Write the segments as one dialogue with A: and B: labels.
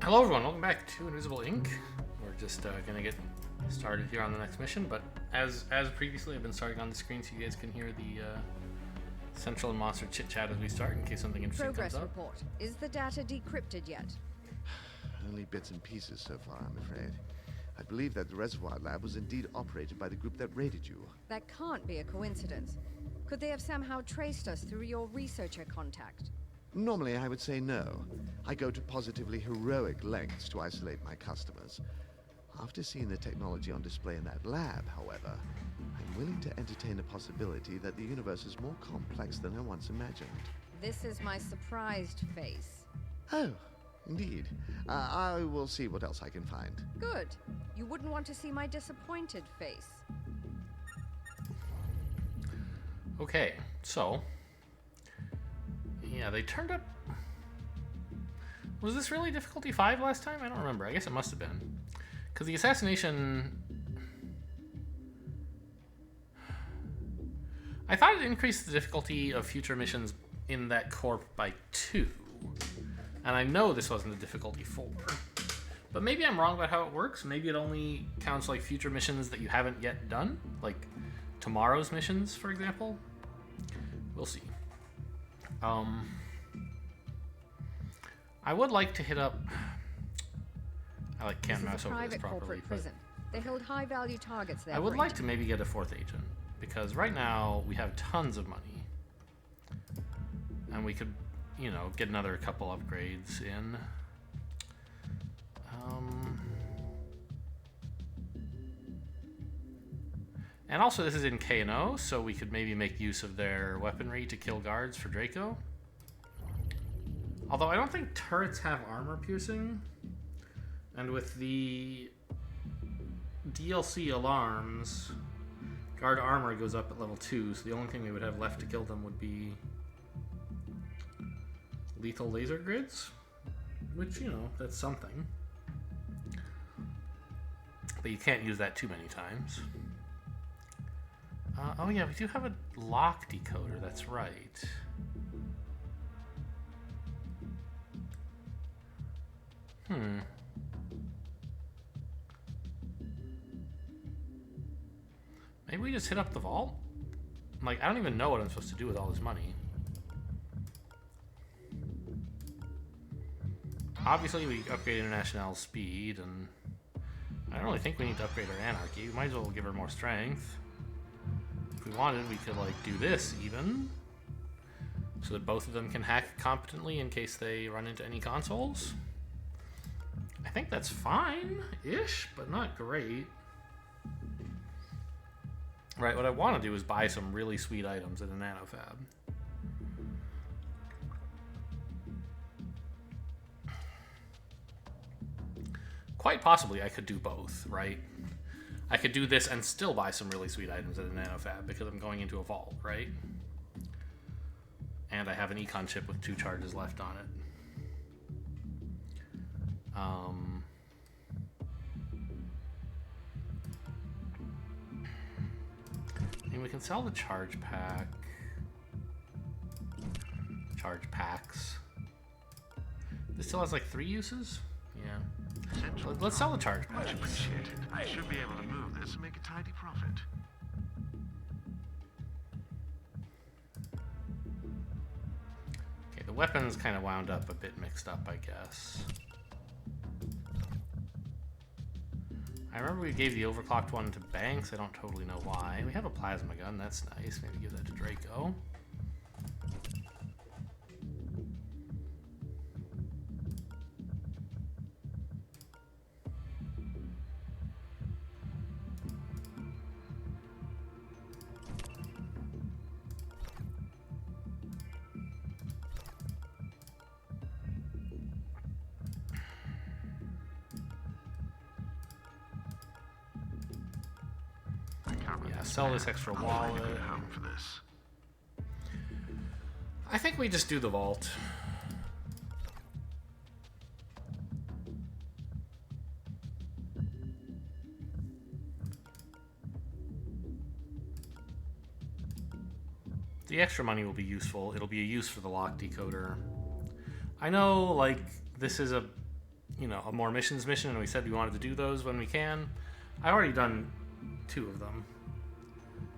A: Hello everyone, welcome back to Invisible Ink. We're just gonna get started here on the next mission, but as previously I've been starting on the screen so you guys can hear the Central and Monster chit-chat as we start in case something interesting
B: Progress
A: comes up.
B: report. Is the data decrypted yet?
C: Only bits and pieces so far, I'm afraid. I believe that the reservoir lab was indeed operated by the group that raided you.
B: That can't be a coincidence. Could they have somehow traced us through your researcher contact?
C: Normally, I would say no. I go to positively heroic lengths to isolate my customers. After seeing the technology on display in that lab, however, I'm willing to entertain the possibility that the universe is more complex than I once imagined.
B: This is my surprised face.
C: Oh, indeed. I will see what else I can find.
B: Good. You wouldn't want to see my disappointed face.
A: Okay, so yeah, they turned up. Was this really difficulty 5 last time? I don't remember. I guess it must have been. Because the assassination... I thought it increased the difficulty of future missions in that corp by 2. And I know this wasn't a difficulty 4. But maybe I'm wrong about how it works. Maybe it only counts like future missions that you haven't yet done. Like tomorrow's missions, for example. We'll see. I would like to hit up. I can't mouse over this
B: private
A: properly.
B: corporate prison. They hold high-value targets there.
A: I would like to maybe get a 4th agent because right now we have tons of money, and we could, you know, get another couple upgrades in. And also, this is in K&O, so we could maybe make use of their weaponry to kill guards for Draco. Although I don't think turrets have armor piercing. And with the DLC alarms, guard armor goes up at level 2, so the only thing we would have left to kill them would be lethal laser grids. Which, you know, that's something. But you can't use that too many times. Oh yeah, we do have a lock decoder, that's right. Maybe we just hit up the vault? Like, I don't even know what I'm supposed to do with all this money. Obviously, we upgrade International speed, and I don't really think we need to upgrade our Anarchy. We might as well give her more strength. If we wanted, we could, like, do this, even. So that both of them can hack competently in case they run into any consoles. I think that's fine-ish, but not great. Right, what I want to do is buy some really sweet items in a nanofab. Quite possibly I could do both, right? I could do this and still buy some really sweet items at a nanofab because I'm going into a vault, right? And I have an econ chip with 2 charges left on it. And we can sell the charge pack. Charge packs. This still has like 3 uses? Yeah. Let's sell the charge pack.
D: Much appreciated. I should be able to move this and make a tidy profit.
A: Okay, the weapons kind of wound up a bit mixed up, I guess. I remember we gave the overclocked one to Banks. I don't totally know why. We have a plasma gun. That's nice. Maybe give that to Draco. Yeah, sell this extra wallet.
D: For this.
A: I think we just do the vault. The extra money will be useful. It'll be a use for the lock decoder. I know, like, this is a you know, a more missions mission, and we said we wanted to do those when we can. I've already done 2 of them.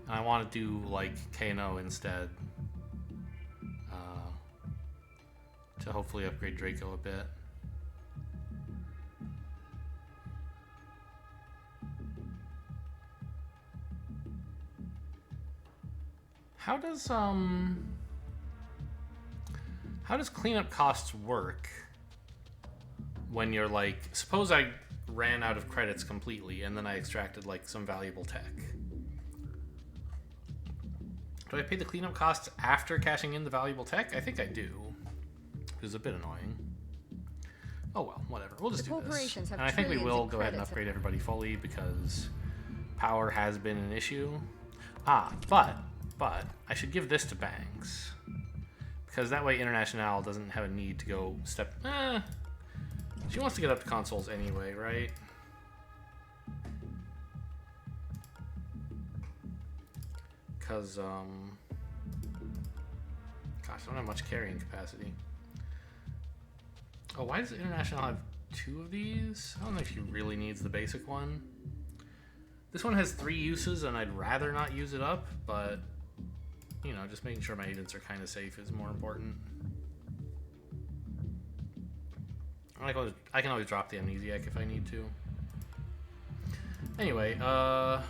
A: And I want to do, like, K&O instead. To hopefully upgrade Draco a bit. How does cleanup costs work when you're like, suppose I ran out of credits completely and then I extracted like some valuable tech. Do I pay the cleanup costs after cashing in the valuable tech? I think I do. It's a bit annoying. Oh well, whatever. We'll just do this. And I think we will go ahead and upgrade everybody fully because power has been an issue. But I should give this to Banks. Because that way International doesn't have a need to go step... She wants to get up to consoles anyway, right? Because, gosh, I don't have much carrying capacity. Oh, why does International have 2 of these? I don't know if she really needs the basic one. This one has 3 uses, and I'd rather not use it up, but, you know, just making sure my agents are kind of safe is more important. I can always drop the amnesiac if I need to. Anyway, so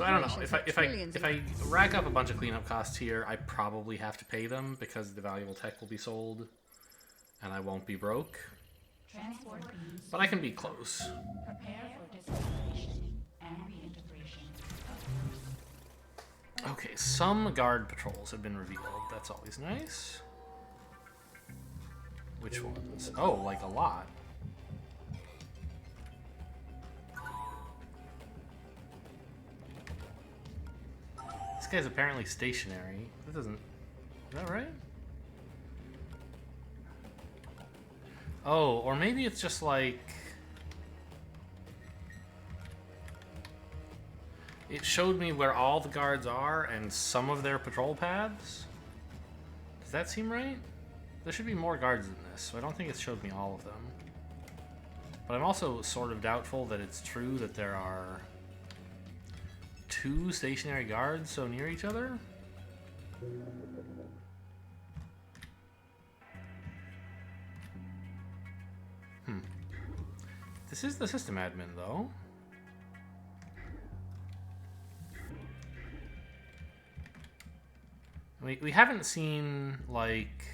A: I don't know. If I rack up a bunch of cleanup costs here, I probably have to pay them because the valuable tech will be sold, and I won't be broke. But I can be close.
E: Prepare for disintegration and reintegration.
A: Okay, some guard patrols have been revealed. That's always nice. Which ones? Oh, like a lot. This guy's apparently stationary. That doesn't... Is that right? Oh, or maybe it's just like... It showed me where all the guards are and some of their patrol paths. Does that seem right? There should be more guards than this, so I don't think it showed me all of them. But I'm also sort of doubtful that it's true that there are 2 stationary guards so near each other. This is the system admin, though. We haven't seen, like,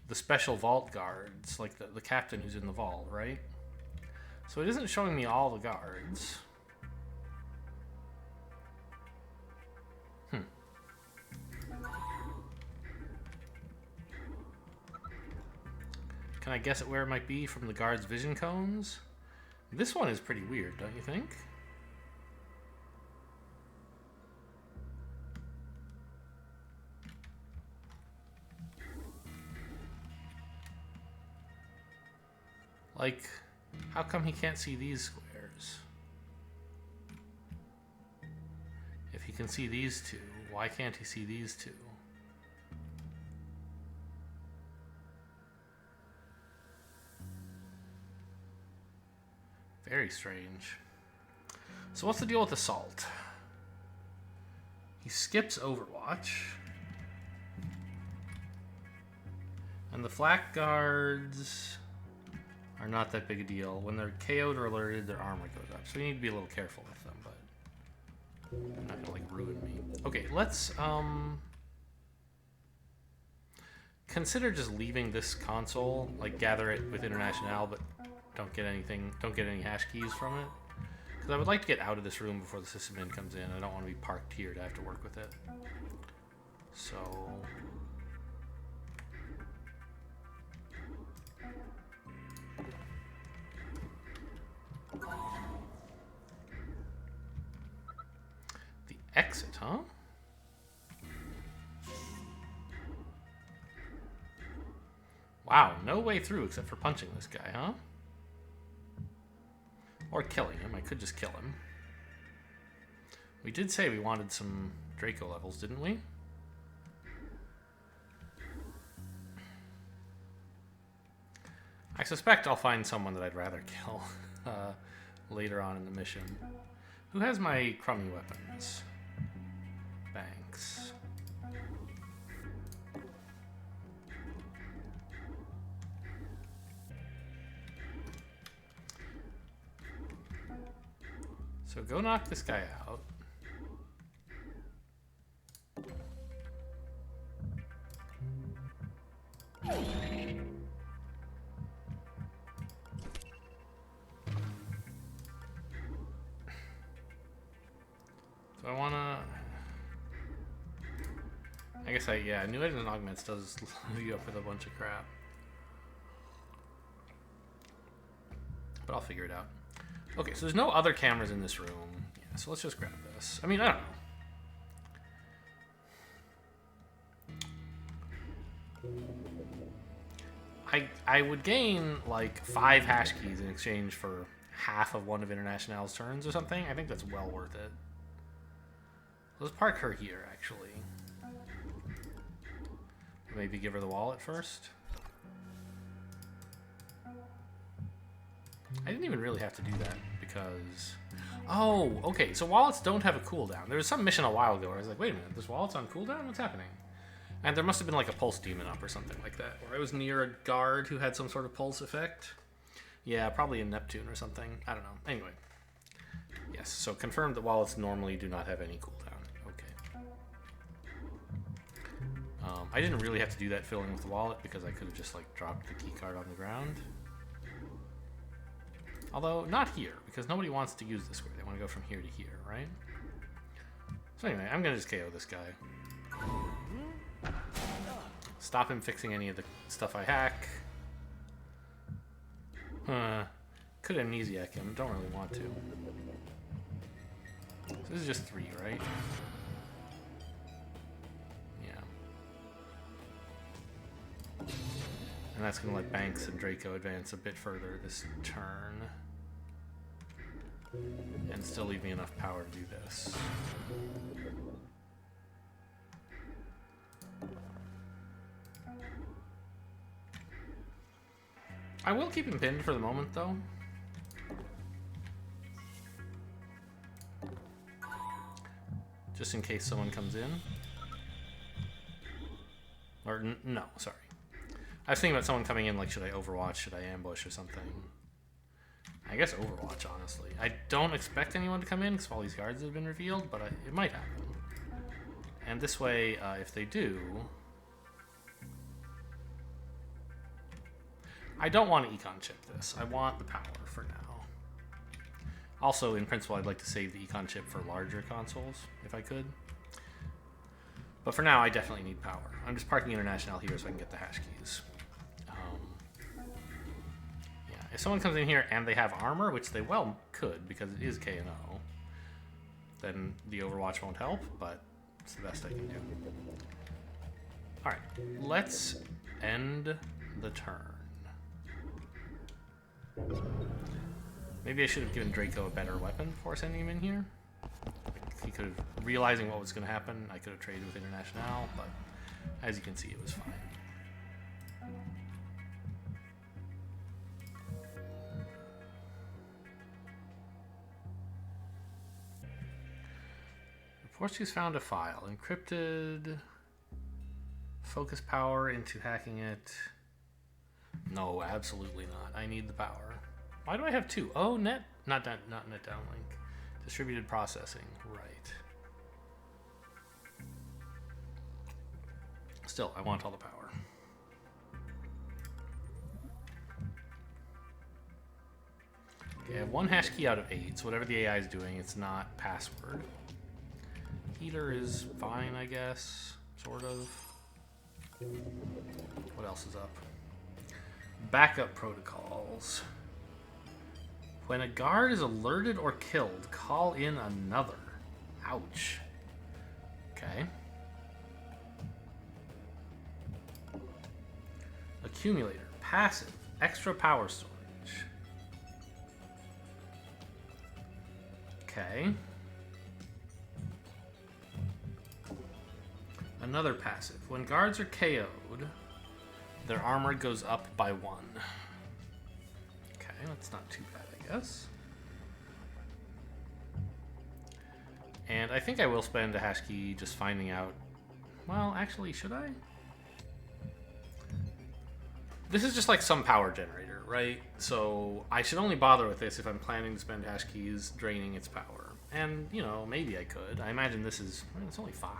A: the special vault guards, like the captain who's in the vault, right? So it isn't showing me all the guards. Can I guess at where it might be from the guards' vision cones? This one is pretty weird, don't you think? Like, how come he can't see these squares? If he can see these 2, why can't he see these 2? Very strange. So what's the deal with Assault? He skips Overwatch. And the flak guards are not that big a deal. When they're KO'd or alerted, their armor goes up. So we need to be a little careful with them, but they're not gonna like ruin me. Okay, let's consider just leaving this console, like gather it with International, but don't get any hash keys from it. Because I would like to get out of this room before the system in comes in. I don't want to be parked here to have to work with it. So the exit, huh? Wow, no way through except for punching this guy, huh? Or killing him. I could just kill him. We did say we wanted some Draco levels, didn't we? I suspect I'll find someone that I'd rather kill later on in the mission. Who has my crummy weapons? Banks. So go knock this guy out. So I wanna... I guess yeah, New Agent Augments does load you up with a bunch of crap. But I'll figure it out. Okay, so there's no other cameras in this room. Yeah, so let's just grab this. I mean, I don't know. I would gain like 5 hash keys in exchange for half of one of International's turns or something. I think that's well worth it. Let's park her here, actually. Maybe give her the wallet first. I didn't even really have to do that because... Oh, okay, so wallets don't have a cooldown. There was some mission a while ago where I was like, wait a minute, this wallet's on cooldown? What's happening? And there must have been like a pulse demon up or something like that, where I was near a guard who had some sort of pulse effect. Yeah, probably in Neptune or something. I don't know. Anyway. Yes, so confirmed that wallets normally do not have any cooldown. Okay. I didn't really have to do that filling with the wallet because I could have just like dropped the key card on the ground. Although, not here, because nobody wants to use this square. They want to go from here to here, right? So anyway, I'm going to just KO this guy. Stop him fixing any of the stuff I hack. Could amnesiac him. Don't really want to. So this is just 3, right? Yeah. And that's going to let Banks and Draco advance a bit further this turn. And still leave me enough power to do this. I will keep him pinned for the moment, though. Just in case someone comes in. Or, no, sorry. I was thinking about someone coming in, like, should I overwatch, should I ambush or something? I guess overwatch, honestly. I don't expect anyone to come in because all these guards have been revealed, but it might happen. And this way, if they do... I don't want to econ chip this. I want the power for now. Also, in principle, I'd like to save the econ chip for larger consoles, if I could. But for now, I definitely need power. I'm just parking International here so I can get the hash keys. Yeah, if someone comes in here and they have armor, which they well could because it is K&O, then the Overwatch won't help, but it's the best I can do. Alright, let's end the turn. Maybe I should have given Draco a better weapon before sending him in here. He could have, realizing what was going to happen, I could have traded with International, but as you can see, it was fine. Portuguese found a file. Encrypted. Focus power into hacking it. No, absolutely not. I need the power. Why do I have 2? Oh, not net downlink. Distributed processing. Right. Still, I want all the power. Okay, I have 1 hash key out of 8, so whatever the AI is doing, it's not password. Heater is fine, I guess. Sort of. What else is up? Backup protocols. When a guard is alerted or killed, call in another. Ouch. Okay. Accumulator. Passive. Extra power storage. Okay. Another passive. When guards are KO'd, their armor goes up by 1. that's not too bad, I guess. And I think I will spend a hash key just finding out... Well, actually, should I? This is just like some power generator, right? So I should only bother with this if I'm planning to spend hash keys draining its power. And, you know, maybe I could. I imagine this is... Well, it's only 5.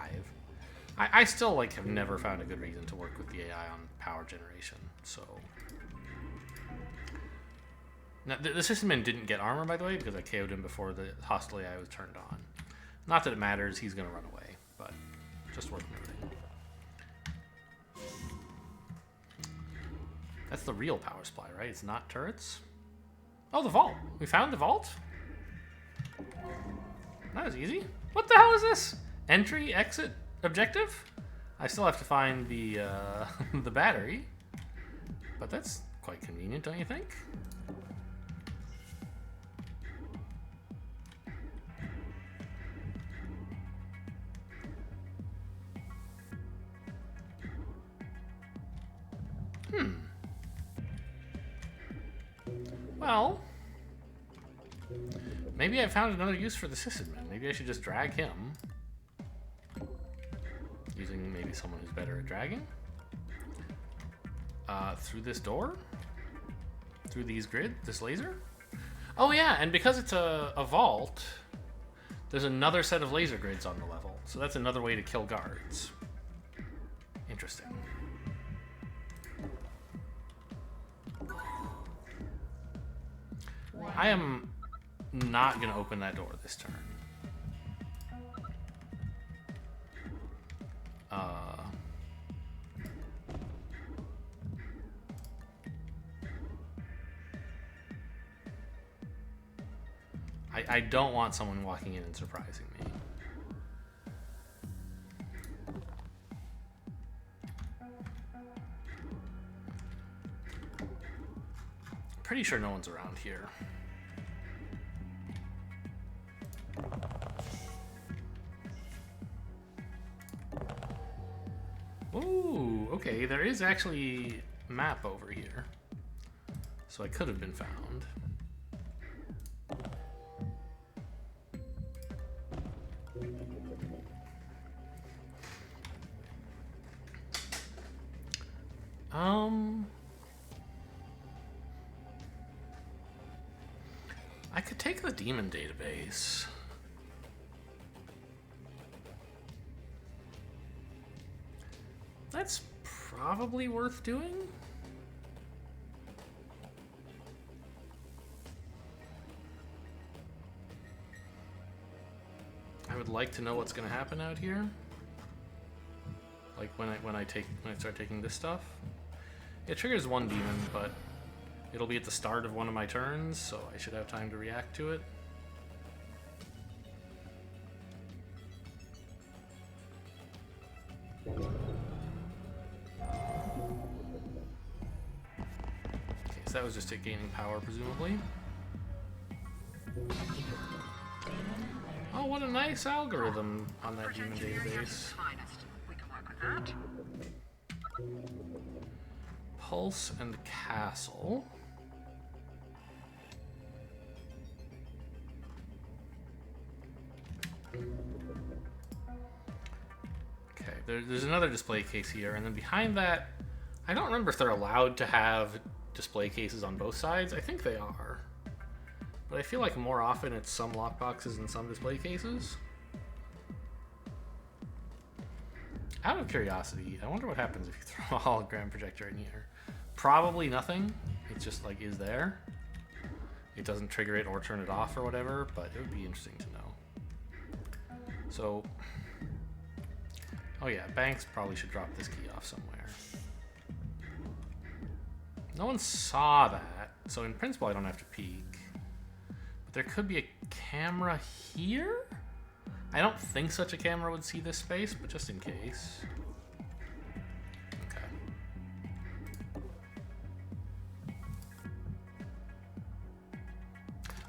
A: I still, like, have never found a good reason to work with the AI on power generation, so... Now, the systemman didn't get armor, by the way, because I KO'd him before the hostile AI was turned on. Not that it matters, he's going to run away, but just worth noting. That's the real power supply, right? It's not turrets? Oh, the vault! We found the vault? That was easy. What the hell is this? Entry, exit, objective? I still have to find the, the battery. But that's quite convenient, don't you think? Well, maybe I found another use for the sysadmin. Maybe I should just drag him. Using maybe someone who's better at dragging. Through this door? Through these this laser? Oh yeah, and because it's a vault, there's another set of laser grids on the level. So that's another way to kill guards. Interesting. I am not going to open that door this turn. I don't want someone walking in and surprising me. Pretty sure no one's around here. Ooh, okay, there is actually a map over here. So I could have been found. I could take the demon database. That's probably worth doing. I would like to know what's going to happen out here. Like when I start taking this stuff. It triggers one demon, but it'll be at the start of one of my turns, so I should have time to react to it. Okay, so that was just it gaining power, presumably. Oh, what a nice algorithm on that demon database.
D: We can work with that.
A: Pulse and Castle. Okay, there's another display case here, and then behind that, I don't remember if they're allowed to have display cases on both sides. I think they are. But I feel like more often it's some lockboxes and some display cases. Out of curiosity, I wonder what happens if you throw a hologram projector in here. Probably nothing. It's just like is there. It doesn't trigger it or turn it off or whatever, but it would be interesting to know. So, oh yeah, Banks probably should drop this key off somewhere. No one saw that, so in principle I don't have to peek. But there could be a camera here? I don't think such a camera would see this space, but just in case. Okay.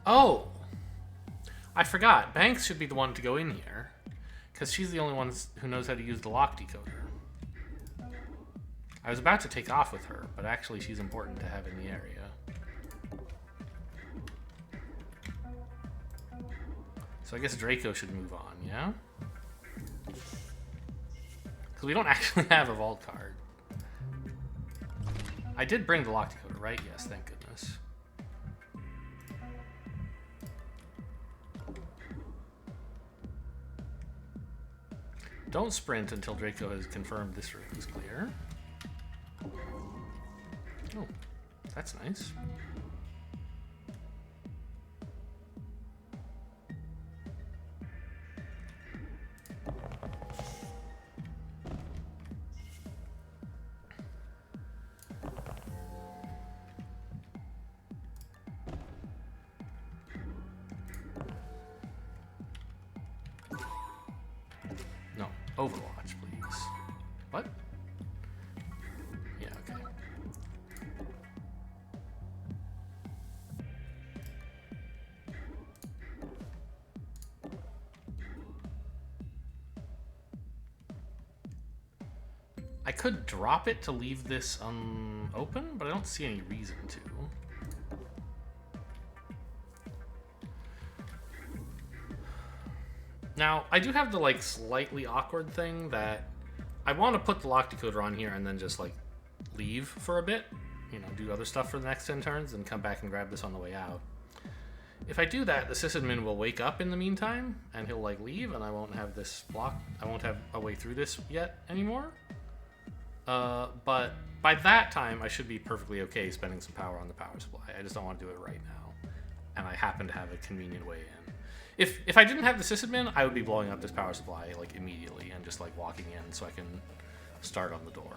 A: Oh! I forgot. Banks should be the one to go in here, because she's the only one who knows how to use the lock decoder. I was about to take off with her, but actually she's important to have in the area. So I guess Draco should move on, yeah? Because we don't actually have a vault card. I did bring the lock decoder, right? Yes, thank goodness. Don't sprint until Draco has confirmed this room is clear. Oh, that's nice. No, Overwatch, please. What? Yeah, okay. I could drop it to leave this open, but I don't see any reason to. Now, I do have the, like, slightly awkward thing that I want to put the lock decoder on here and then just, like, leave for a bit. You know, do other stuff for the next 10 turns and come back and grab this on the way out. If I do that, the sysadmin will wake up in the meantime, and he'll, like, leave, and I won't have this block. I won't have a way through this yet anymore. But by that time, I should be perfectly okay spending some power on the power supply. I just don't want to do it right now. And I happen to have a convenient way in. If I didn't have the sysadmin, I would be blowing up this power supply, like, immediately and just, like, walking in so I can start on the door.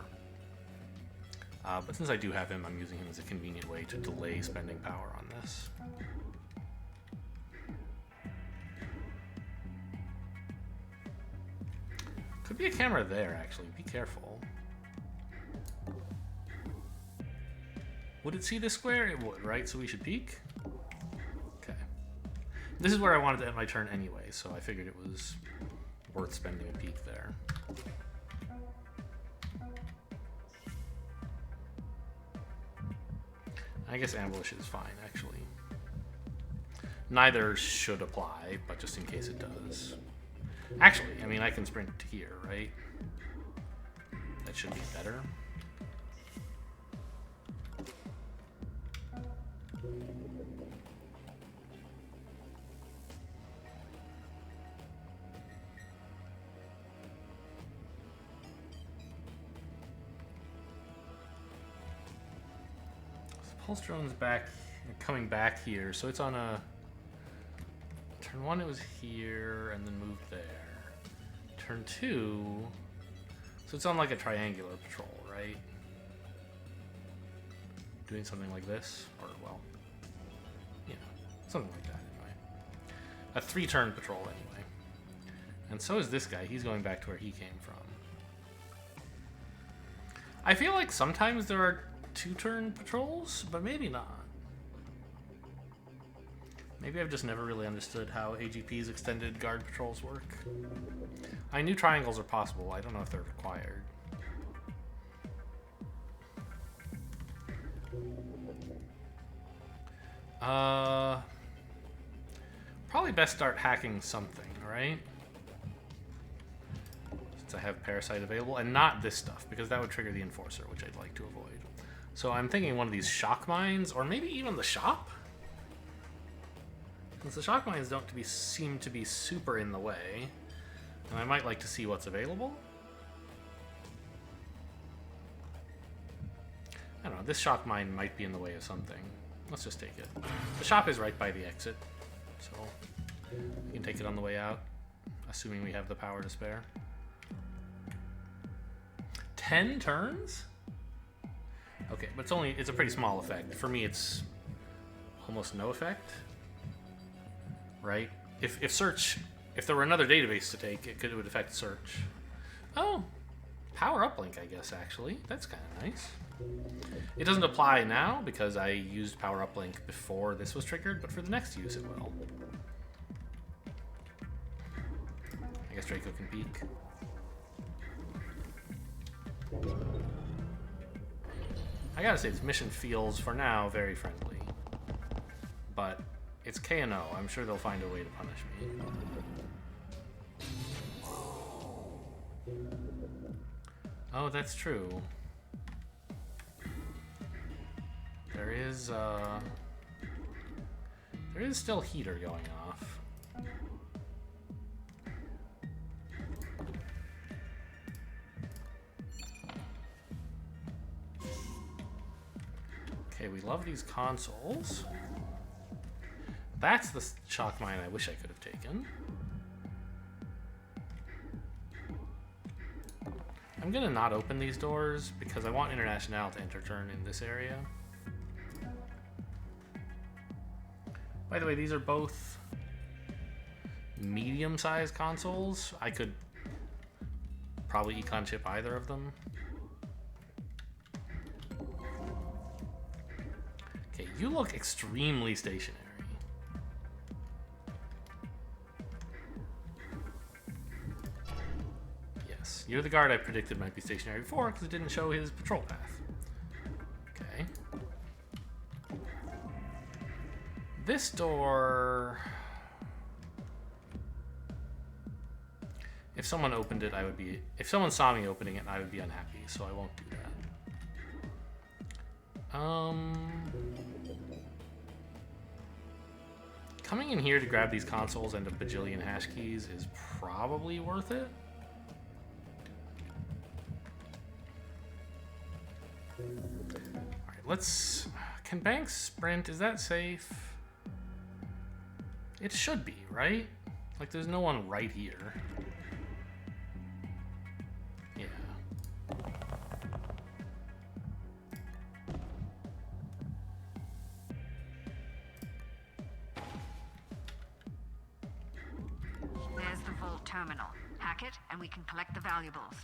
A: But since I do have him, I'm using him as a convenient way to delay spending power on this. Could be a camera there, actually. Be careful. Would it see this square? It would, right? So we should peek? Okay. This is where I wanted to end my turn anyway, so I figured it was worth spending a peek there. I guess ambush is fine, actually. Neither should apply, but just in case it does. Actually, I mean, I can sprint to here, right? That should be better. Pulse drone's back, coming back here, so it's on a turn 1. It was here and then moved there. Turn 2, so it's on like a triangular patrol, right? Doing something like this, or well, yeah, something like that anyway. A 3-turn patrol anyway. And so is this guy. He's going back to where he came from. I feel like sometimes there are 2-turn patrols, but maybe not. Maybe I've just never really understood how AGP's extended guard patrols work. I knew triangles are possible. I don't know if they're required. Probably best start hacking something, right? Since I have Parasite available, and not this stuff, because that would trigger the Enforcer, which I'd like to avoid. So I'm thinking one of these shock mines, or maybe even the shop? Since the shock mines don't seem to be super in the way, and I might like to see what's available. I don't know, this shock mine might be in the way of something. Let's just take it. The shop is right by the exit, so we can take it on the way out, assuming we have the power to spare. 10 turns? Okay, but it's a pretty small effect. For me, it's almost no effect, right? If there were another database to take, it would affect search. Oh, power uplink, I guess, actually. That's kind of nice. It doesn't apply now because I used power uplink before this was triggered, but for the next use it will. I guess Draco can peek. I gotta say, this mission feels, for now, very friendly. But It's K&O. I'm sure they'll find a way to punish me. Oh, that's true. There is still heater going off. Okay, we love these consoles. That's the shock mine I wish I could have taken. I'm gonna not open these doors because I want International to enter turn in this area. By the way, these are both medium-sized consoles. I could probably econ chip either of them. Okay, you look extremely stationary. Yes, you're the guard I predicted might be stationary before because it didn't show his patrol path. Okay. This door... If someone opened it, I would be... If someone saw me opening it, I would be unhappy, so I won't do that. Coming in here to grab these consoles and a bajillion hash keys is probably worth it. Alright, let's... Can banks sprint? Is that safe? It should be, right? Like, there's no one right here. Yeah.
B: There's the vault terminal. Hack it, and we can collect the valuables.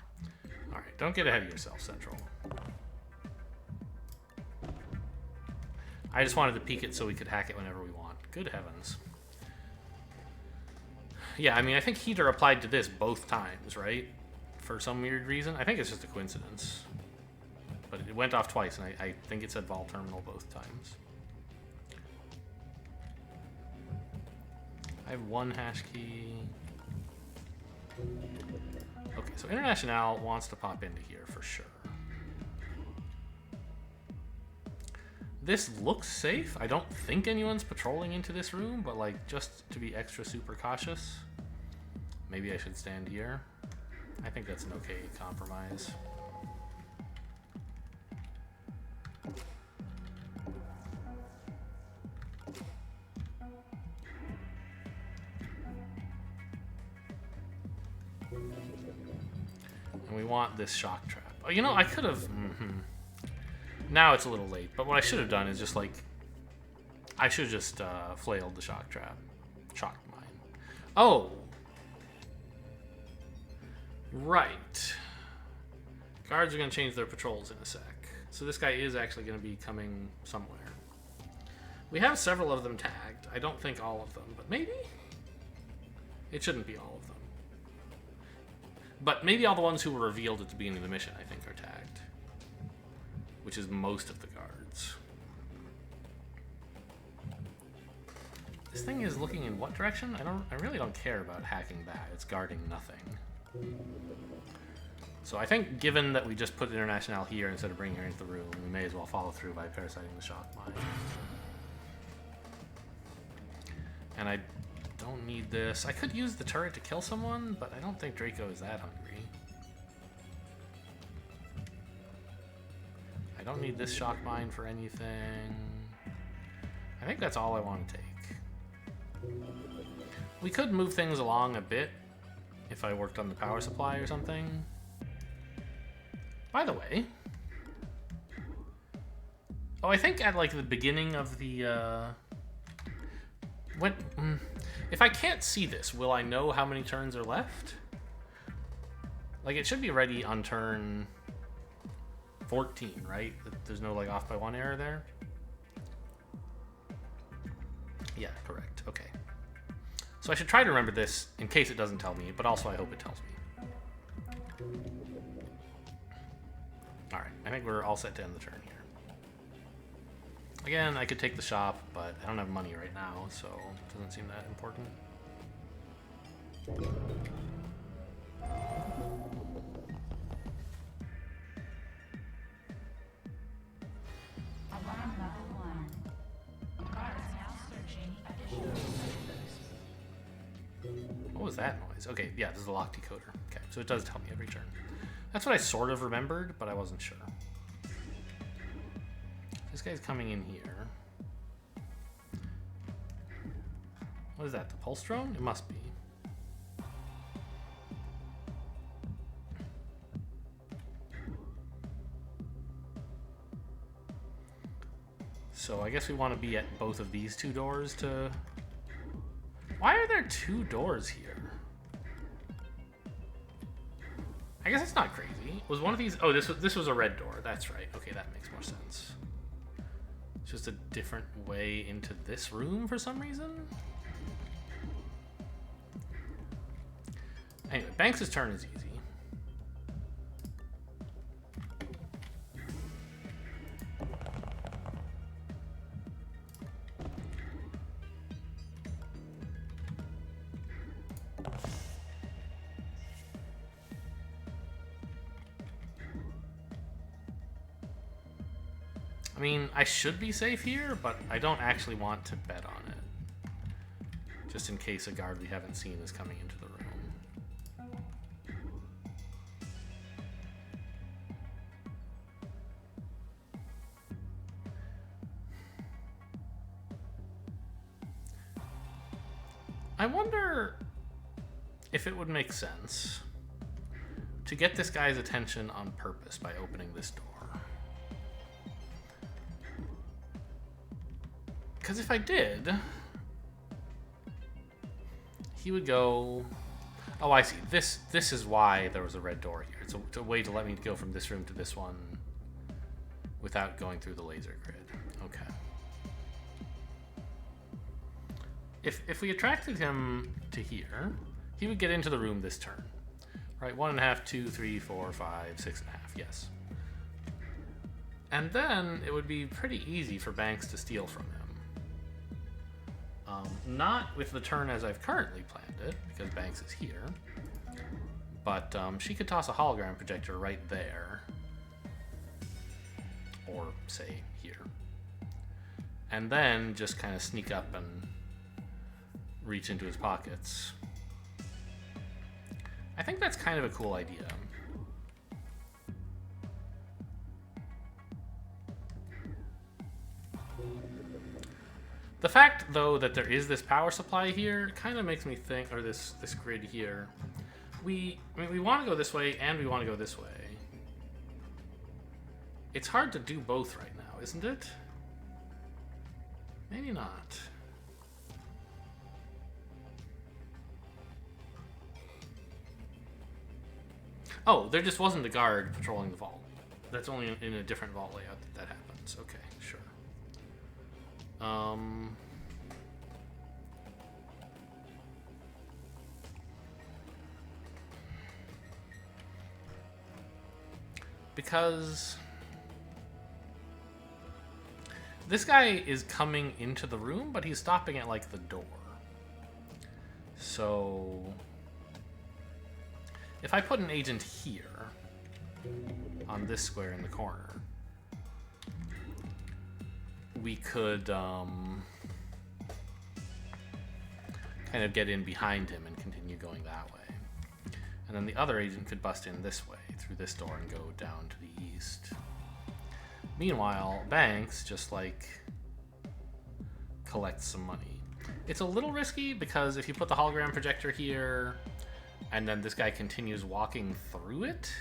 A: Alright, don't get ahead of yourself, Central. I just wanted to peek it so we could hack it whenever we want. Good heavens. Yeah, I mean, I think heater applied to this both times, right? For some weird reason. I think it's just a coincidence. But it went off twice, and I think it said vault terminal both times. I have one hash key. Okay, so International wants to pop into here for sure. This looks safe. I don't think anyone's patrolling into this room, but like just to be extra super cautious, maybe I should stand here. I think that's an okay compromise. And we want this shock trap. Oh, you know, I could have... Now it's a little late, but what I should have done is just like... I should have just flailed the shock trap. Shock mine. Oh! Right. Guards are going to change their patrols in a sec. So this guy is actually going to be coming somewhere. We have several of them tagged. I don't think all of them, but maybe? It shouldn't be all of them. But maybe all the ones who were revealed at the beginning of the mission, I think, are tagged. Which is most of the guards. This thing is looking in what direction? I really don't care about hacking that. It's guarding nothing. So I think given that we just put International here instead of bringing her into the room, we may as well follow through by parasiting the shock mine. And I don't need this. I could use the turret to kill someone, but I don't think Draco is that hungry. I don't need this shock mine for anything. I think that's all I want to take. We could move things along a bit if I worked on the power supply or something. By the way... Oh, I think at like the beginning of the... If I can't see this, will I know how many turns are left? Like, it should be ready on turn 14, right? There's no, like, off by one error there? Yeah, correct. Okay. So I should try to remember this in case it doesn't tell me, but also I hope it tells me. Alright, I think we're all set to end the turn here. Again, I could take the shop, but I don't have money right now, so it doesn't seem that important.
E: Alarm level 1. Guards now searching additional receivers.
A: What was that noise? Okay, yeah, this is a lock decoder. Okay, so it does tell me every turn. That's what I sort of remembered, but I wasn't sure. This guy's coming in here. What is that, the pulse drone? It must be. So I guess we want to be at both of these two doors to... Why are there two doors here? I guess it's not crazy. Was one of these... Oh, this was a red door. That's right. Okay, that makes more sense. It's just a different way into this room for some reason? Anyway, Banks' turn is easy. I mean, I should be safe here, but I don't actually want to bet on it. Just in case a guard we haven't seen is coming into the room. I wonder if it would make sense to get this guy's attention on purpose by opening this door. Because if I did, he would go, oh, I see. This is why there was a red door here. It's a way to let me go from this room to this one without going through the laser grid. Okay. If we attracted him to here, he would get into the room this turn. Right, 1.5, 2, 3, 4, 5, 6.5, yes. And then it would be pretty easy for Banks to steal from him. Not with the turn as I've currently planned it, because Banks is here. But she could toss a hologram projector right there. Or, say, here. And then just kind of sneak up and reach into his pockets. I think that's kind of a cool idea. The fact, though, that there is this power supply here kind of makes me think, or this grid here. We want to go this way and we want to go this way. It's hard to do both right now, isn't it? Maybe not. Oh, there just wasn't a guard patrolling the vault. That's only in a different vault layout that happens. Okay, sure. Because this guy is coming into the room, but he's stopping at like the door. So if I put an agent here on this square in the corner, we could kind of get in behind him and continue going that way. And then the other agent could bust in this way, through this door, and go down to the east. Meanwhile, Banks just, like, collects some money. It's a little risky, because if you put the hologram projector here, and then this guy continues walking through it,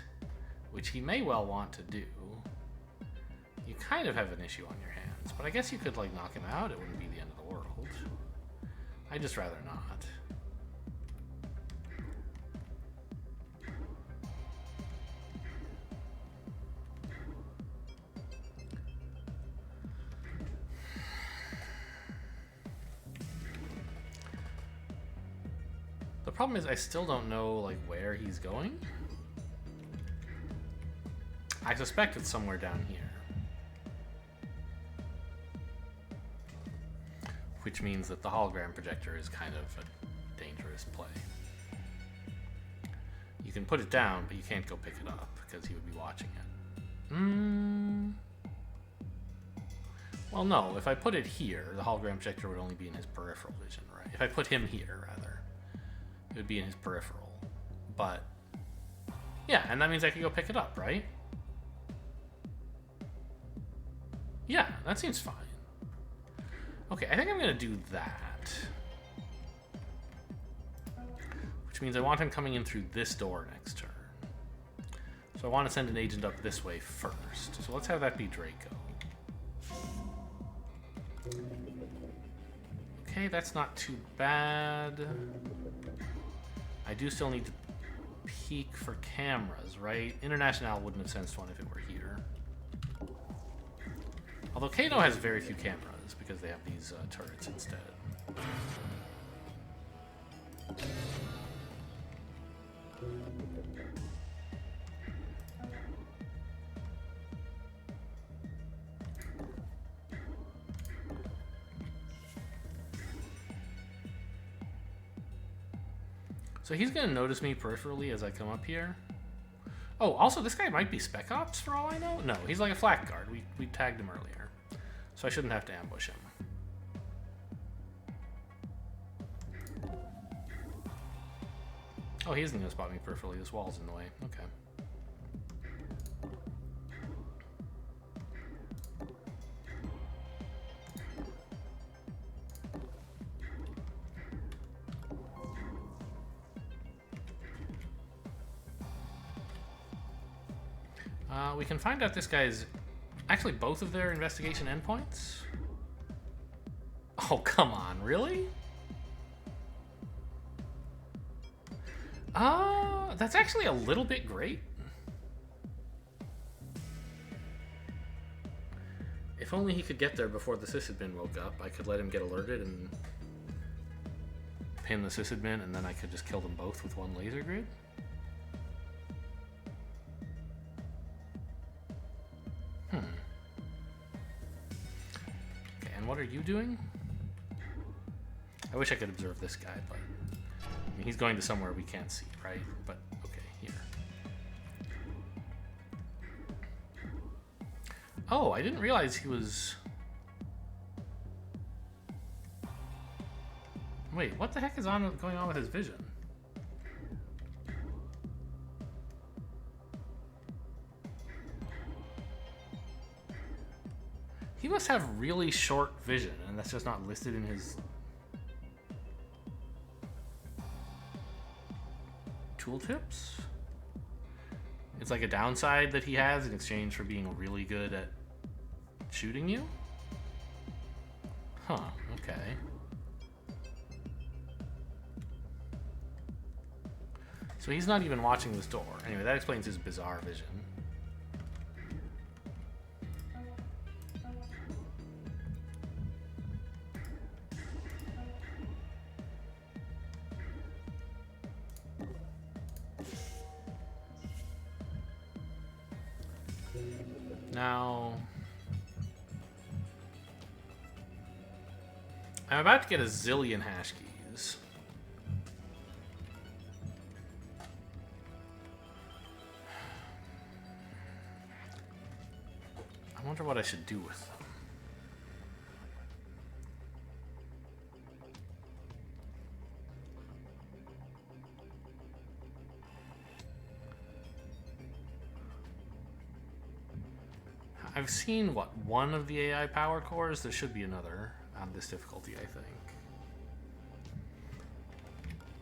A: which he may well want to do, you kind of have an issue on your hands. But I guess you could, like, knock him out. It wouldn't be the end of the world. I'd just rather not. The problem is I still don't know, like, where he's going. I suspect it's somewhere down here. which means that the hologram projector is kind of a dangerous play. You can put it down, but you can't go pick it up because he would be watching it. Well, no. If I put it here, the hologram projector would only be in his peripheral vision, right? If I put him here, rather, it would be in his peripheral. But, yeah, and that means I could go pick it up, right? Yeah, that seems fine. Okay, I think I'm going to do that. Which means I want him coming in through this door next turn. So I want to send an agent up this way first. So let's have that be Draco. Okay, that's not too bad. I do still need to peek for cameras, right? International wouldn't have sensed one if it were here. Although Kano has very few cameras because they have these turrets instead. So he's going to notice me peripherally as I come up here. Oh, also, this guy might be Spec Ops for all I know. No, he's like a flak guard. We tagged him earlier. So I shouldn't have to ambush him. Oh, he isn't going to spot me peripherally. This wall's in the way. Okay. We can find out this guy's... Actually, both of their investigation endpoints? Oh, come on. Really? That's actually a little bit great. If only he could get there before the sysadmin woke up, I could let him get alerted and pin the sysadmin, and then I could just kill them both with one laser grid. Okay, and what are you doing? I wish I could observe this guy, but I mean, he's going to somewhere we can't see, right? But okay, here. Oh, I didn't realize he was... Wait, what the heck is going on with his vision? He must have really short vision, and that's just not listed in his tooltips. It's like a downside that he has in exchange for being really good at shooting you. Huh, okay. So he's not even watching this door. Anyway, that explains his bizarre vision. Now, I'm about to get a zillion hash keys. I wonder what I should do with them. I've seen, what, one of the AI power cores? There should be another on this difficulty, I think.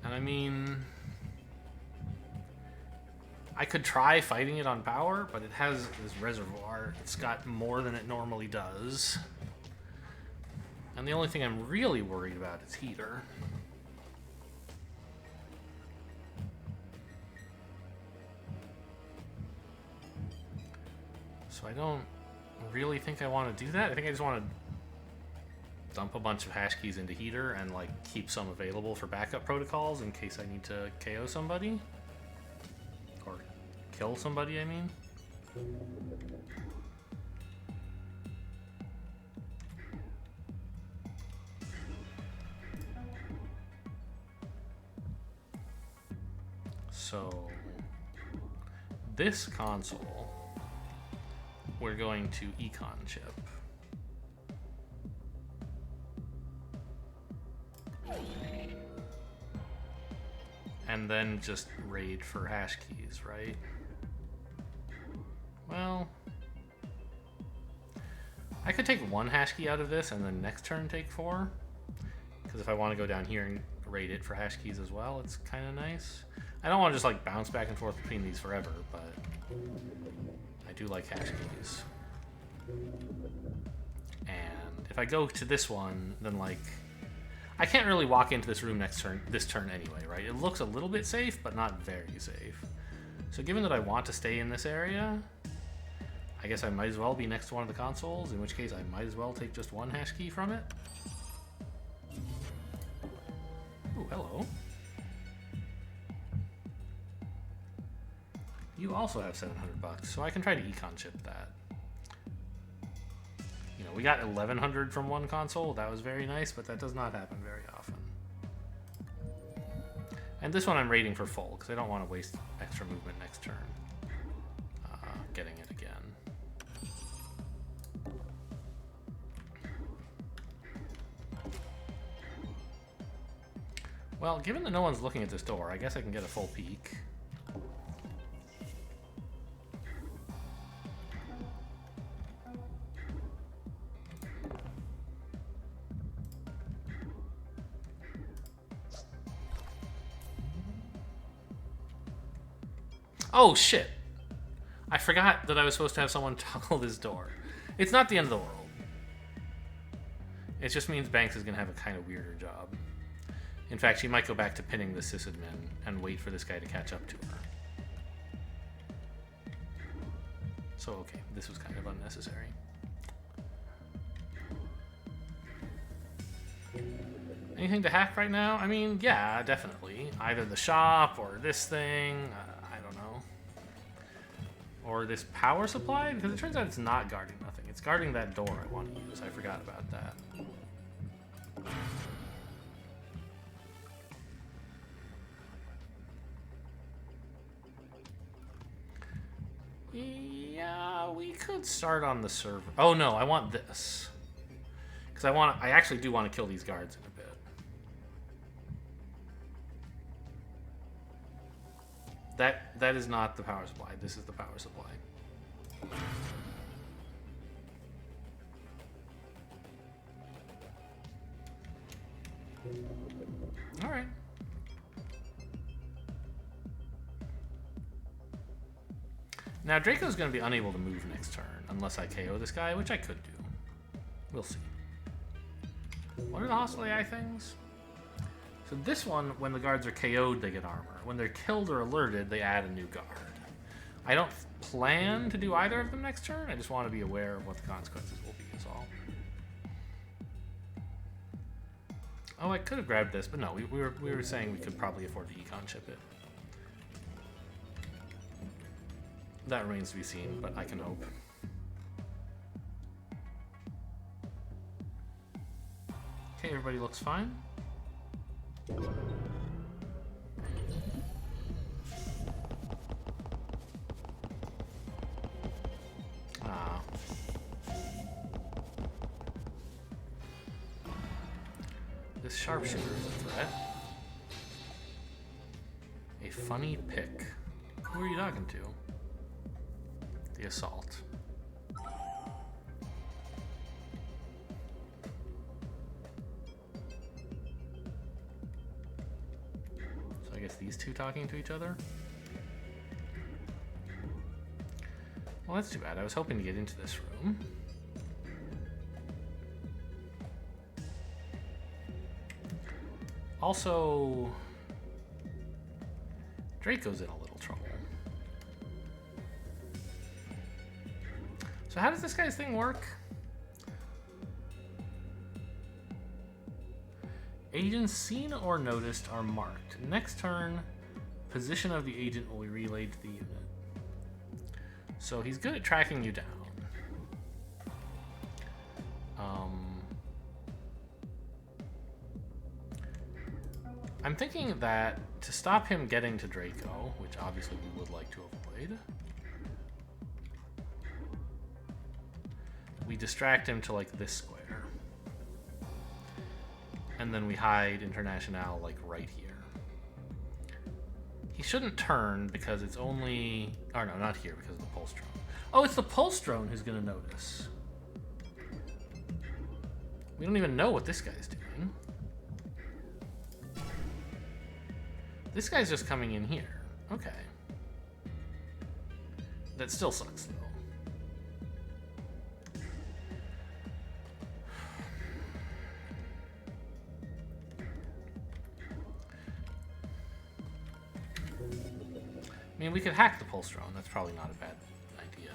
A: And I mean... I could try fighting it on power, but it has this reservoir. It's got more than it normally does. And the only thing I'm really worried about is heater. So I don't really think I want to do that. I think I just want to dump a bunch of hash keys into heater and like keep some available for backup protocols in case I need to KO somebody. Or kill somebody, I mean. So this console, we're going to econ chip. And then just raid for hash keys, right? Well, I could take one hash key out of this and then next turn take 4. Because if I want to go down here and raid it for hash keys as well, it's kind of nice. I don't want to just like bounce back and forth between these forever, but I do like hash keys. And if I go to this one, then like I can't really walk into this room this turn anyway, right? It looks a little bit safe, but not very safe. So given that I want to stay in this area, I guess I might as well be next to one of the consoles, in which case I might as well take just one hash key from it. Ooh, hello. You also have $700, so I can try to econ chip that. You know, we got 1,100 from one console. That was very nice, but that does not happen very often. And this one I'm rating for full, because I don't want to waste extra movement next turn getting it again. Well, given that no one's looking at this door, I guess I can get a full peek. Oh, shit. I forgot that I was supposed to have someone toggle this door. It's not the end of the world. It just means Banks is going to have a kind of weirder job. In fact, she might go back to pinning the sysadmin and wait for this guy to catch up to her. So, okay, this was kind of unnecessary. Anything to hack right now? I mean, yeah, definitely. Either the shop or this thing. I don't know. Or this power supply? Because it turns out it's not guarding nothing. It's guarding that door I want to use. I forgot about that. Yeah, we could start on the server. Oh no, I want this. Because I actually do want to kill these guards in a bit. That is not the power supply. This is the power supply. All right. Now Draco's going to be unable to move next turn unless I KO this guy, which I could do. We'll see. What are the hostile AI things? So this one, when the guards are KO'd, they get armor. When they're killed or alerted, they add a new guard. I don't plan to do either of them next turn. I just want to be aware of what the consequences will be, is all. Oh, I could have grabbed this, but no, we were saying we could probably afford to econ chip it. That remains to be seen, but I can hope. Okay, everybody looks fine. Ah. This sharpshooter is a threat. A funny pick. Who are you talking to? The assault. So I guess these two talking to each other? Well, that's too bad. I was hoping to get into this room. Also, Draco's in a little trouble. So how does this guy's thing work? Agents seen or noticed are marked. Next turn, position of the agent will be relayed to the unit. So he's good at tracking you down. I'm thinking that to stop him getting to Draco, which obviously we would like to avoid, we distract him to like this square. And then we hide International like right here. He shouldn't turn because it's only... Oh no, not here because of the pulse drone. Oh, it's the pulse drone who's gonna notice. We don't even know what this guy's doing. This guy's just coming in here. Okay. That still sucks though. I mean, we could hack the pulse drone. That's probably not a bad idea.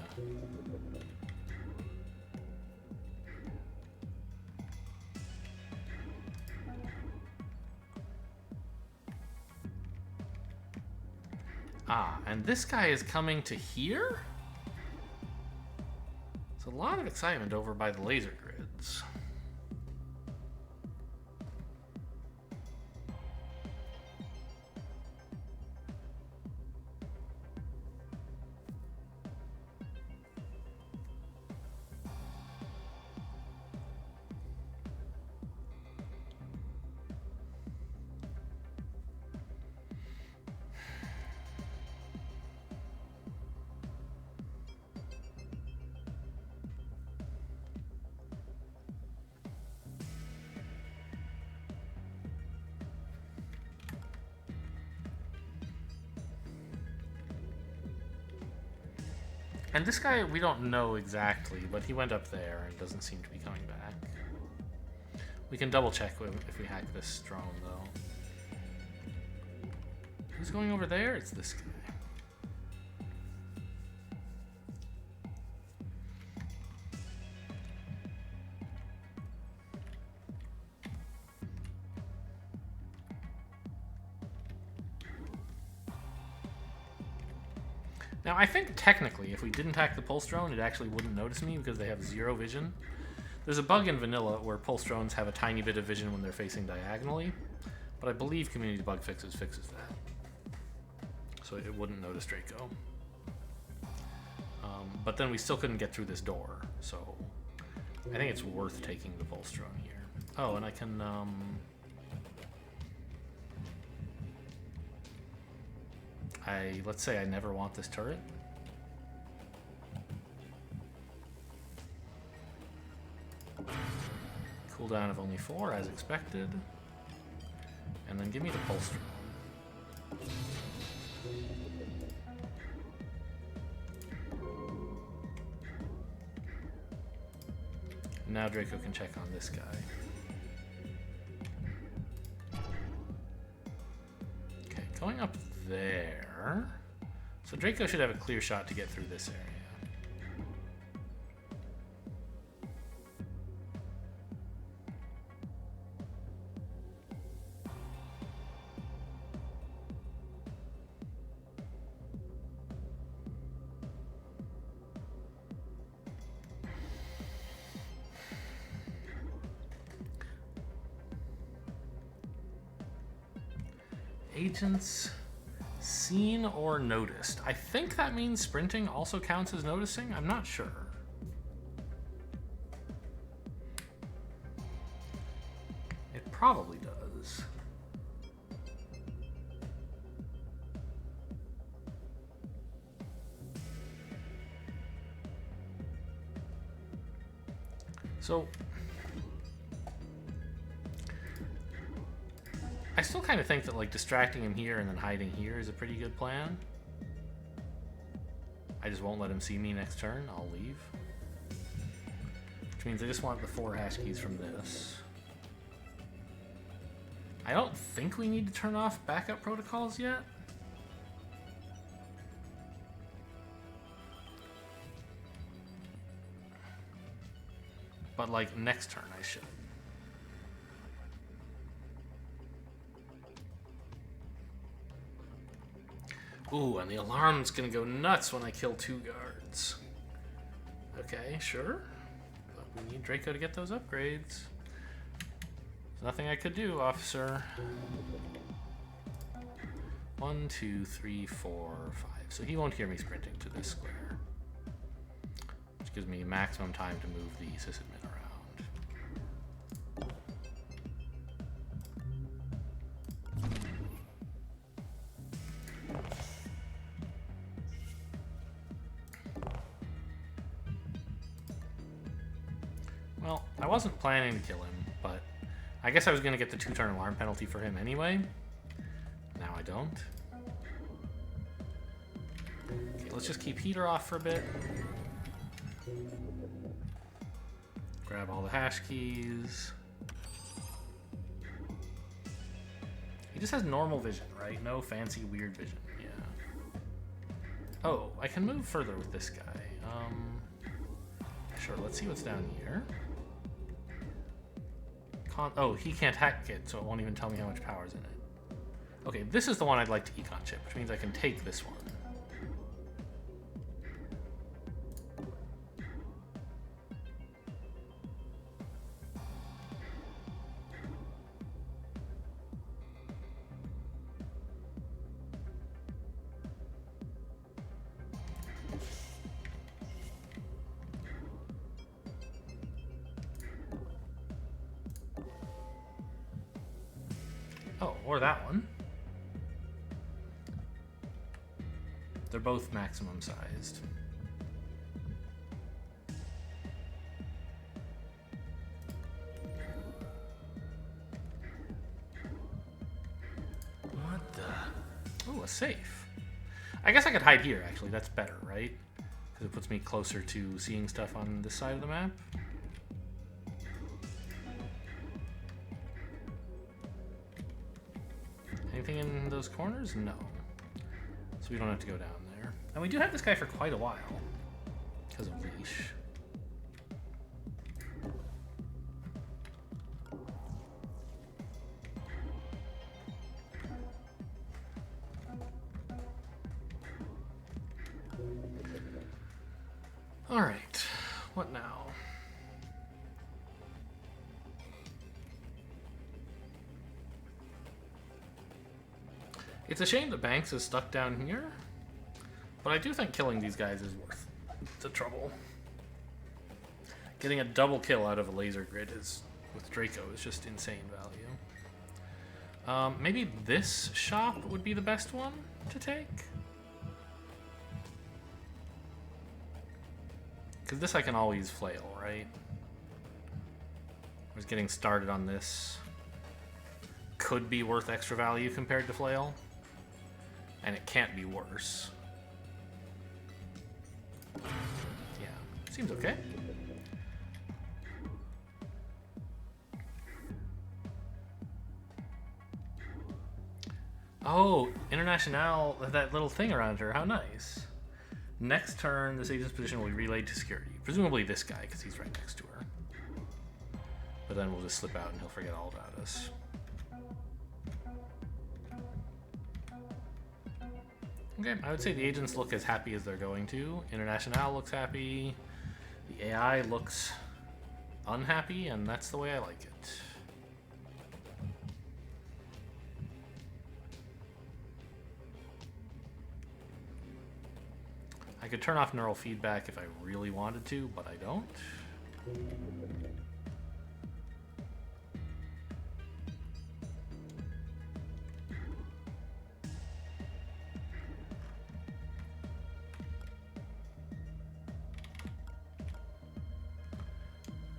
A: Ah, and this guy is coming to here? It's a lot of excitement over by the laser grids. And this guy, we don't know exactly, but he went up there and doesn't seem to be coming back. We can double check if we hack this drone, though. Who's going over there? It's this guy. Now, I think technically, if we didn't hack the pulse drone, it actually wouldn't notice me because they have zero vision. There's a bug in vanilla where pulse drones have a tiny bit of vision when they're facing diagonally, but I believe Community Bug Fixes fixes that. So it wouldn't notice Draco. But then we still couldn't get through this door, so I think it's worth taking the pulse drone here. Oh, and I can... let's say I never want this turret. Cooldown of only 4 as expected. And then give me the pulse drone. Now Draco can check on this guy. Okay, going up there. So Draco should have a clear shot to get through this area. Agents seen or noticed. I think that means sprinting also counts as noticing. I'm not sure. It probably does. So I still kind of think that like distracting him here and then hiding here is a pretty good plan. I just won't let him see me next turn. I'll leave. Which means I just want the 4 hash keys from this. I don't think we need to turn off backup protocols yet. But like next turn I should. Ooh, and the alarm's gonna go nuts when I kill 2 guards. Okay, sure. But we need Draco to get those upgrades. There's nothing I could do, officer. 1, 2, 3, 4, 5. So he won't hear me sprinting to this square. Which gives me maximum time to move the sysadmin around. Well, I wasn't planning to kill him, but I guess I was going to get the 2-turn alarm penalty for him anyway. Now I don't. Okay, let's just keep heater off for a bit. Grab all the hash keys. He just has normal vision, right? No fancy weird vision. Yeah. Oh, I can move further with this guy. Sure, let's see what's down here. Oh, he can't hack it, so it won't even tell me how much power's in it. Okay, this is the one I'd like to econ chip, which means I can take this one. Oh, or that one. They're both maximum sized.
F: What the?
A: Oh, a safe. I guess I could hide here, actually. That's better, right? Because it puts me closer to seeing stuff on this side of the map. Anything in those corners? No. So we don't have to go down there. And we do have this guy for quite a while. Because of leash. Alright. What now? It's a shame that Banks is stuck down here, but I do think killing these guys is worth the trouble. Getting a double kill out of a laser grid is, with Draco, is just insane value. Maybe this shop would be the best one to take? Because this I can always flail, right? I was getting started on this. Could be worth extra value compared to flail. And it can't be worse. Yeah, seems okay. Oh, International, that little thing around her, how nice. Next turn, this agent's position will be relayed to security. Presumably this guy, because he's right next to her. But then we'll just slip out and he'll forget all about us. Okay, I would say the agents look as happy as they're going to. International looks happy. The AI looks unhappy, and that's the way I like it. I could turn off neural feedback if I really wanted to, but I don't.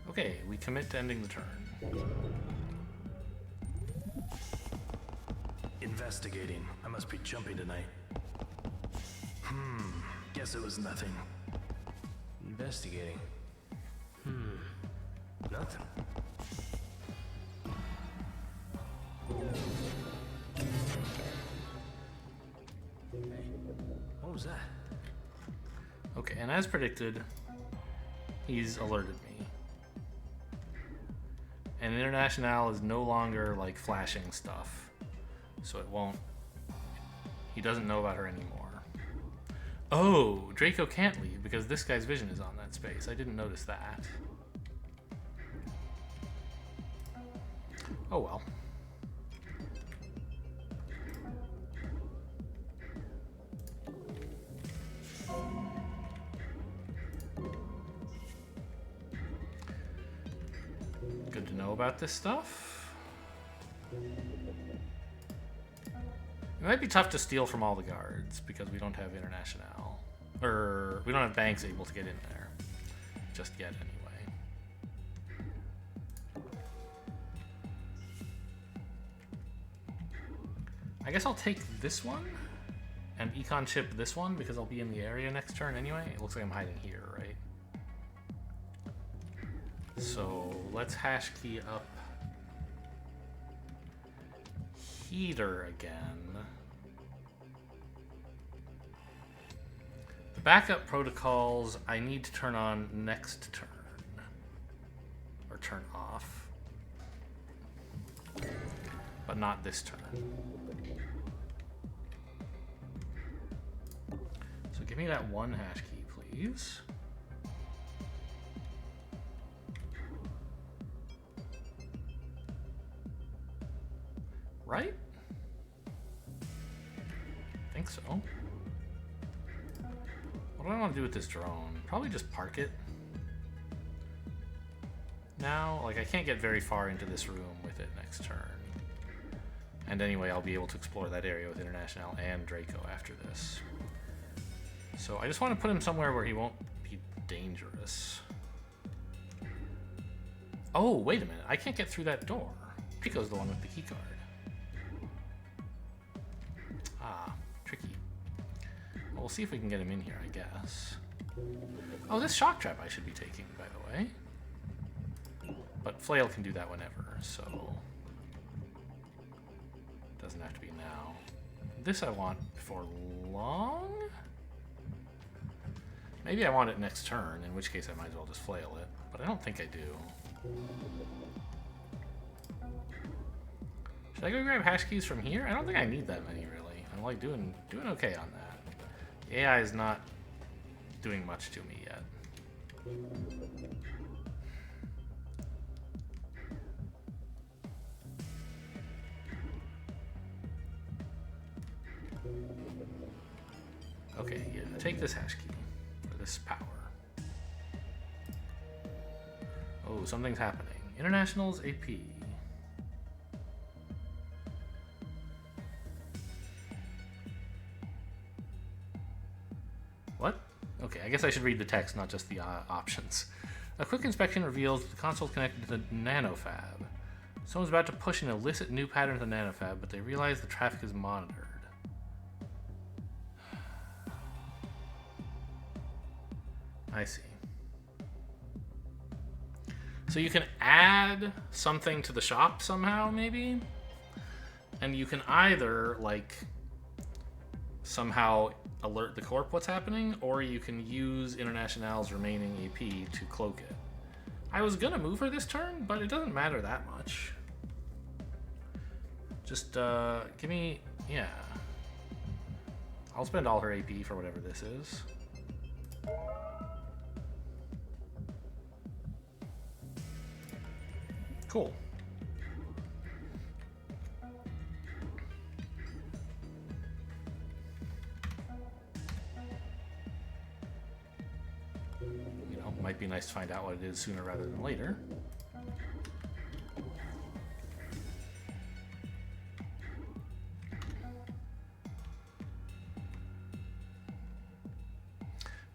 A: Okay, we commit to ending the turn.
F: Investigating. I must be jumping tonight. Guess it was nothing. Investigating. Nothing. What was that?
A: Okay, and as predicted, he's alerted me. And International is no longer like flashing stuff, so it won't. He doesn't know about her anymore. Oh, Draco can't leave because this guy's vision is on that space. I didn't notice that. Oh well. Good to know about this stuff. It might be tough to steal from all the guards because we don't have international, or we don't have banks able to get in there just yet anyway. I guess I'll take this one and econ chip this one because I'll be in the area next turn anyway. It looks like I'm hiding here, right? So let's hash key up heater again. The backup protocols I need to turn on next turn, or turn off, but not this turn. So give me that one hash key, please. Right? I think so. What do I want to do with this drone? Probably just park it. Now, like I can't get very far into this room with it next turn. And anyway, I'll be able to explore that area with International and Draco after this. So I just want to put him somewhere where he won't be dangerous. Oh, wait a minute. I can't get through that door. Pico's the one with the keycard. Ah, tricky. Well, we'll see if we can get him in here, I guess. Oh, this shock trap I should be taking, by the way. But Flail can do that whenever, so... doesn't have to be now. This I want before long? Maybe I want it next turn, in which case I might as well just Flail it. But I don't think I do. Should I go grab hash keys from here? I don't think I need that many, really. I'm like doing okay on that. The AI is not doing much to me yet. Okay, yeah, take this hash key for this power. Oh, something's happening. International's AP. What? Okay, I guess I should read the text, not just the options. A quick inspection reveals the console connected to the nanofab. Someone's about to push an illicit new pattern to the nanofab, but they realize the traffic is monitored. I see. So you can add something to the shop somehow, maybe? And you can either, like, somehow alert the corp what's happening, or you can use International's remaining AP to cloak it. I was gonna move her this turn, but it doesn't matter that much. Just, give me... yeah. I'll spend all her AP for whatever this is. Cool. You know, might be nice to find out what it is sooner rather than later.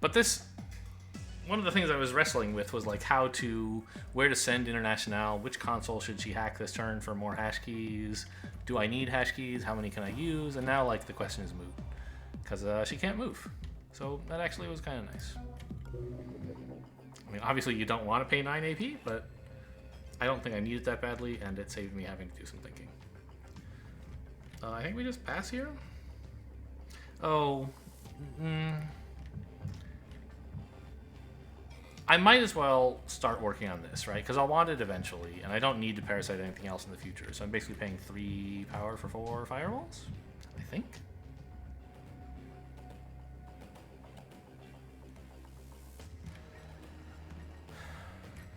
A: But this... one of the things I was wrestling with was like where to send International, which console should she hack this turn for more hash keys, do I need hash keys, how many can I use, and now like the question is moot, because she can't move. So that actually was kind of nice. I mean, obviously you don't want to pay 9 AP, but I don't think I need it that badly, and it saved me having to do some thinking. I think we just pass here? Oh, I might as well start working on this, right? Because I'll want it eventually, and I don't need to parasite anything else in the future. So I'm basically paying 3 power for 4 firewalls, I think.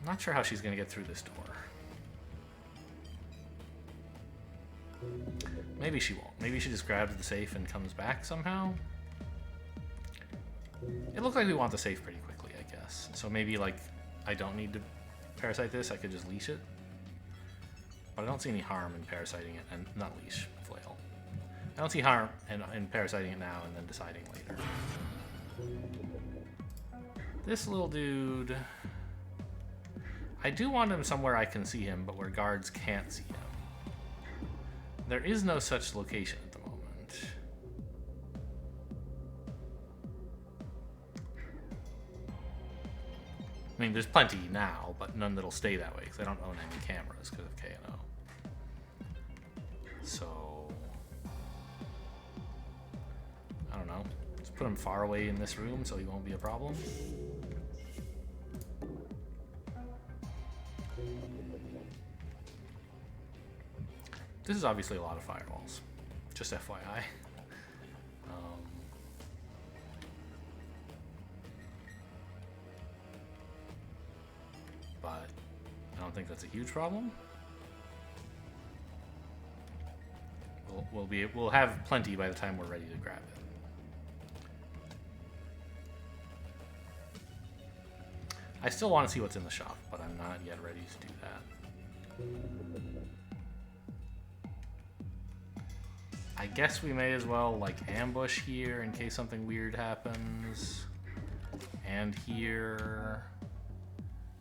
A: I'm not sure how she's going to get through this door. Maybe she won't. Maybe she just grabs the safe and comes back somehow. It looks like we want the safe pretty quickly. So maybe, like, I don't need to parasite this, I could just leash it. But I don't see any harm in parasiting it, and not leash, flail. I don't see harm in parasiting it now and then deciding later. This little dude... I do want him somewhere I can see him, but where guards can't see him. There is no such location at the moment. I mean, there's plenty now, but none that'll stay that way, because I don't own any cameras because of K&O. So... I don't know. Just put him far away in this room so he won't be a problem. This is obviously a lot of firewalls. Just FYI. But I don't think that's a huge problem. We'll have plenty by the time we're ready to grab it. I still want to see what's in the shop, but I'm not yet ready to do that. I guess we may as well, like, ambush here in case something weird happens. And here...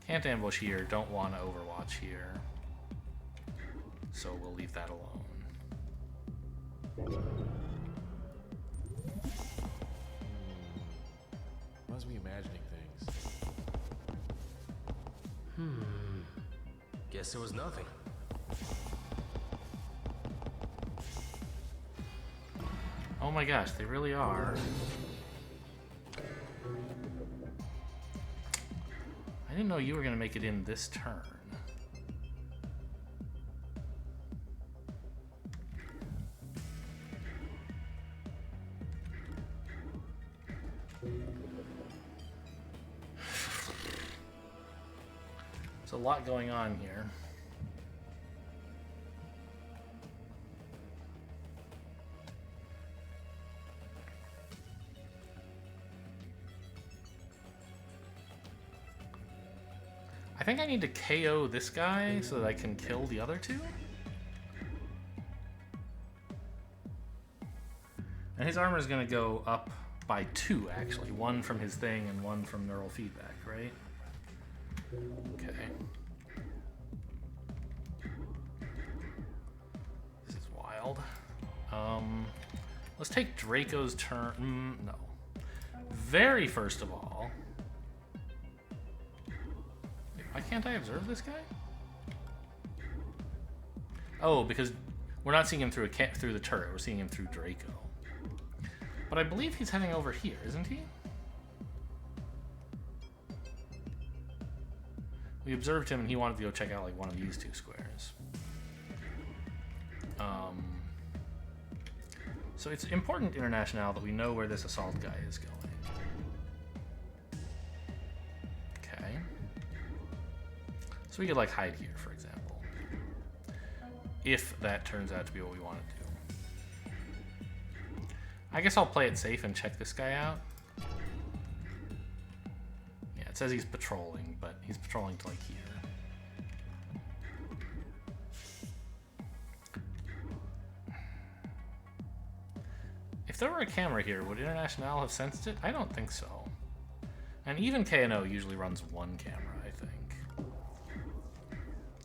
A: Can't ambush here, don't want to overwatch here. So we'll leave that alone.
G: Must be imagining things.
F: Guess it was nothing.
A: Oh my gosh, they really are. I didn't know you were going to make it in this turn. There's a lot going on here. I think I need to KO this guy so that I can kill the other two. And his armor is going to go up by 2, actually. 1 from his thing and 1 from neural feedback, right? Okay. This is wild. Let's take Draco's turn. No. Very first of all... Why can't I observe this guy? Oh, because we're not seeing him through through the turret. We're seeing him through Draco. But I believe he's heading over here, isn't he? We observed him and he wanted to go check out like one of these 2 squares. So it's important, International, that we know where this assault guy is going. Okay. So we could like hide here, for example. If that turns out to be what we want to do. I guess I'll play it safe and check this guy out. Yeah, it says he's patrolling, but he's patrolling to like here. If there were a camera here, would International have sensed it? I don't think so. And even K&O usually runs 1 camera, I think.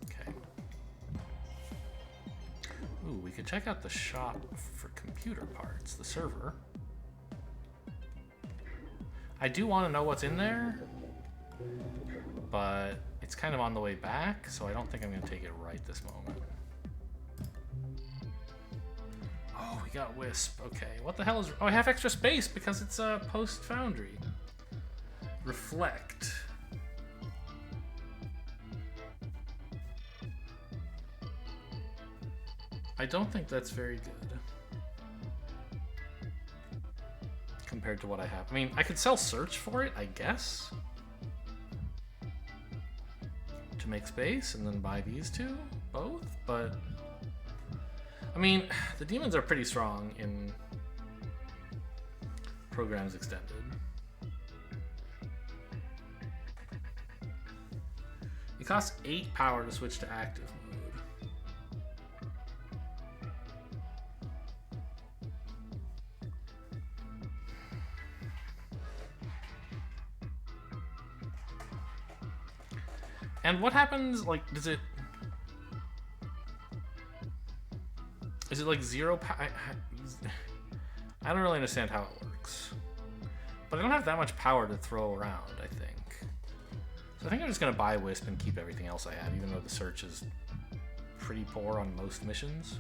A: Okay. Ooh, we could check out the shop for computer parts, the server. I do want to know what's in there, but it's kind of on the way back, so I don't think I'm going to take it right this moment. Oh, we got Wisp. Okay, what the hell is... Oh, I have extra space because it's a post-foundry. Reflect. I don't think that's very good. Compared to what I have. I mean, I could sell search for it, I guess. To make space and then buy these 2, both, but... I mean, the demons are pretty strong in Programs Extended. It costs 8 power to switch to active mode. And what happens, like, does it... Is it like zero I don't really understand how it works. But I don't have that much power to throw around, I think. So I think I'm just going to buy Wisp and keep everything else I have, even though the search is pretty poor on most missions.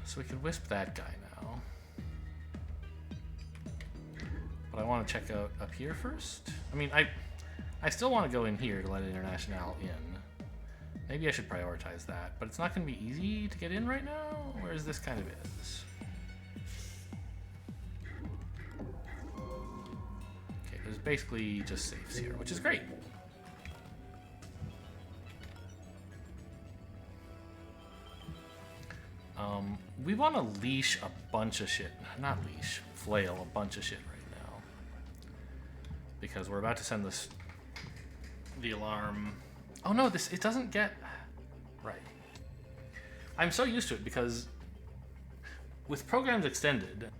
A: So we could Wisp that guy now. But I want to check out up here first. I mean, I still want to go in here to let International in. Maybe I should prioritize that, but it's not going to be easy to get in right now, whereas this kind of is. Okay, there's basically just safes here, which is great. We want to leash a bunch of shit. Not leash, flail a bunch of shit right now. Because we're about to send the alarm. Oh no, it doesn't get... Right. I'm so used to it because with Programs Extended,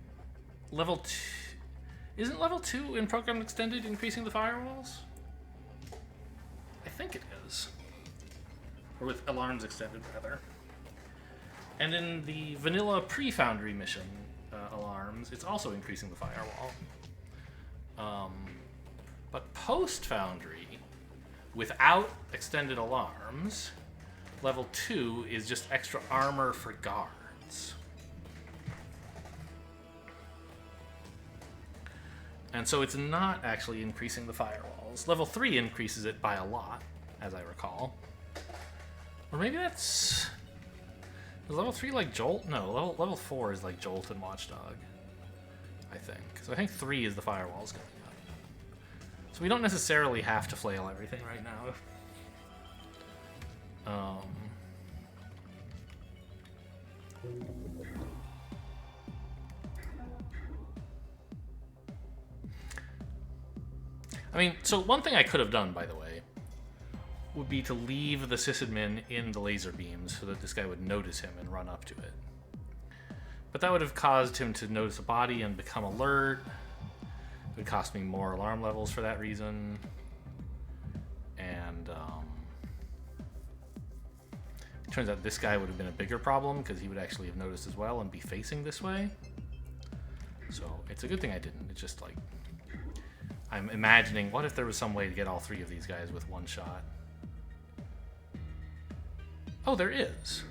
A: level 2... Isn't level 2 in Programs Extended increasing the firewalls? I think it is. Or with Alarms Extended, rather. And in the vanilla pre-Foundry mission alarms, it's also increasing the firewall. But post-Foundry, without extended alarms, level 2 is just extra armor for guards. And so it's not actually increasing the firewalls. Level 3 increases it by a lot, as I recall. Or maybe that's... Is level 3 like Jolt? No, level 4 is like Jolt and Watchdog, I think. So I think 3 is the firewalls going up. So we don't necessarily have to flail everything right now. I mean, so one thing I could have done, by the way, would be to leave the sysadmin in the laser beams so that this guy would notice him and run up to it. But that would have caused him to notice a body and become alert. It would cost me more alarm levels for that reason. And it turns out this guy would have been a bigger problem because he would actually have noticed as well and be facing this way. So it's a good thing I didn't. It's just like, I'm imagining, what if there was some way to get all 3 of these guys with one shot? Oh, there is.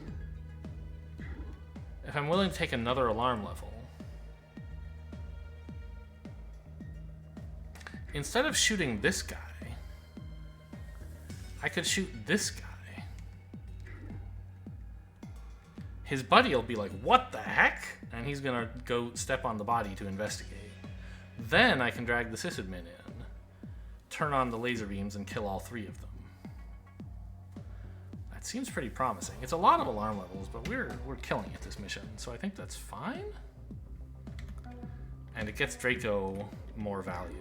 A: If I'm willing to take another alarm level, instead of shooting this guy, I could shoot this guy. His buddy will be like, what the heck? And he's gonna go step on the body to investigate. Then I can drag the sysadmin in, turn on the laser beams, and kill all 3 of them. That seems pretty promising. It's a lot of alarm levels, but we're killing it this mission, so I think that's fine. And it gets Draco more value.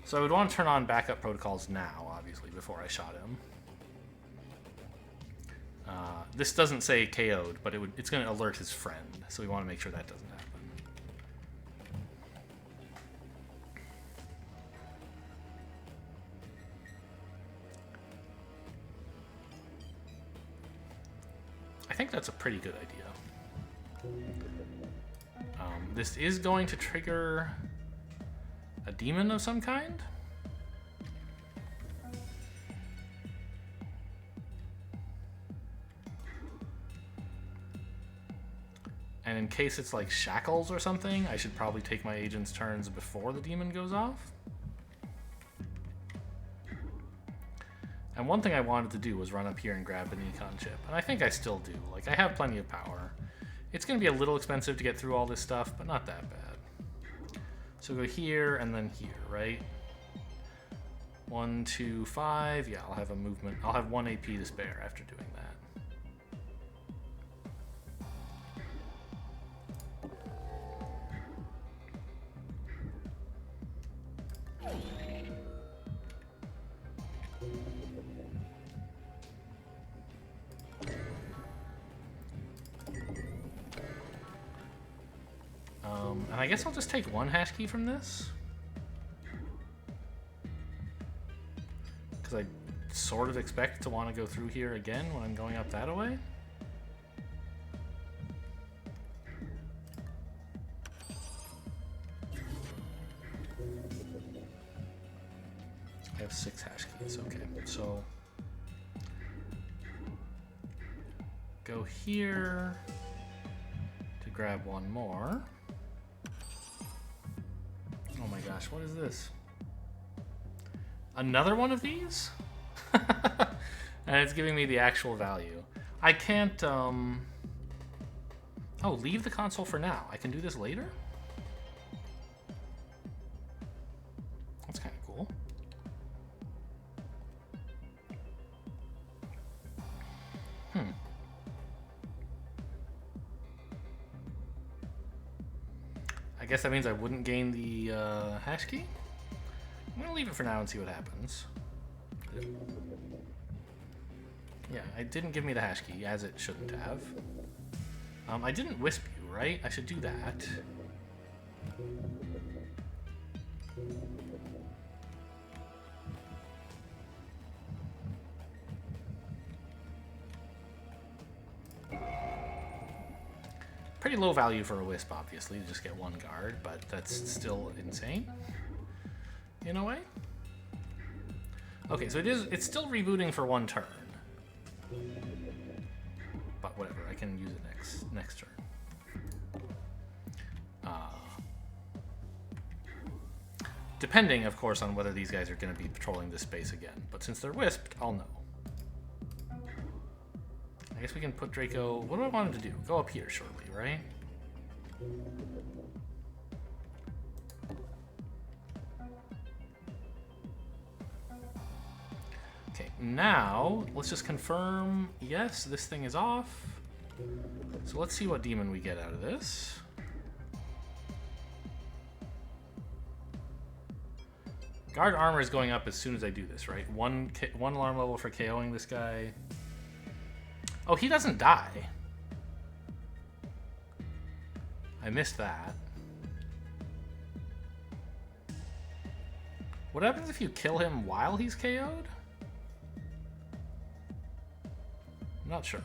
A: So I would want to turn on backup protocols now, obviously, before I shot him. This doesn't say KO'd, but it's going to alert his friend, so we want to make sure that doesn't happen. I think that's a pretty good idea. This is going to trigger a demon of some kind? And in case it's like shackles or something, I should probably take my agent's turns before the demon goes off. And one thing I wanted to do was run up here and grab an econ chip. And I think I still do. Like, I have plenty of power. It's going to be a little expensive to get through all this stuff, but not that bad. So go here and then here, right? 1, 2, 5. Yeah, I'll have a movement. I'll have 1 AP to spare after doing that. I guess I'll just take one hash key from this. Because I sort of expect to want to go through here again when I'm going up that way. I have 6 hash keys, okay. So go here to grab one more. Oh my gosh, what is this? Another one of these? And it's giving me the actual value. I can't, Oh, leave the console for now. I can do this later? That's kind of cool. I guess that means I wouldn't gain the hash key. I'm gonna leave it for now and see what happens. Yeah, it didn't give me the hash key, as it shouldn't have. I didn't wisp you, right? I should do that. Pretty low value for a wisp, obviously, to just get one guard, but that's still insane in a way. Okay, so it's still rebooting for one turn. But whatever, I can use it next turn. Depending, of course, on whether these guys are going to be patrolling this space again. But since they're wisped, I'll know. I guess we can put Draco... What do I want him to do? Go up here shortly, right? Okay, now let's just confirm, yes, this thing is off. So let's see what demon we get out of this. Guard armor is going up as soon as I do this, right? One alarm level for KOing this guy. Oh, he doesn't die. I missed that. What happens if you kill him while he's KO'd? I'm not sure.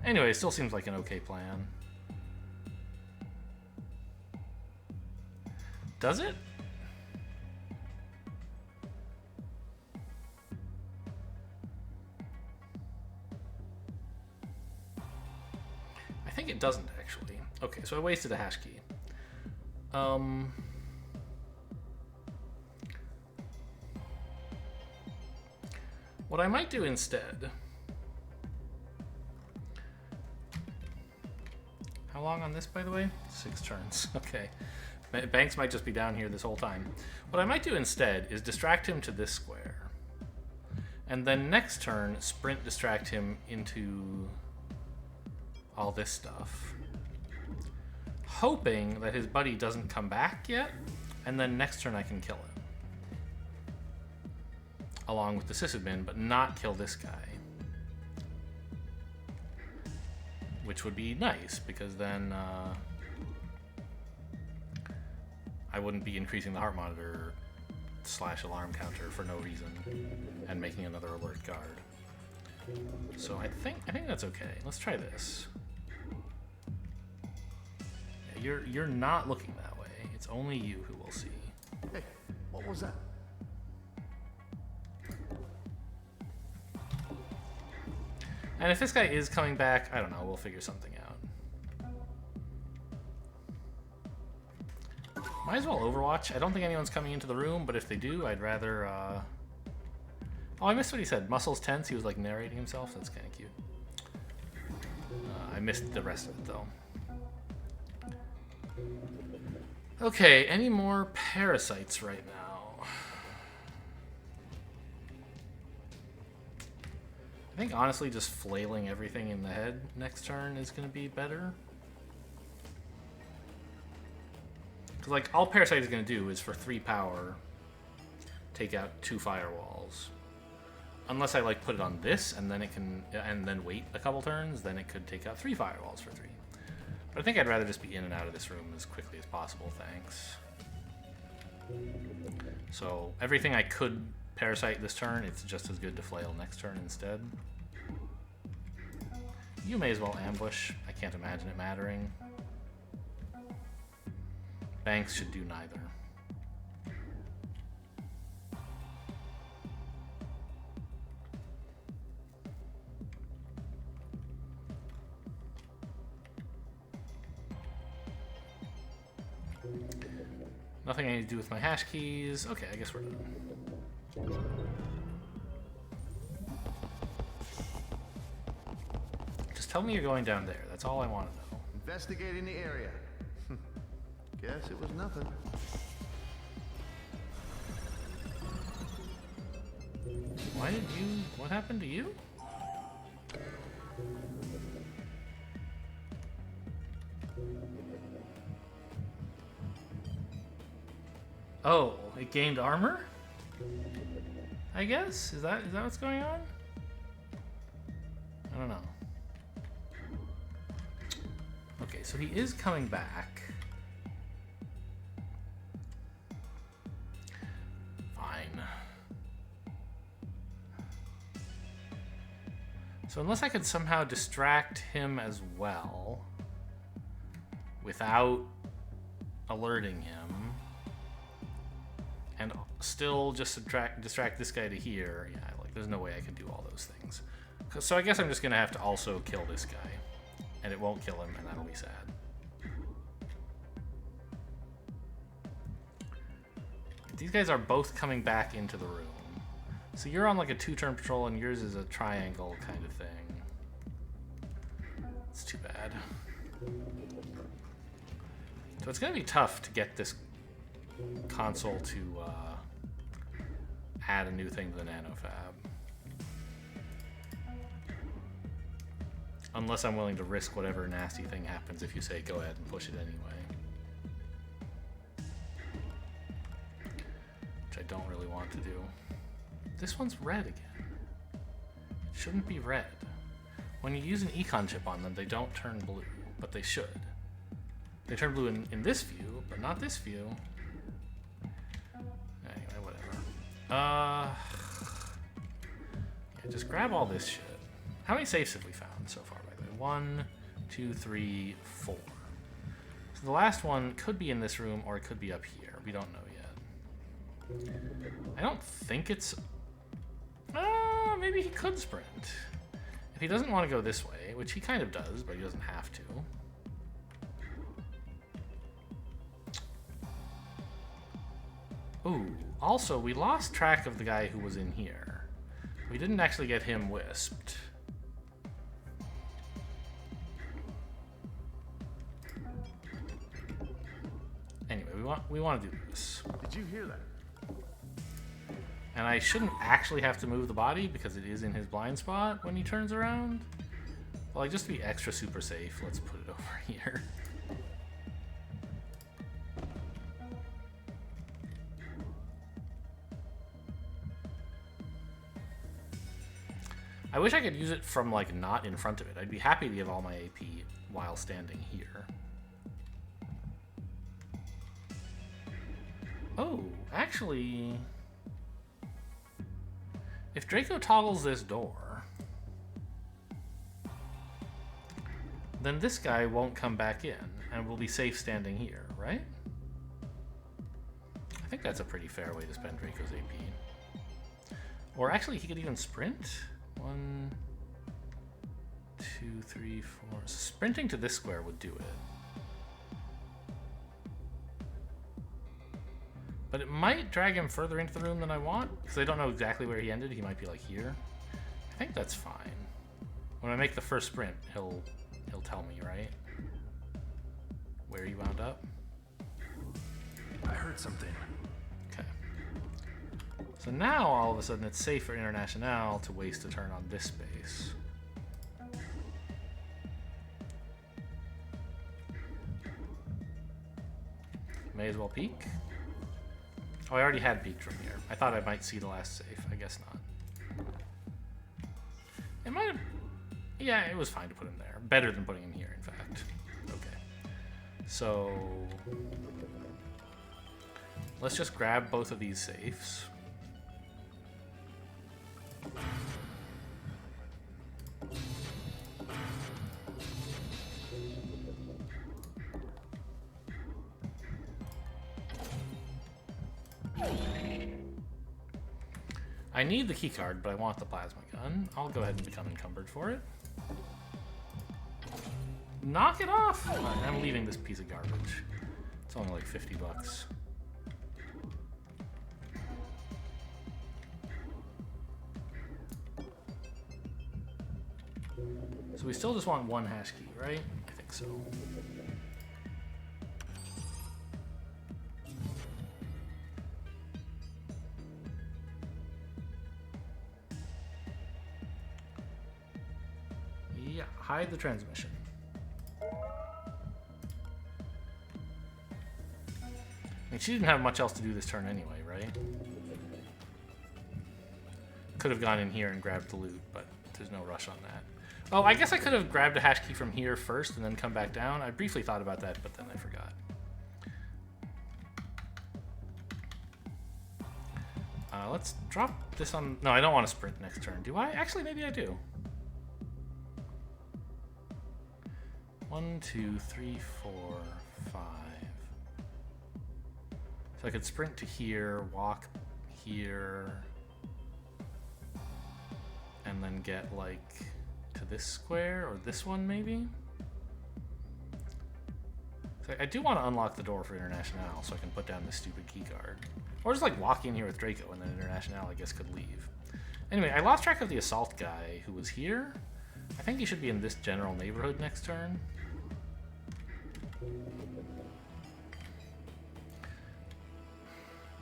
A: Anyway, it still seems like an okay plan. Does it? I think it doesn't, actually. Okay, so I wasted a hash key. What I might do instead... How long on this, by the way? 6 turns. Okay. Banks might just be down here this whole time. What I might do instead is distract him to this square. And then next turn, sprint distract him into all this stuff. Hoping that his buddy doesn't come back yet, and then next turn I can kill him. Along with the sysadmin, but not kill this guy. Which would be nice, because then I wouldn't be increasing the heart monitor / alarm counter for no reason and making another alert guard. So I think that's okay. Let's try this. Yeah, you're not looking that way. It's only you who will see.
C: Hey, what was that?
A: And if this guy is coming back, I don't know, we'll figure something out. Might as well Overwatch. I don't think anyone's coming into the room, but if they do, I'd rather... Oh, I missed what he said. Muscles tense. He was like narrating himself. That's kind of cute. I missed the rest of it, though. Okay, any more parasites right now? I think, honestly, just flailing everything in the head next turn is going to be better. Because, like, all Parasite is going to do is for 3 power take out 2 firewalls. Unless I like put it on this and then it can, and then wait a couple turns, then it could take out 3 firewalls for 3. But I think I'd rather just be in and out of this room as quickly as possible, thanks. So everything I could parasite this turn, it's just as good to flail next turn instead. You may as well ambush. I can't imagine it mattering. Banks should do neither. Nothing I need to do with my hash keys. Okay, I guess we're done. Just tell me you're going down there. That's all I want to know.
C: Investigating the area. Guess it was nothing.
A: Why did you... What happened to you? Oh, it gained armor? I guess? Is that what's going on? I don't know. Okay, so he is coming back. Fine. So unless I could somehow distract him as well without alerting him, and still just distract this guy to here. Yeah, like there's no way I can do all those things. So I guess I'm just gonna have to also kill this guy, and it won't kill him, and that'll be sad. These guys are both coming back into the room. So you're on like a 2-turn patrol, and yours is a triangle kind of thing. It's too bad. So it's gonna be tough to get this console to add a new thing to the nanofab. Unless I'm willing to risk whatever nasty thing happens if you say go ahead and push it anyway. Which I don't really want to do. This one's red again. It shouldn't be red. When you use an econ chip on them, they don't turn blue, but they should. They turn blue in this view, but not this view. Anyway, whatever. Yeah, just grab all this shit. How many safes have we found so far, by the way? 1, 2, 3, 4. So the last one could be in this room, or it could be up here. We don't know yet. I don't think it's... maybe he could sprint. If he doesn't want to go this way, which he kind of does, but he doesn't have to. Ooh, also, we lost track of the guy who was in here. We didn't actually get him wisped. Anyway, we want to do this.
C: Did you hear that?
A: And I shouldn't actually have to move the body because it is in his blind spot when he turns around. Well, like, just to be extra super safe, let's put it over here. I wish I could use it from, like, not in front of it. I'd be happy to give all my AP while standing here. Oh, actually... If Draco toggles this door, then this guy won't come back in, and we'll be safe standing here, right? I think that's a pretty fair way to spend Draco's AP. Or actually, he could even sprint. 1, 2, 3, 4. Sprinting to this square would do it. But it might drag him further into the room than I want, because I don't know exactly where he ended. He might be like here. I think that's fine. When I make the first sprint, he'll tell me, right? Where he wound up.
F: I heard something.
A: Okay. So now, all of a sudden, it's safe for International to waste a turn on this space. May as well peek. Oh, I already had peeked from here. I thought I might see the last safe. I guess not. It might have... Yeah, it was fine to put him there. Better than putting him here, in fact. Okay. So... let's just grab both of these safes. I need the keycard, but I want the plasma gun. I'll go ahead and become encumbered for it. Knock it off! Alright, I'm leaving this piece of garbage. It's only like 50 bucks. So we still just want one hash key, right? I think so. Yeah, hide the transmission. I mean, she didn't have much else to do this turn anyway, right? Could have gone in here and grabbed the loot, but there's no rush on that. Oh, I guess I could have grabbed a hash key from here first and then come back down. I briefly thought about that, but then I forgot. Let's drop this on... No, I don't want to sprint next turn. Do I? Actually, maybe I do. 1, 2, 3, 4, 5. So I could sprint to here, walk here, and then get, like, to this square, or this one, maybe? So I do want to unlock the door for International, so I can put down this stupid keycard. Or just, like, walk in here with Draco, and then International, I guess, could leave. Anyway, I lost track of the assault guy who was here. I think he should be in this general neighborhood next turn.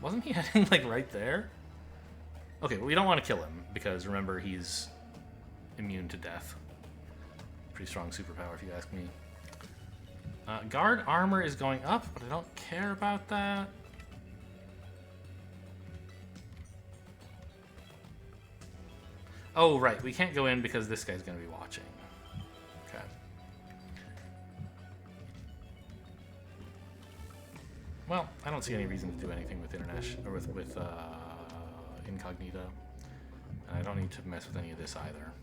A: Wasn't he heading, like, right there? Okay, well, we don't want to kill him, because remember, he's immune to death. Pretty strong superpower, if you ask me. Guard armor is going up, but I don't care about that. Oh, right, we can't go in because this guy's going to be watching. Okay. Well, I don't see any reason to do anything with international or with incognito, and I don't need to mess with any of this either.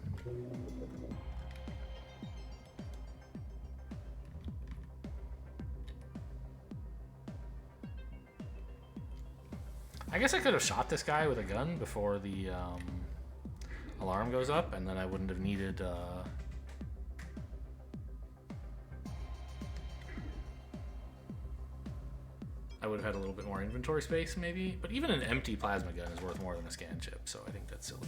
A: I guess I could have shot this guy with a gun before the alarm goes up, and then I wouldn't have needed. I would have had a little bit more inventory space, maybe. But even an empty plasma gun is worth more than a scan chip, so I think that's silly.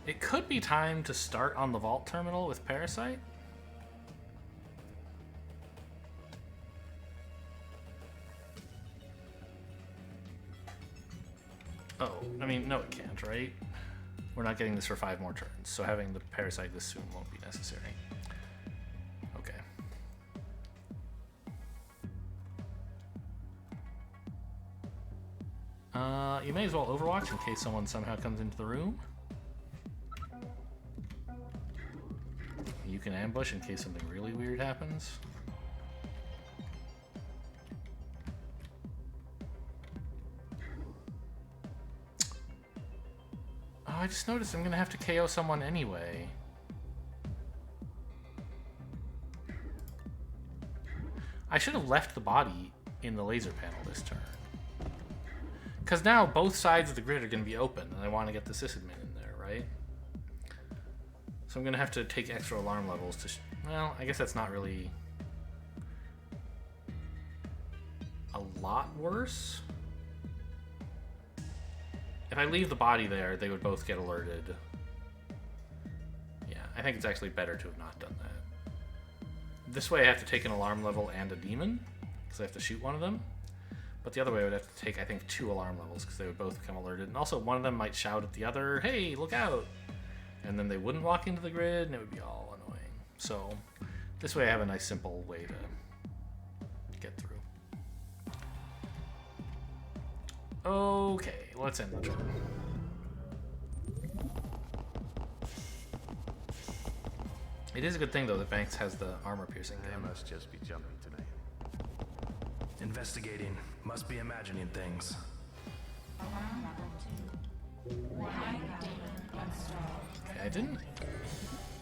A: It could be time to start on the vault terminal with Parasite. Oh, I mean, no it can't, right? We're not getting this for 5 more turns, so having the Parasite this soon won't be necessary. Okay. You may as well Overwatch in case someone somehow comes into the room. You can ambush in case something really weird happens. Oh, I just noticed I'm gonna have to KO someone anyway. I should have left the body in the laser panel this turn. Because now both sides of the grid are gonna be open, and I want to get the sysadmin in there, right? So I'm gonna have to take extra alarm levels to... well, I guess that's not really... a lot worse. If I leave the body there, they would both get alerted. Yeah, I think it's actually better to have not done that. This way I have to take an alarm level and a demon, because I have to shoot one of them. But the other way I would have to take, I think, 2 alarm levels, because they would both become alerted. And also, one of them might shout at the other, hey, look out! And then they wouldn't walk into the grid, and it would be all annoying. So, this way I have a nice, simple way to get through. Okay, let's end the turn. It is a good thing though that Banks has the armor piercing
D: They
A: damage.
D: must just be jumping tonight.
F: Investigating. Must be imagining things.
E: Alarm level 2. Warning demon installed.
A: Okay, I didn't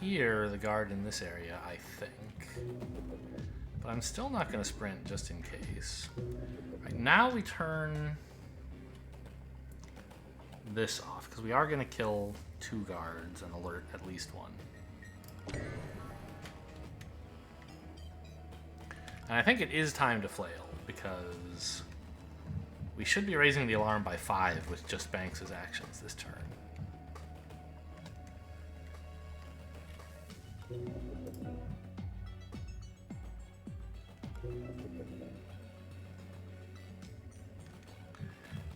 A: hear the guard in this area, I think. But I'm still not going to sprint just in case. Right, now we turn this off, because we are going to kill 2 guards and alert at least 1. And I think it is time to flail, because we should be raising the alarm by 5 with just Banks' actions this turn.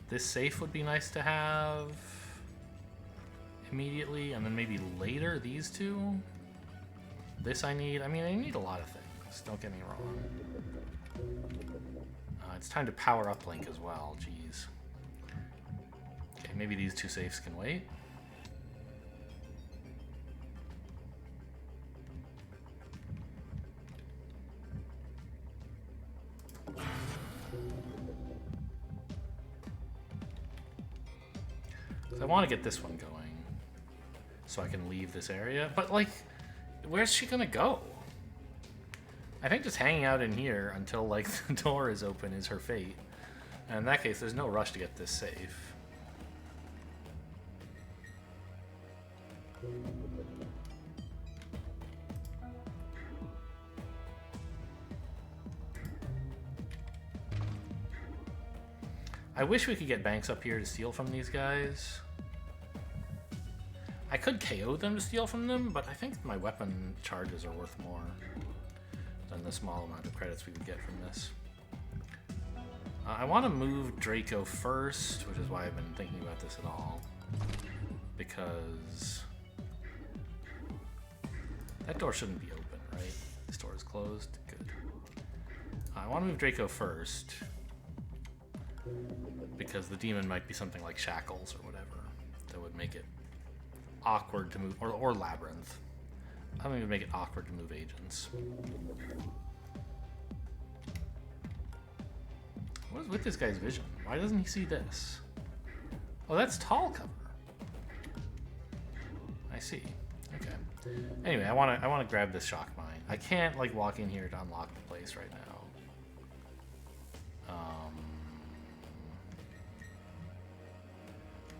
A: This safe would be nice to have immediately, and then maybe later these 2. This I need. I mean, I need a lot of things, don't get me wrong. It's time to power up Link as well, jeez. Okay, maybe these 2 safes can wait. I want to get this one going so I can leave this area, but like, where's she gonna go? I think just hanging out in here until like the door is open is her fate. And in that case, there's no rush to get this safe. I wish we could get Banks up here to steal from these guys. I could KO them to steal from them, but I think my weapon charges are worth more than the small amount of credits we would get from this. I want to move Draco first, which is why I've been thinking about this at all. Because that door shouldn't be open, right? This door is closed. Good. I want to move Draco first, because the demon might be something like shackles or whatever that would make it awkward to move, or labyrinth. I think it would make it awkward to move agents. What is with this guy's vision? Why doesn't he see this? Oh, that's tall cover. I see. Okay. Anyway, I want to grab this shock mine. I can't like walk in here to unlock the place right now.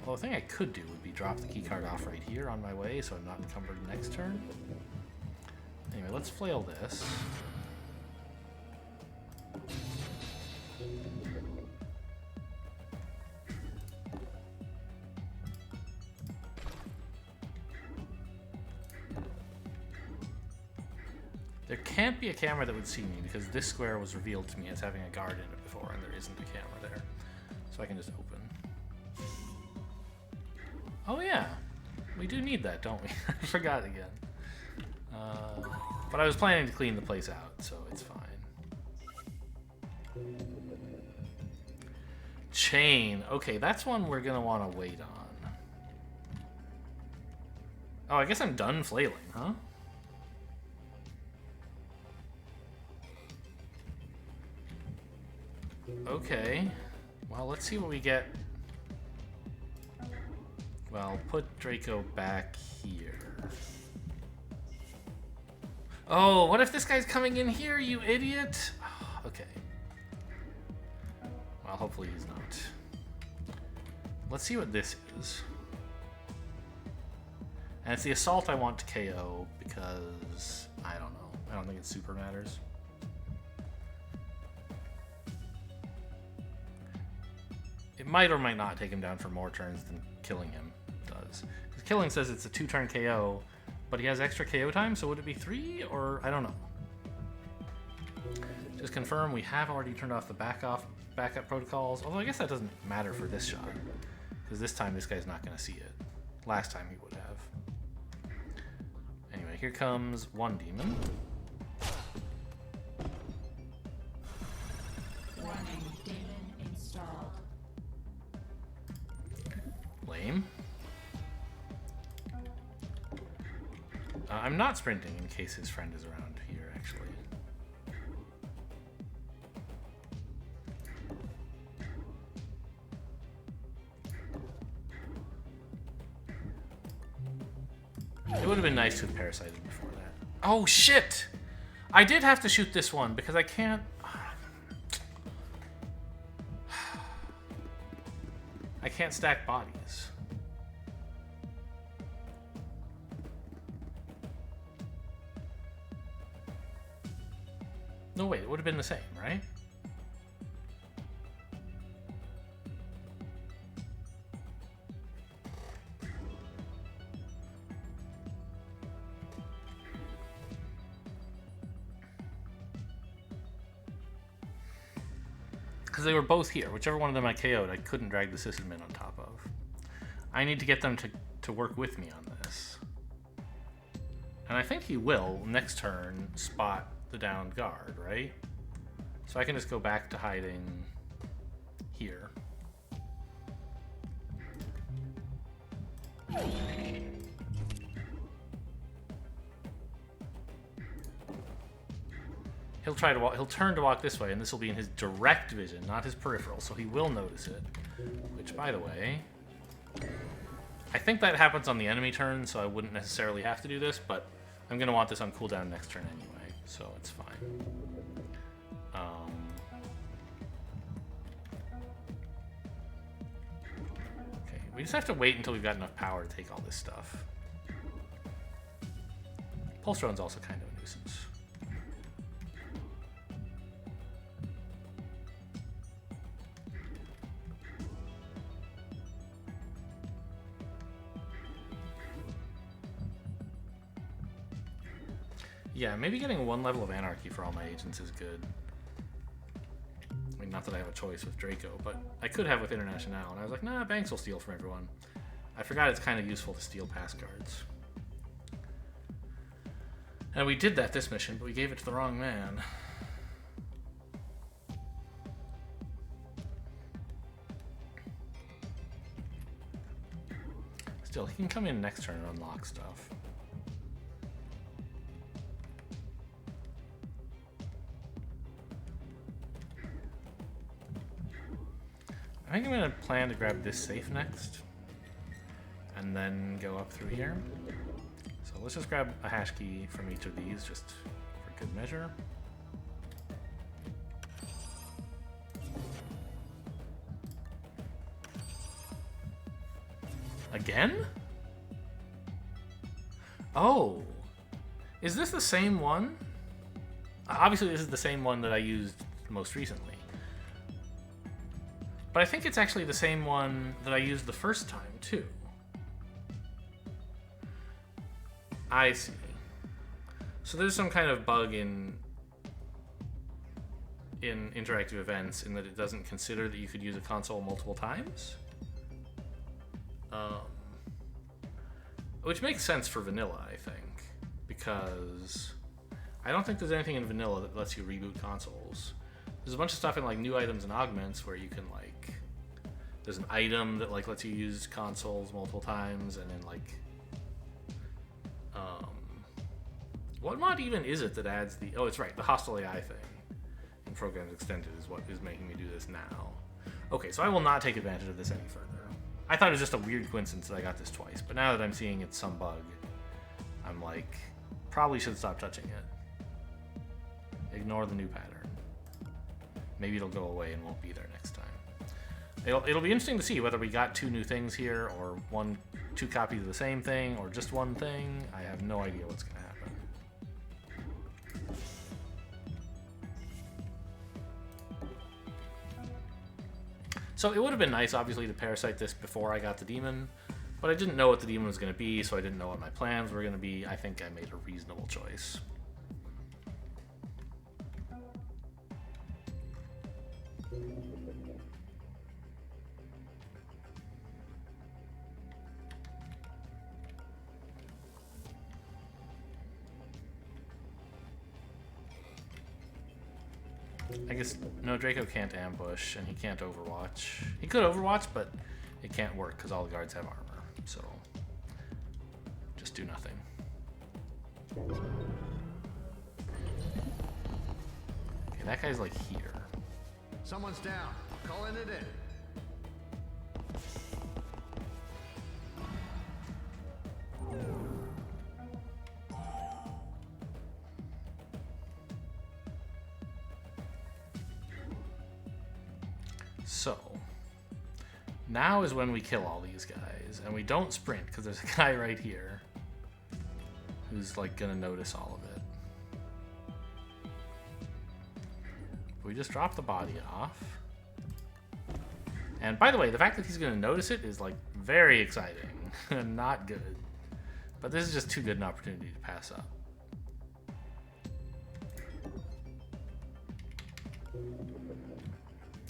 A: Well, the thing I could do would be drop the keycard off right here on my way so I'm not encumbered next turn. Anyway, let's flail this. There can't be a camera that would see me because this square was revealed to me as having a guard in it before and there isn't a camera there. So I can just open. Oh yeah, we do need that, don't we? I forgot again. But I was planning to clean the place out, so it's fine. Chain. Okay, that's one we're gonna want to wait on. Oh, I guess I'm done flailing, huh? Okay. Well, let's see what we get. Well, put Draco back here. Oh, what if this guy's coming in here, you idiot? Oh, okay. Well, hopefully he's not. Let's see what this is. And it's the assault I want to KO because, I don't know. I don't think it super matters. It might or might not take him down for more turns than killing him does. Because killing says it's a 2-turn KO, but he has extra KO time, so would it be 3? Or, I don't know. Just confirm we have already turned off the backup protocols, although I guess that doesn't matter for this shot. Because this time this guy's not going to see it. Last time he would have. Anyway, here comes one demon.
E: Warning, demon installed.
A: I'm not sprinting in case his friend is around here, actually. It would have been nice to have parasited before that. Oh, shit! I did have to shoot this one because I can't... I can't stack bodies. No, wait, it would have been the same, right? Because they were both here. Whichever one of them I KO'd, I couldn't drag the sysadmin on top of. I need to get them to work with me on this. And I think he will, next turn, spot the downed guard, right? So I can just go back to hiding here. He'll try to walk, he'll turn to walk this way, and this will be in his direct vision, not his peripheral, so he will notice it. Which, by the way, I think that happens on the enemy turn, so I wouldn't necessarily have to do this, but I'm going to want this on cooldown next turn anyway, so it's fine. Okay, we just have to wait until we've got enough power to take all this stuff. Pulse drone's also kind of a nuisance. Yeah, maybe getting one level of anarchy for all my agents is good. I mean, not that I have a choice with Draco, but I could have with International, and I was like, nah, banks will steal from everyone. I forgot it's kind of useful to steal pass cards. And we did that this mission, but we gave it to the wrong man. Still, he can come in next turn and unlock stuff. I think I'm going to plan to grab this safe next, and then go up through here. So let's just grab a hash key from each of these, just for good measure. Again? Oh, is this the same one? Obviously this is the same one that I used most recently. But I think it's actually the same one that I used the first time, too. I see. So there's some kind of bug in interactive events in that it doesn't consider that you could use a console multiple times. Which makes sense for vanilla, I think. Because I don't think there's anything in vanilla that lets you reboot consoles. There's a bunch of stuff in like new items and augments where you can like, there's an item that like lets you use consoles multiple times, and then like, what mod even is it that adds the, oh, it's right, the hostile AI thing in Programs Extended is what is making me do this now. Okay, so I will not take advantage of this any further. I thought it was just a weird coincidence that I got this twice, but now that I'm seeing it's some bug, I'm like, probably should stop touching it. Ignore the new pattern. Maybe it'll go away and won't be there next time. It'll be interesting to see whether we got two new things here, or two copies of the same thing, or just one thing. I have no idea what's going to happen. So it would have been nice, obviously, to parasite this before I got the demon, but I didn't know what the demon was going to be, so I didn't know what my plans were going to be. I think I made a reasonable choice. I guess, no, Draco can't ambush, and he can't overwatch. He could overwatch, but it can't work because all the guards have armor, so just do nothing. Okay, that guy's like here.
C: Someone's down. Calling it in.
A: So, now is when we kill all these guys, and we don't sprint because there's a guy right here who's like gonna notice all of it. We just drop the body off. And by the way, the fact that he's gonna notice it is like very exciting and not good. But this is just too good an opportunity to pass up.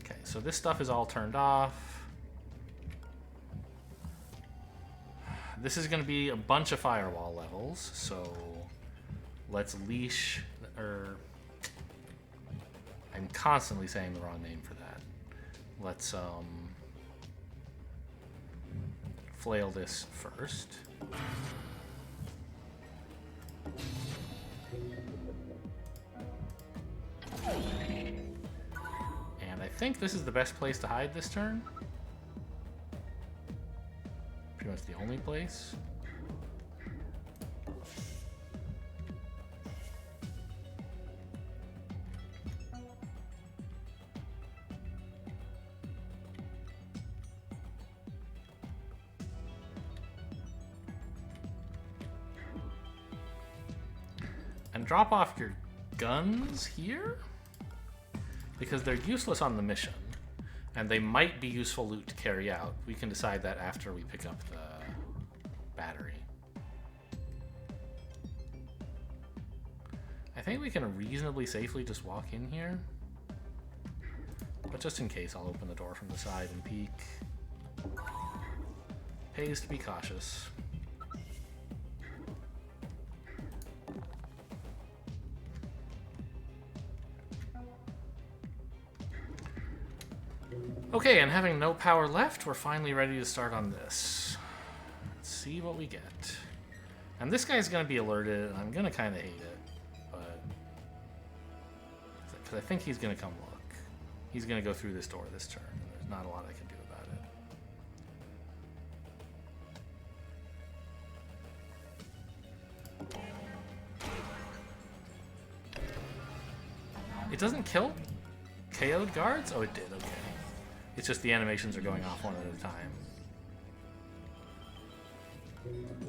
A: Okay, so this stuff is all turned off. This is going to be a bunch of firewall levels, so let's leash, or I'm constantly saying the wrong name for that. Let's flail this first. And I think this is the best place to hide this turn. Pretty much the only place. And drop off your guns here, because they're useless on the mission, and they might be useful loot to carry out. We can decide that after we pick up the battery. I think we can reasonably safely just walk in here, but just in case, I'll open the door from the side and peek. Pays to be cautious. Okay, and having no power left, we're finally ready to start on this. Let's see what we get. And this guy's going to be alerted, and I'm going to kind of hate it, but because I think he's going to come look. He's going to go through this door this turn, and there's not a lot I can do about it. It doesn't kill KO'd guards? Oh, it did, okay. It's just the animations are going off one at a time.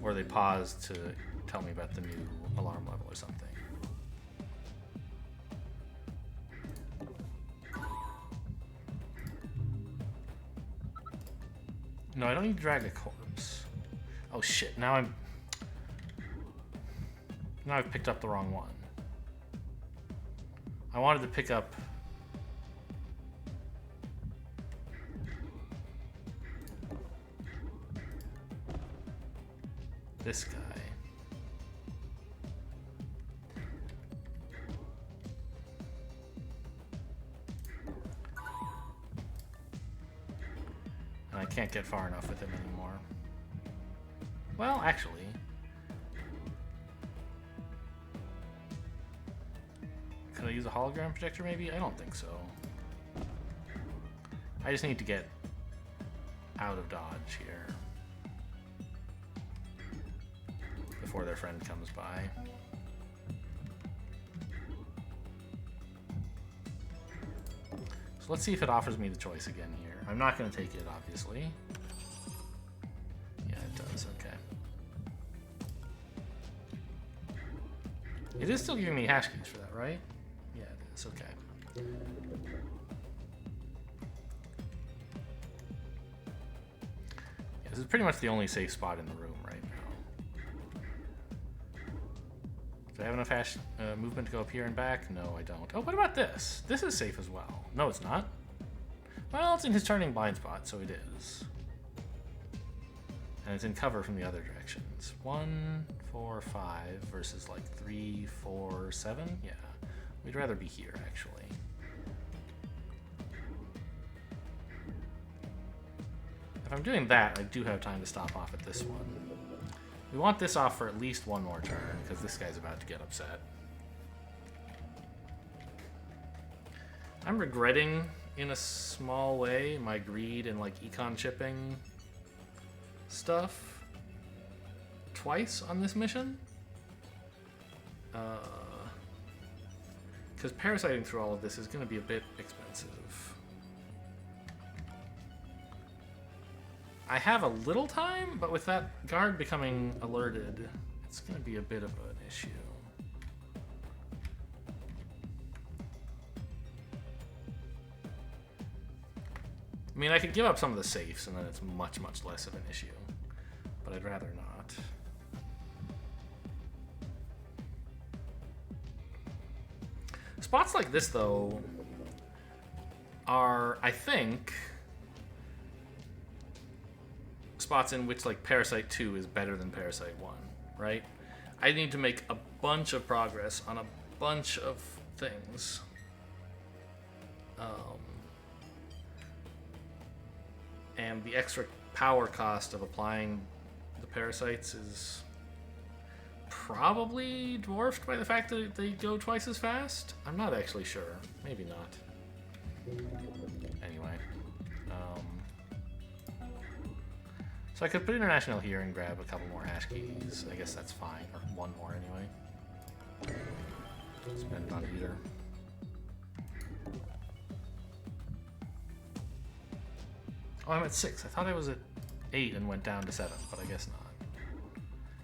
A: Or they pause to tell me about the new alarm level or something. No, I don't need to drag a corpse. Oh shit, now I've picked up the wrong one. I wanted to pick up this guy. And I can't get far enough with him anymore. Well, actually. Could I use a hologram projector maybe? I don't think so. I just need to get out of dodge here before their friend comes by. So let's see if it offers me the choice again here. I'm not going to take it, obviously. Yeah, it does. Okay. It is still giving me hash keys for that, right? Yeah, it is. Okay. Yeah, this is pretty much the only safe spot in the room right now. Do I have enough hash movement to go up here and back? No, I don't. Oh, what about this? This is safe as well. No, it's not. Well, it's in his turning blind spot, so it is. And it's in cover from the other directions. 1, 4, 5 versus like 3, 4, 7. Yeah, we'd rather be here actually. If I'm doing that, I do have time to stop off at this one. We want this off for at least one more turn, because this guy's about to get upset. I'm regretting, in a small way, my greed and like econ chipping stuff twice on this mission. Because parasiting through all of this is going to be a bit expensive. I have a little time, but with that guard becoming alerted, it's going to be a bit of an issue. I mean, I could give up some of the safes, and then it's much, much less of an issue. But I'd rather not. Spots like this, though, are, I think, spots in which, like, Parasite 2 is better than Parasite 1, right? I need to make a bunch of progress on a bunch of things. And the extra power cost of applying the parasites is probably dwarfed by the fact that they go twice as fast. I'm not actually sure. Maybe not. Anyway. So I could put International here and grab a couple more hash keys. I guess that's fine. Or one more anyway. Spend it on either. Oh, I'm at 6. I thought I was at 8 and went down to 7, but I guess not.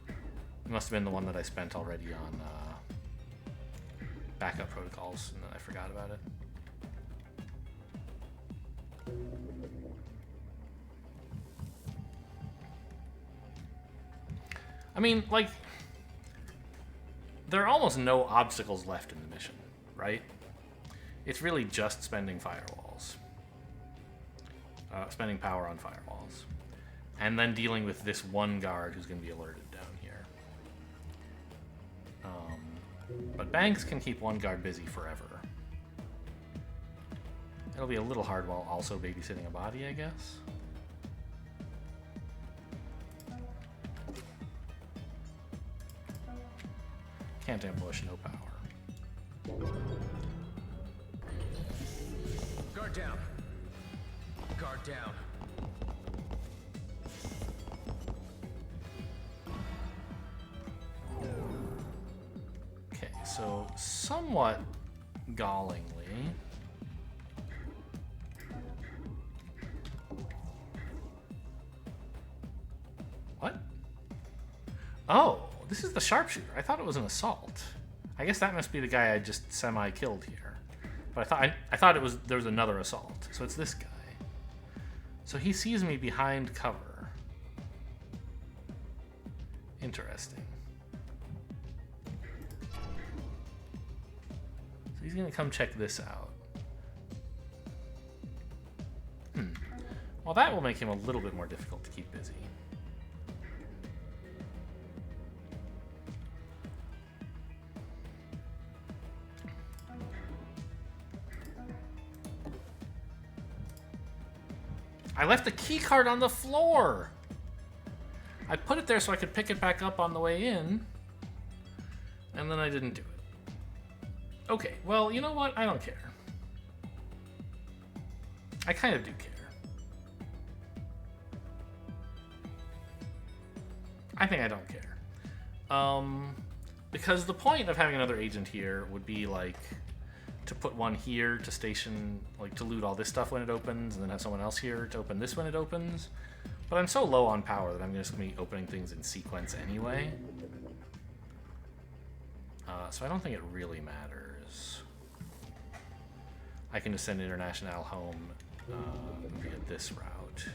A: It must have been the one that I spent already on backup protocols, and then I forgot about it. I mean, like, there are almost no obstacles left in the mission, right? It's really just spending firewalls. Spending power on firewalls. And then dealing with this one guard who's going to be alerted down here. But Banks can keep one guard busy forever. It'll be a little hard while also babysitting a body, I guess. Can't ambush, no power.
F: Guard down. Guard down.
A: Okay, so somewhat gallingly. What? Oh, this is the sharpshooter. I thought it was an assault. I guess that must be the guy I just semi-killed here. But I thought there was another assault. So it's this guy. So he sees me behind cover. Interesting. So he's gonna come check this out. Well, that will make him a little bit more difficult to keep busy. I left the key card on the floor. I put it there so I could pick it back up on the way in, and then I didn't do it. Okay, well, you know what? I don't care. I kind of do care. I think I don't care. Because the point of having another agent here would be, like, to put one here to station, like, to loot all this stuff when it opens, and then have someone else here to open this when it opens. But I'm so low on power that I'm just going to be opening things in sequence anyway. So I don't think it really matters. I can just send International home via this route.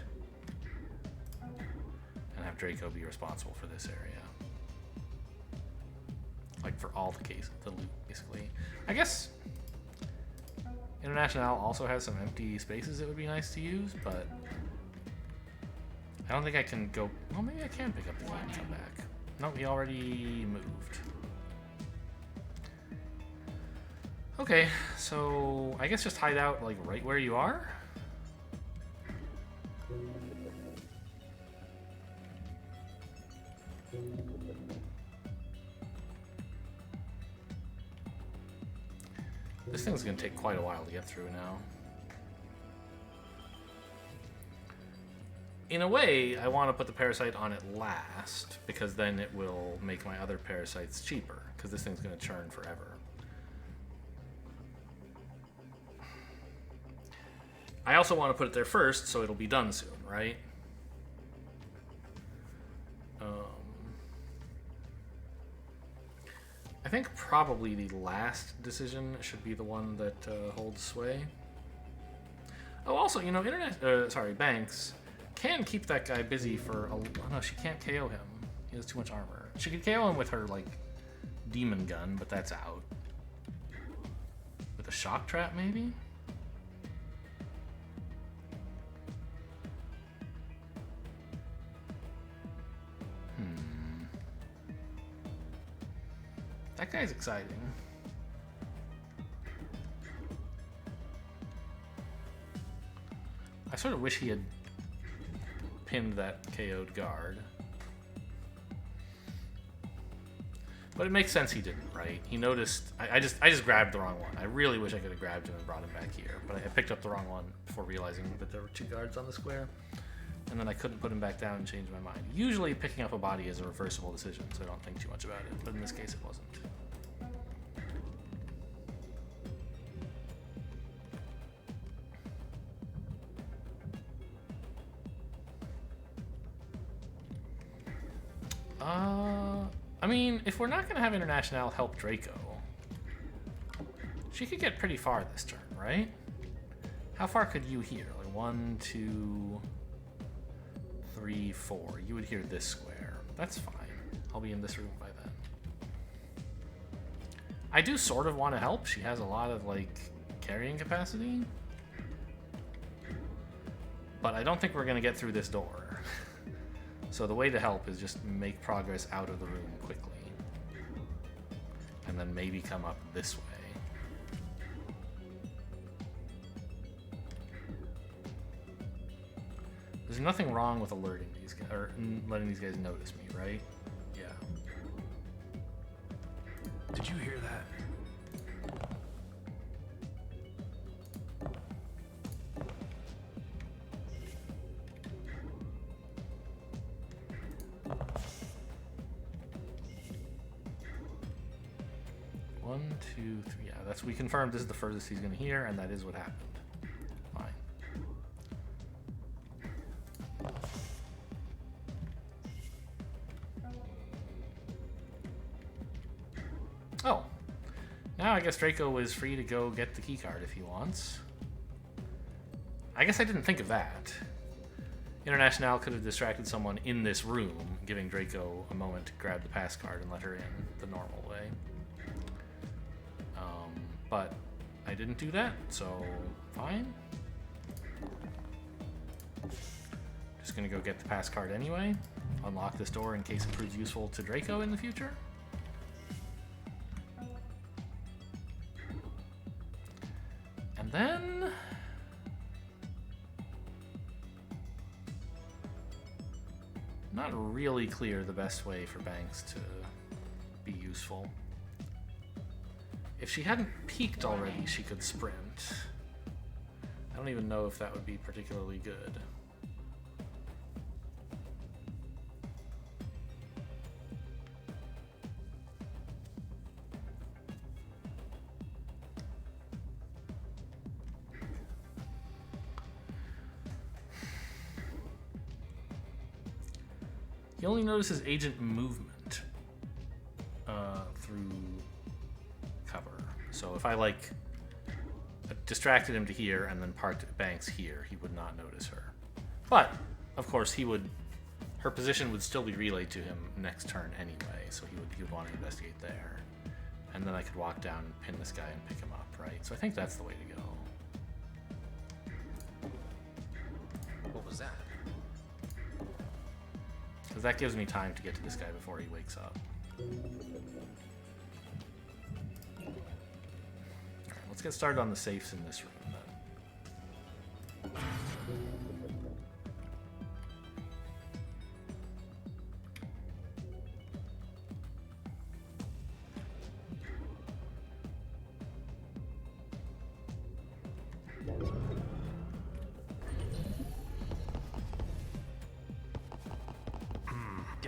A: And have Draco be responsible for this area. Like, for all the cases, the loot, basically. I guess International also has some empty spaces it would be nice to use, but I don't think I can go... Well, maybe I can pick up the key and come back. No, he already moved. Okay, so I guess just hide out, like, right where you are? This thing's gonna take quite a while to get through now. In a way, I want to put the parasite on it last, because then it will make my other parasites cheaper, because this thing's gonna churn forever. I also want to put it there first, so it'll be done soon, right? I think probably the last decision should be the one that holds sway. Oh, also, you know, Banks can keep that guy busy for a... Oh, no, she can't KO him. He has too much armor. She could KO him with her, like, demon gun, but that's out. With a shock trap, maybe? That guy's exciting. I sort of wish he had pinned that KO'd guard. But it makes sense he didn't, right? He noticed... I just grabbed the wrong one. I really wish I could have grabbed him and brought him back here. But I picked up the wrong one before realizing that there were 2 guards on the square. And then I couldn't put him back down and change my mind. Usually picking up a body is a reversible decision, so I don't think too much about it. But in this case, it wasn't. I mean, if we're not going to have International help Draco, she could get pretty far this turn, right? How far could you hear? Like 1, 2, 3, 4. You would hear this square. That's fine. I'll be in this room by then. I do sort of want to help. She has a lot of, like, carrying capacity. But I don't think we're going to get through this door. So the way to help is just make progress out of the room quickly. And then maybe come up this way. There's nothing wrong with alerting these guys, or letting these guys notice me, right? Yeah.
F: Did you hear that?
A: One, two, three. Yeah, that's we confirmed this is the furthest he's gonna hear, and that is what happened. Fine. Oh. Now I guess Draco is free to go get the keycard if he wants. I guess I didn't think of that. International could have distracted someone in this room, giving Draco a moment to grab the pass card and let her in the normal way. But I didn't do that, so fine. Just gonna go get the pass card anyway. Unlock this door in case it proves useful to Draco in the future. And then... not really clear the best way for Banks to be useful. If she hadn't peeked already, she could sprint. I don't even know if that would be particularly good. He only notices agent movement through cover. So if I like distracted him to here and then parked Banks here, he would not notice her. But of course her position would still be relayed to him next turn anyway, so he would want to investigate there. And then I could walk down and pin this guy and pick him up, right? So I think that's the way to go.
F: What was that?
A: Because that gives me time to get to this guy before he wakes up. Alright, let's get started on the safes in this room then.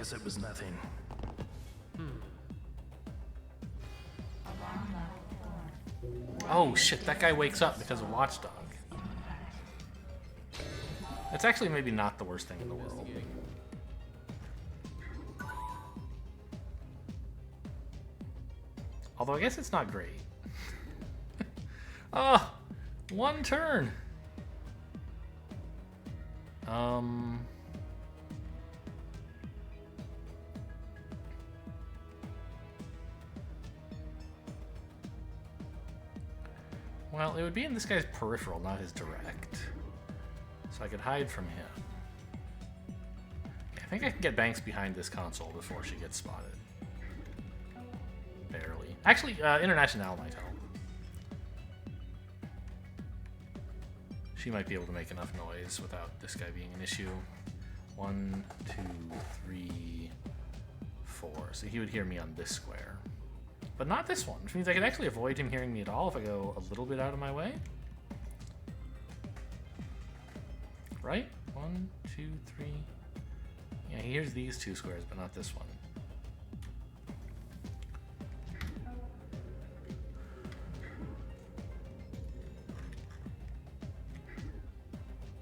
F: Guess it was nothing.
A: Oh shit, that guy wakes up because of Watchdog. It's actually maybe not the worst thing in the world. Although I guess it's not great. Oh, one turn. Well, it would be in this guy's peripheral, not his direct. So I could hide from him. Yeah, I think I can get Banks behind this console before she gets spotted. Barely. Actually, International might help. She might be able to make enough noise without this guy being an issue. 1, 2, 3, 4. So he would hear me on this square. But not this one, which means I could actually avoid him hearing me at all if I go a little bit out of my way. Right? 1, 2, 3. Yeah, he hears these two squares, but not this one.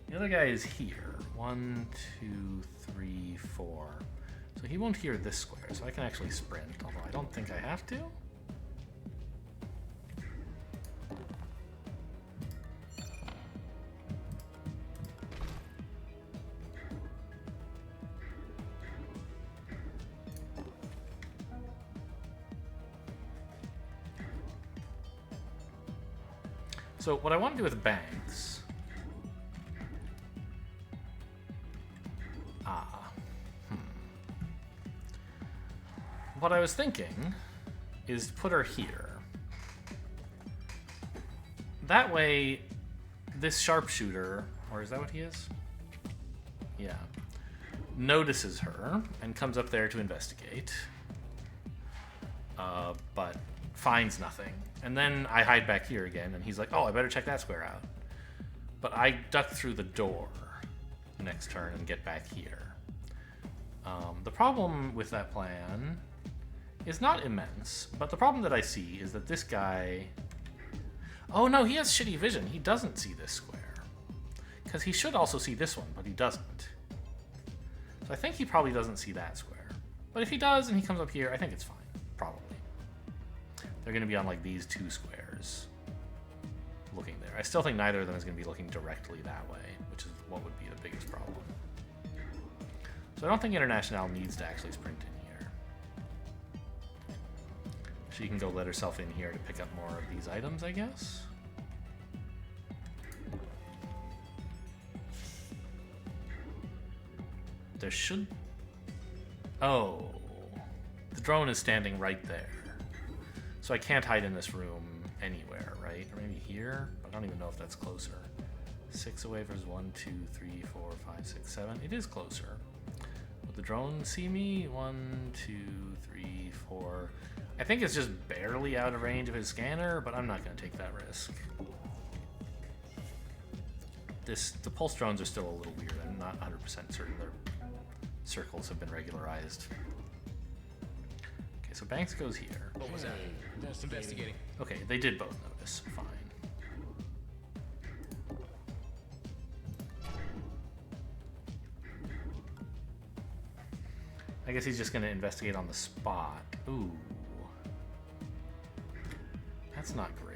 A: The other guy is here. 1, 2, 3, 4. So he won't hear this square, so I can actually sprint, although I don't think I have to. So what I want to do with Banks... What I was thinking is to put her here. That way, this sharpshooter, or is that what he is? Yeah. Notices her and comes up there to investigate. But finds nothing. And then I hide back here again, and he's like, oh, I better check that square out. But I duck through the door next turn and get back here. The problem with that plan is not immense, but the problem that I see is that this guy... Oh no, he has shitty vision. He doesn't see this square. Because he should also see this one, but he doesn't. So I think he probably doesn't see that square. But if he does and he comes up here, I think it's fine. Probably. They're going to be on like these two squares. Looking there. I still think neither of them is going to be looking directly that way, which is what would be the biggest problem. So I don't think International needs to actually sprint in here. She can go let herself in here to pick up more of these items, I guess. There should... Oh. The drone is standing right there. So I can't hide in this room anywhere, right? Or maybe here? I don't even know if that's closer. 6 away versus 1, 2, 3, 4, 5, 6, 7. It is closer. Would the drone see me? 1, 2, 3, 4... I think it's just barely out of range of his scanner, but I'm not going to take that risk. The pulse drones are still a little weird. I'm not 100% certain their circles have been regularized. Okay, so Banks goes here.
F: What was that? Investigating.
A: Okay, they did both notice. Fine. I guess he's just going to investigate on the spot. Ooh. That's not great.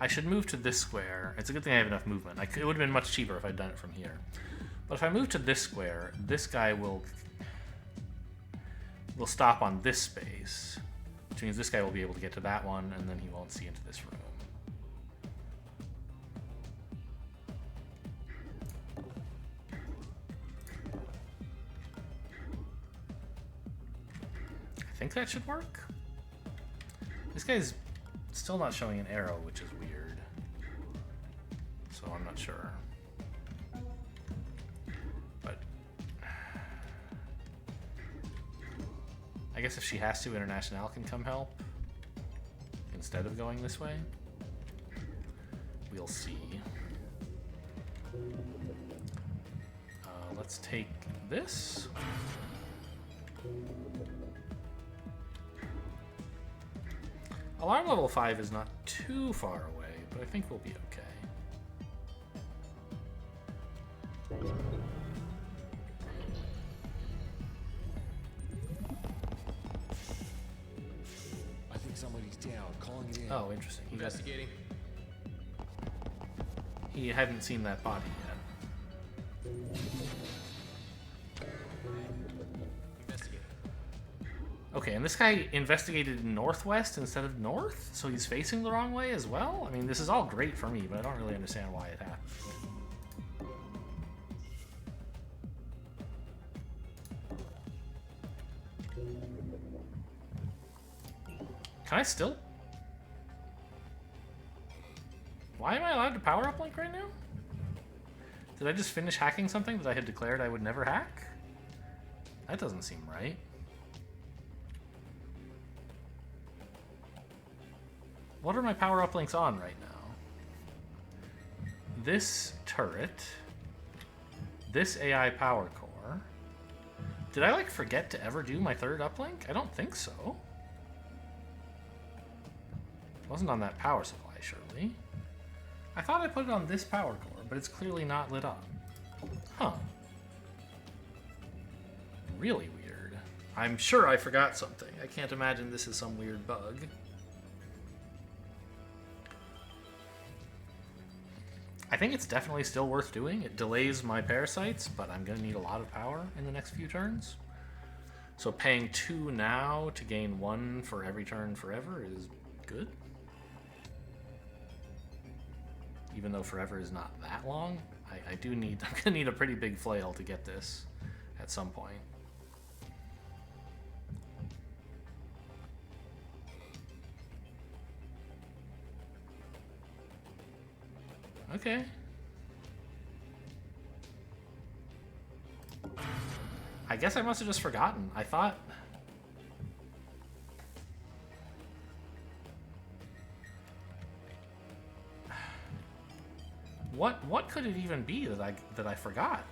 A: I should move to this square. It's a good thing I have enough movement. It would have been much cheaper if I'd done it from here. But if I move to this square, this guy will stop on this space. Which means this guy will be able to get to that one, and then he won't see into this room. I think that should work. This guy's still not showing an arrow, which is weird. So I'm not sure. But I guess if she has to, International can come help instead of going this way. We'll see. Let's take this. Alarm level 5 is not too far away, but I think we'll be okay.
G: I think somebody's down. Calling it in.
A: Oh, interesting.
F: Investigating.
A: He hadn't seen that body yet.
F: Investigating.
A: Okay, and this guy investigated northwest instead of north, so he's facing the wrong way as well? I mean, this is all great for me, but I don't really understand why it happened. Can I still? Why am I allowed to power up Link right now? Did I just finish hacking something that I had declared I would never hack? That doesn't seem right. What are my power up links on right now? This turret. This AI power core. Did I like forget to ever do my third uplink? I don't think so. It wasn't on that power supply, surely. I thought I put it on this power core, but it's clearly not lit up. Huh. Really weird. I'm sure I forgot something. I can't imagine this is some weird bug. I think it's definitely still worth doing. It delays my parasites, but I'm going to need a lot of power in the next few turns. So paying 2 now to gain 1 for every turn forever is good. Even though forever is not that long, I'm gonna need a pretty big flail to get this at some point. Okay. I guess I must have just forgotten. I thought... What could it even be that I forgot?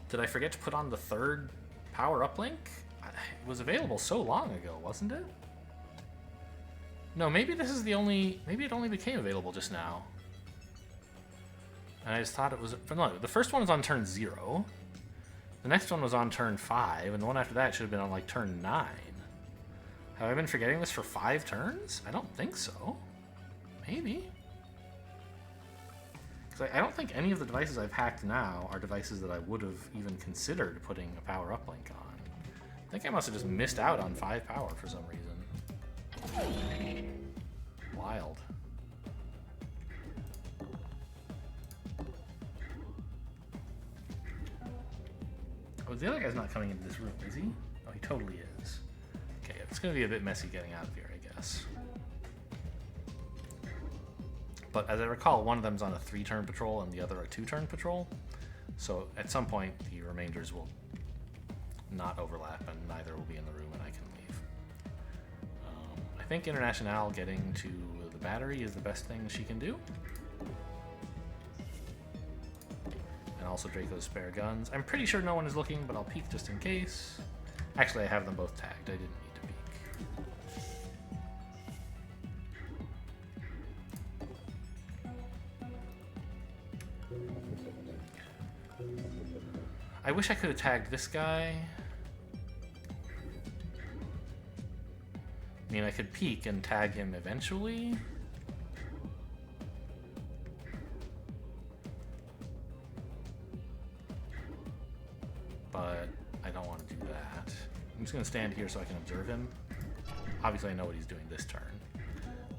A: Did I forget to put on the third power uplink? It was available so long ago, wasn't it? No, maybe this is the only... Maybe it only became available just now. And I just thought it was... No, the first one was on turn 0. The next one was on turn 5, and the one after that should have been on, like, turn 9. Have I been forgetting this for 5 turns? I don't think so. Maybe. Because I don't think any of the devices I've hacked now are devices that I would have even considered putting a power uplink on. I think I must have just missed out on 5 power for some reason. Wild. Oh, the other guy's not coming into this room, is he? Oh, he totally is. Okay, it's going to be a bit messy getting out of here, I guess. But as I recall, one of them's on a 3-turn patrol and the other a 2-turn patrol. So at some point, the remainders will not overlap and neither will be in the room and I can leave. I think International getting to the battery is the best thing she can do. And also Draco's spare guns. I'm pretty sure no one is looking, but I'll peek just in case. Actually, I have them both tagged. I didn't need to peek. I wish I could have tagged this guy. I mean, I could peek and tag him eventually. But I don't want to do that. I'm just going to stand here so I can observe him. Obviously, I know what he's doing this turn.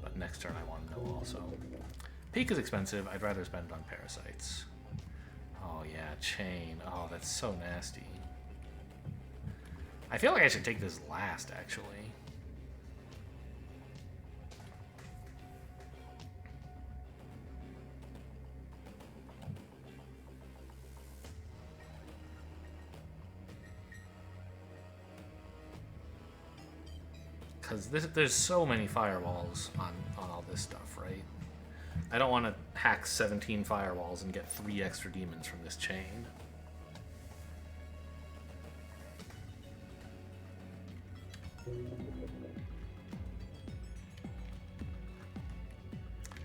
A: But next turn, I want to know also. Peek is expensive. I'd rather spend it on parasites. Oh yeah, chain. Oh, that's so nasty. I feel like I should take this last, actually. Because there's so many firewalls on all this stuff, right? I don't want to hack 17 firewalls and get 3 extra demons from this chain.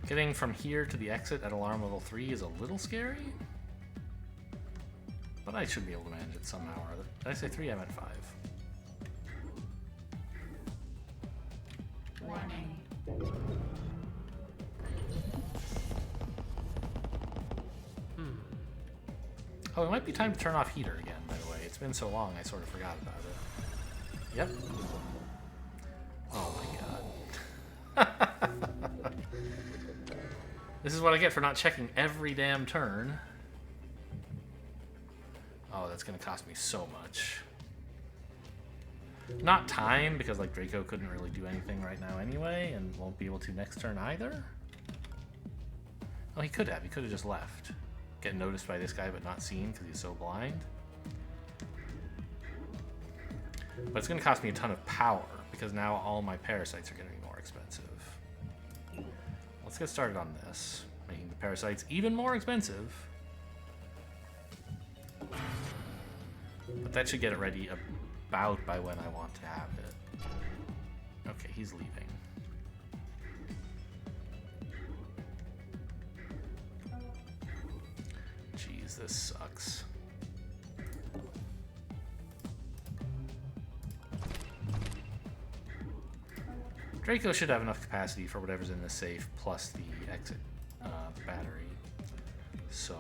A: Getting from here to the exit at alarm level 3 is a little scary. But I should be able to manage it somehow or other. Did I say 3? I meant 5.
E: Warning.
A: Oh, it might be time to turn off heater again, by the way. It's been so long, I sort of forgot about it. Yep. Oh my god. This is what I get for not checking every damn turn. Oh, that's gonna cost me so much. Not time, because like Draco couldn't really do anything right now anyway, and won't be able to next turn either. Oh, he could have. He could have just left. Get noticed by this guy but not seen because he's so blind. But it's going to cost me a ton of power because now all my parasites are going to be more expensive. Let's get started on this, making the parasites even more expensive. But that should get it ready about by when I want to have it. Okay, he's leaving. Jeez, this sucks. Draco should have enough capacity for whatever's in the safe plus the exit the battery. So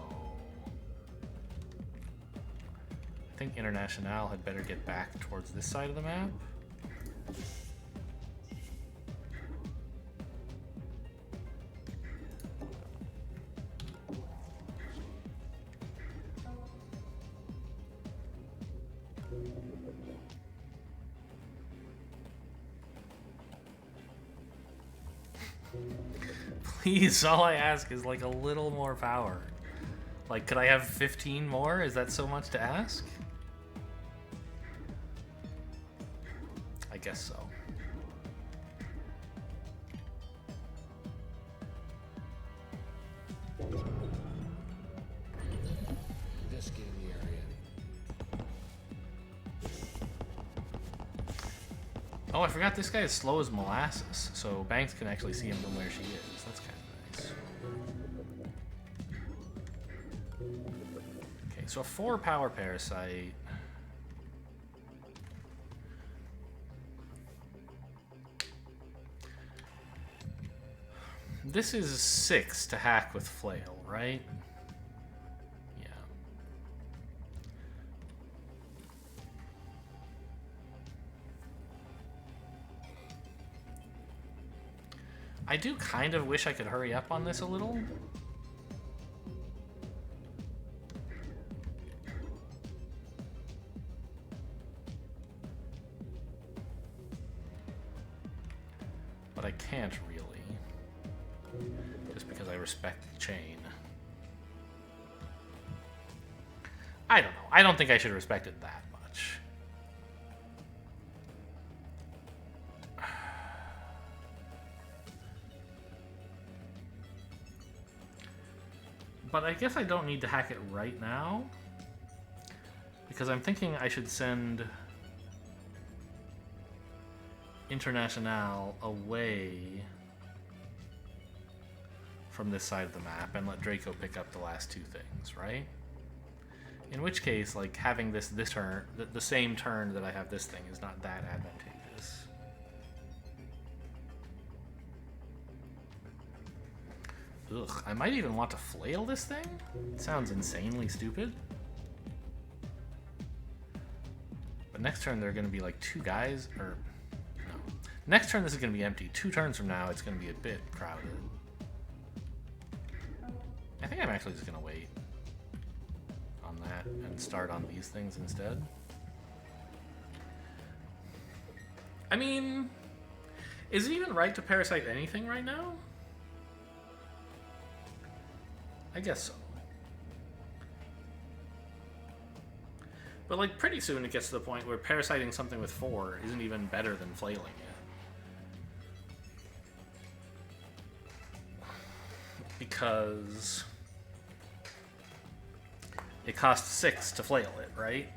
A: I think International had better get back towards this side of the map. Please, all I ask is like a little more power. Like, could I have 15 more? Is that so much to ask? I guess so.
G: Investigating the area.
A: Oh, I forgot this guy is slow as molasses, so Banks can actually see him from where she is. That's kind of nice. Okay, so a 4 power parasite. This is 6 to hack with flail, right? Yeah. I do kind of wish I could hurry up on this a little. But I can't really. Just because I respect the chain. I don't know. I don't think I should respect it that much. But I guess I don't need to hack it right now. Because I'm thinking I should send International away from this side of the map and let Draco pick up the last 2 things, right? In which case, like, having this turn, the same turn that I have this thing is not that advantageous. Ugh, I might even want to flail this thing? It sounds insanely stupid. But next turn there are going to be like 2 guys, or no. Next turn this is going to be empty. 2 turns from now it's going to be a bit crowded. I think I'm actually just going to wait on that and start on these things instead. I mean, is it even right to parasite anything right now? I guess so. But like pretty soon it gets to the point where parasiting something with 4 isn't even better than flailing it. because it costs 6 to flail it, right?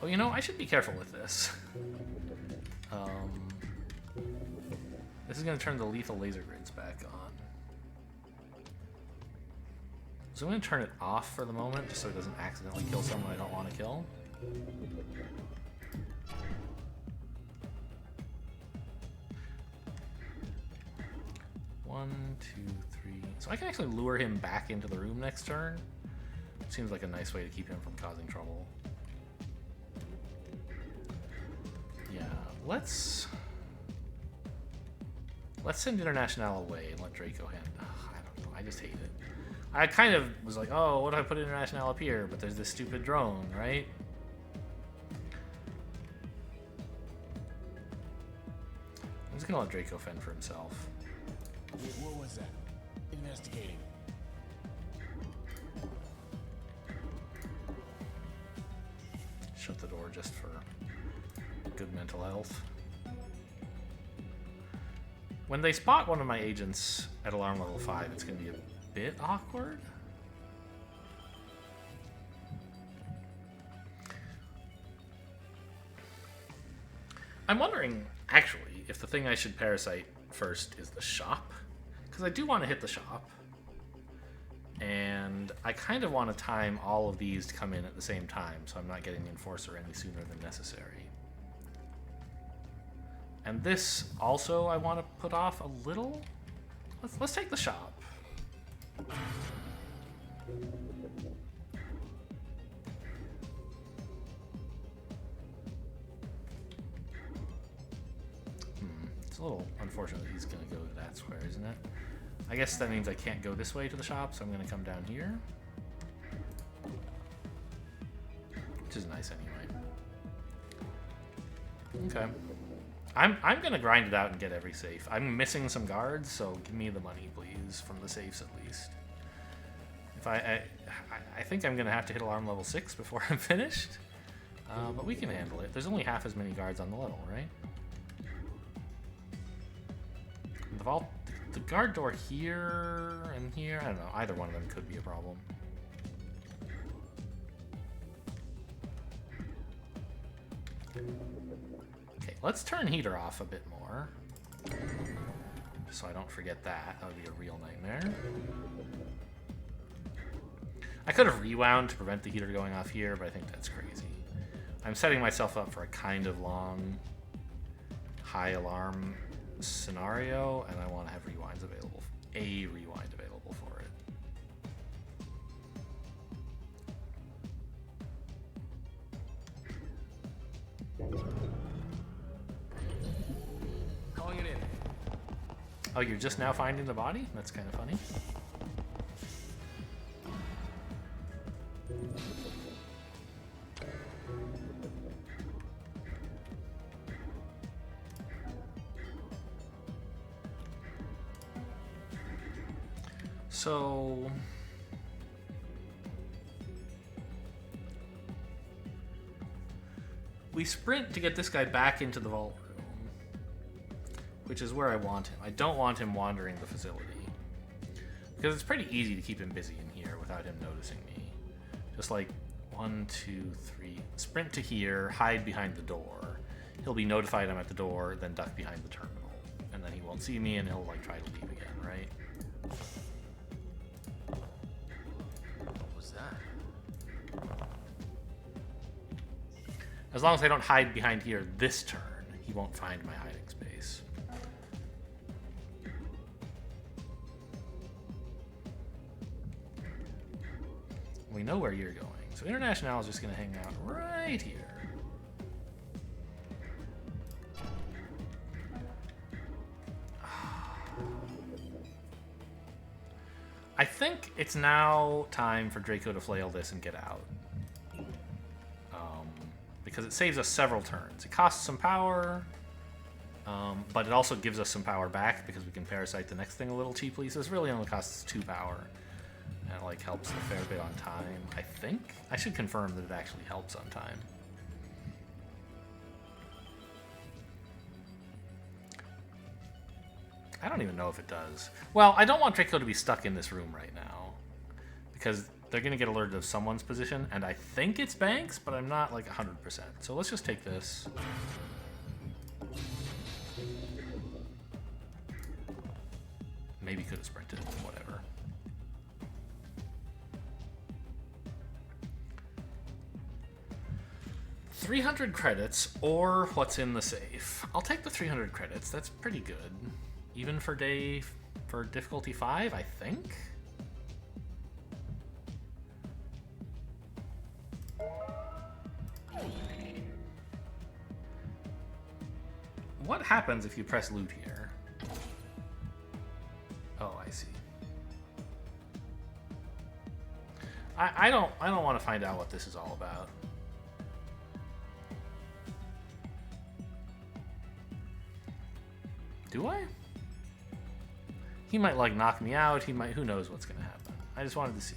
A: Oh, you know, I should be careful with this. This is going to turn the lethal laser grids back on. So I'm going to turn it off for the moment, just so it doesn't accidentally kill someone I don't want to kill. One, two, three. So I can actually lure him back into the room next turn. Seems like a nice way to keep him from causing trouble. Yeah, let's send International away and let Draco handle. I don't know. I just hate it. I kind of was like, oh, what do I put International up here? But there's this stupid drone, right? I'm just gonna let Draco fend for himself.
G: Wait, what was that? Investigating.
A: Shut the door just for good mental health. When they spot one of my agents at alarm level 5, it's going to be a bit awkward. I'm wondering, actually, if the thing I should parasite first is the shop. Because I do want to hit the shop. And I kind of want to time all of these to come in at the same time, so I'm not getting the Enforcer any sooner than necessary. And this also I want to put off a little. Let's take the shop. It's a little unfortunate that he's going to go to that square, isn't it? I guess that means I can't go this way to the shop, so I'm going to come down here. Which is nice anyway. Okay. I'm going to grind it out and get every safe. I'm missing some guards, so give me the money, please, from the safes at least. If I think I'm going to have to hit alarm level 6 before I'm finished. But we can handle it. There's only half as many guards on the level, right? The vault, the guard door here and here, I don't know, either one of them could be a problem. Okay, let's turn heater off a bit more. Just so I don't forget that. That would be a real nightmare. I could have rewound to prevent the heater going off here, but I think that's crazy. I'm setting myself up for a kind of long, high alarm scenario, and I want to have rewinds available. A rewind available for it.
F: Calling it in.
A: Oh, you're just now finding the body? That's kind of funny. So we sprint to get this guy back into the vault room, which is where I want him. I don't want him wandering the facility, because it's pretty easy to keep him busy in here without him noticing me. Just like 1, 2, 3, sprint to here, hide behind the door. He'll be notified I'm at the door, then duck behind the terminal, and then he won't see me, and he'll like try to leave again, right? As long as I don't hide behind here this turn, he won't find my hiding space. We know where you're going. So International is just going to hang out right here. I think it's now time for Draco to flail this and get out. Because it saves us several turns. It costs some power, but it also gives us some power back because we can parasite the next thing a little cheaply. So this really only costs 2 power, and it like helps a fair bit on time. I think I should confirm that it actually helps on time. I don't even know if it does. Well, I don't want Draco to be stuck in this room right now, because they're going to get alerted of someone's position, and I think it's Banks, but I'm not like 100%. So let's just take this. Maybe could have sprinted, whatever. $300 credits, or what's in the safe. I'll take the 300 credits. That's pretty good. Even for difficulty 5, I think? What happens if you press loot here? Oh, I see. I don't want to find out what this is all about. Do I? He might like knock me out. He might. Who knows what's gonna happen? I just wanted to see.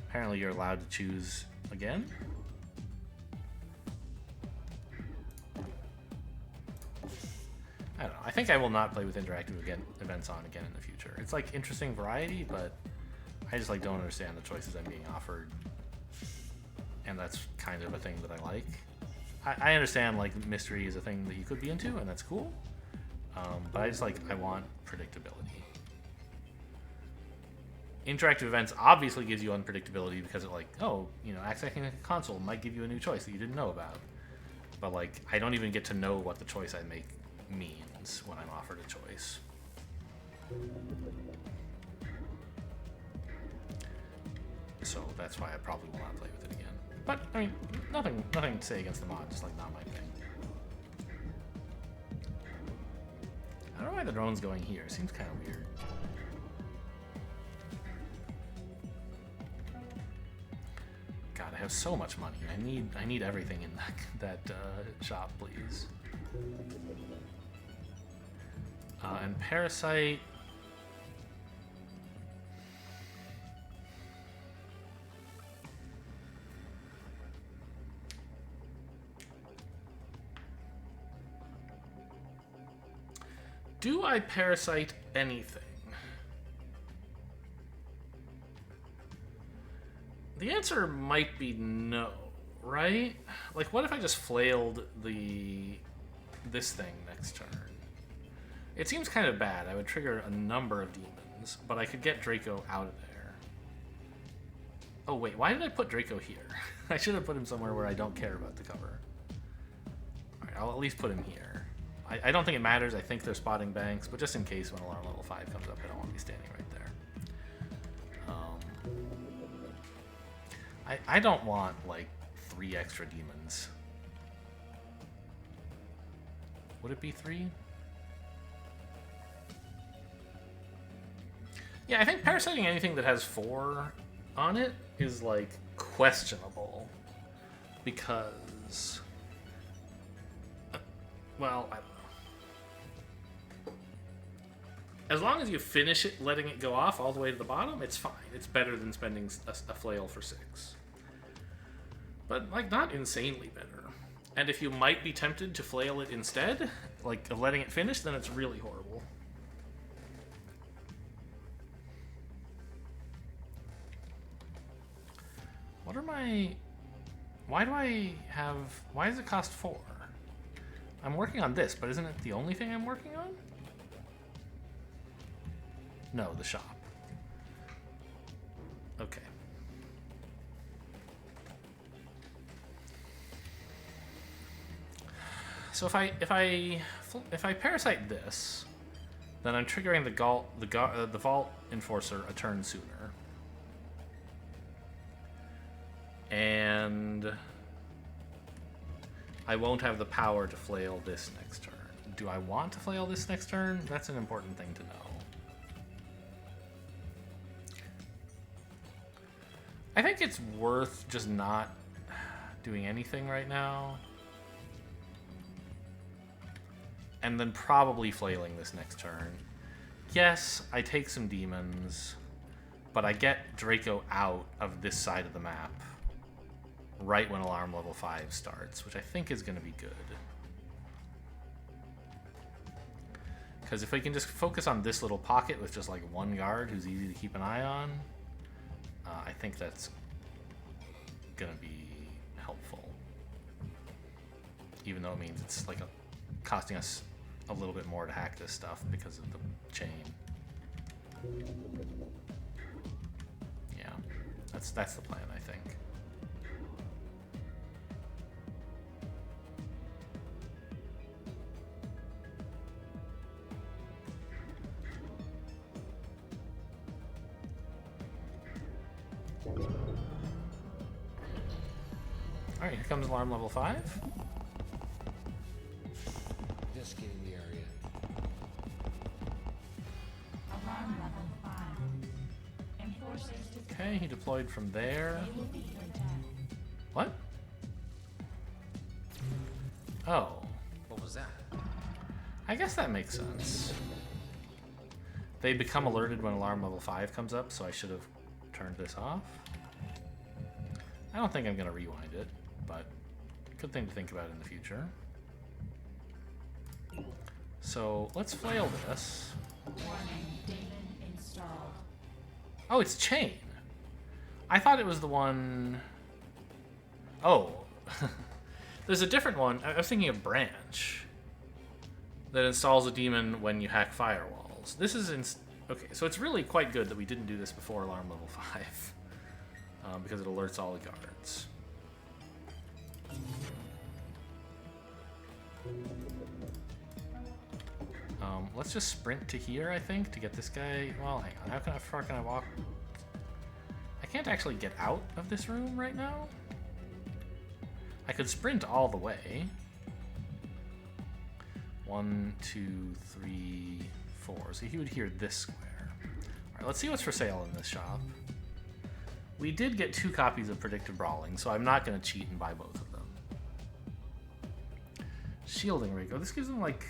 A: Apparently, you're allowed to choose again. I don't know. I think I will not play with interactive events on again in the future. It's like interesting variety, but I just like don't understand the choices I'm being offered, and that's kind of a thing that I like. I understand like mystery is a thing that you could be into, and that's cool. But I just like I want predictability. Interactive events obviously gives you unpredictability because it like, oh, you know, accessing a console might give you a new choice that you didn't know about. But like I don't even get to know what the choice I make means when I'm offered a choice. So that's why I probably will not play with it again. But I mean, nothing to say against the mod, just like not my thing. I don't know why the drone's going here. It seems kind of weird. God, I have so much money. I need everything in that shop, please. And Parasite. Do I Parasite anything? The answer might be no, right? Like, what if I just flailed this thing next turn? It seems kind of bad. I would trigger a number of demons, but I could get Draco out of there. Oh wait, why did I put Draco here? I should have put him somewhere where I don't care about the cover. Alright, I'll at least put him here. I don't think it matters. I think they're spotting Banks, but just in case when alarm level 5 comes up, I don't want to be standing right there. I don't want, like, 3 extra demons. Would it be 3? Yeah, I think parasiting anything that has 4 on it is, like, questionable. Because... well, I don't know. As long as you finish it, letting it go off all the way to the bottom, it's fine. It's better than spending a flail for 6. But, like, not insanely better. And if you might be tempted to flail it instead, like, of letting it finish, then it's really horrible. What are my... why does it cost 4? I'm working on this, but isn't it the only thing I'm working on? No, the shop. Okay. So if I parasite this, then I'm triggering the Vault Enforcer a turn sooner. And I won't have the power to flail this next turn. Do I want to flail this next turn? That's an important thing to know. I think it's worth just not doing anything right now. And then probably flailing this next turn. Yes, I take some demons, but I get Draco out of this side of the map right when alarm level 5 starts, which I think is going to be good. Because if we can just focus on this little pocket with just like one guard who's easy to keep an eye on, I think that's gonna be helpful. Even though it means it's like costing us a little bit more to hack this stuff because of the chain. Yeah, that's the plan, I think. Alright, here comes alarm level 5.
G: Investigating the area.
E: Alarm level 5. Enforcers to
A: Okay, he deployed from there.
E: they will be your death.
A: What? Oh,
F: What was that?
A: I guess that makes sense. They become alerted when alarm level 5 comes up, so I should have turned this off. I don't think I'm going to rewind it, but good thing to think about in the future. So let's flail this.
E: Warning, demon installed.
A: Oh, it's chain. I thought it was the one... Oh. There's a different one. I was thinking of branch that installs a demon when you hack firewalls. This is okay, so it's really quite good that we didn't do this before alarm level 5 because it alerts all the guards. Let's just sprint to here, I think, to get this guy. Well, hang on. How far can I walk? I can't actually get out of this room right now. I could sprint all the way. 1, 2, 3, 4. So he would hear this square. All right, let's see what's for sale in this shop. We did get 2 copies of Predictive Brawling, so I'm not going to cheat and buy both of them. Shielding rig. Oh, this gives them like...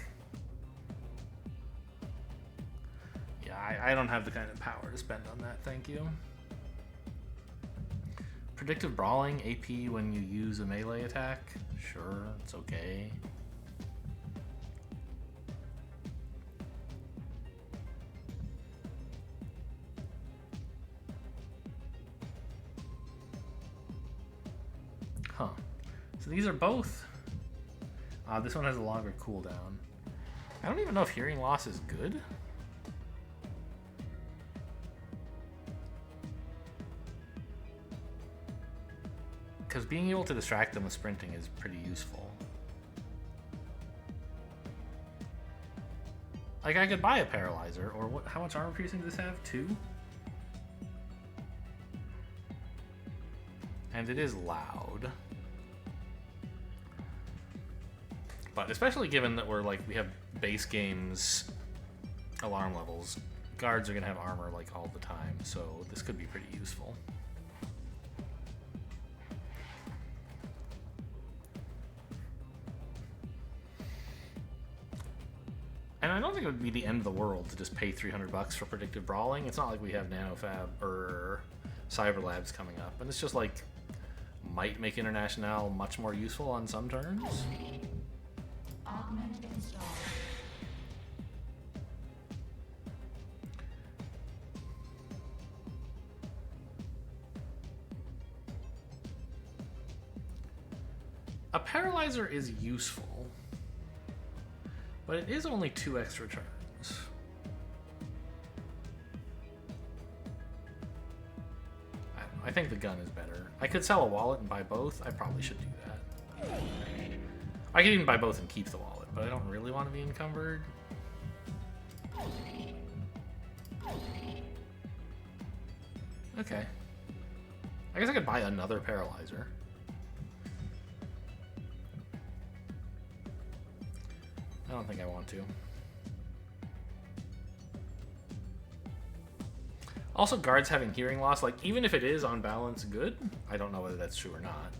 A: Yeah, I don't have the kind of power to spend on that, thank you. Predictive Brawling, AP when you use a melee attack. Sure, it's okay. Huh. So these are both... this one has a longer cooldown. I don't even know if hearing loss is good. Because being able to distract them with sprinting is pretty useful. Like, I could buy a paralyzer, or what? How much armor piercing does this have? 2? And it is loud. But especially given that we have base games alarm levels, guards are gonna have armor like all the time, so this could be pretty useful. And I don't think it would be the end of the world to just pay $300 for Predictive Brawling. It's not like we have NanoFab or Cyber Labs coming up, and it's just like might make International much more useful on some turns.
E: Augment installed.
A: A paralyzer is useful, but it is only 2 extra turns. I think the gun is better. I could sell a wallet and buy both. I probably should do that. I could even buy both and keep the wallet, but I don't really want to be encumbered. Okay. I guess I could buy another paralyzer. I don't think I want to. Also, guards having hearing loss, like, even if it is on balance good, I don't know whether that's true or not,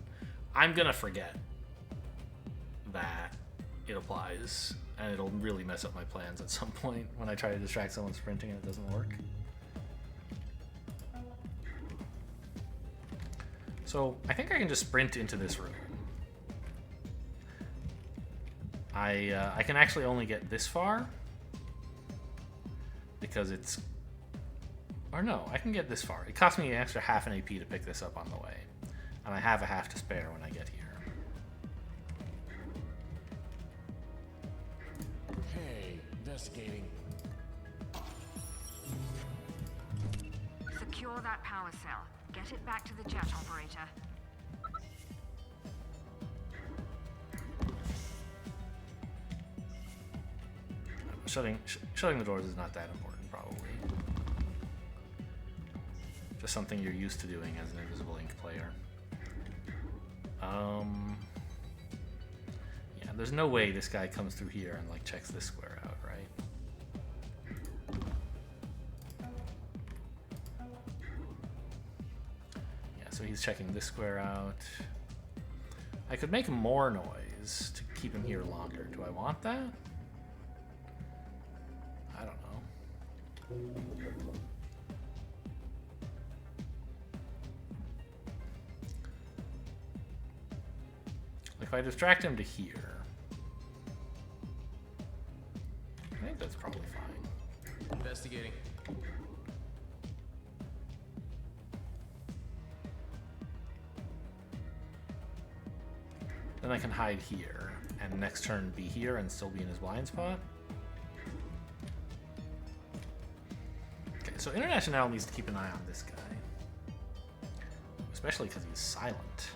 A: I'm gonna forget that it applies, and it'll really mess up my plans at some point when I try to distract someone sprinting and it doesn't work. So, I think I can just sprint into this room. I can actually only get this far. because it's... Or no, I can get this far. It cost me an extra half an AP to pick this up on the way. And I have a half to spare when I get here.
G: Hey, investigating.
B: Secure that power cell. Get it back to the jet operator.
A: Shutting the doors is not that important, probably. Just something you're used to doing as an Invisible Ink player. Yeah, there's no way this guy comes through here and like checks this square out, right? Yeah, so he's checking this square out. I could make more noise to keep him here longer. Do I want that? I don't know. If I distract him to here, I think that's probably fine.
F: Investigating.
A: Then I can hide here, and next turn be here and still be in his blind spot. Okay, so International needs to keep an eye on this guy. Especially because he's silent.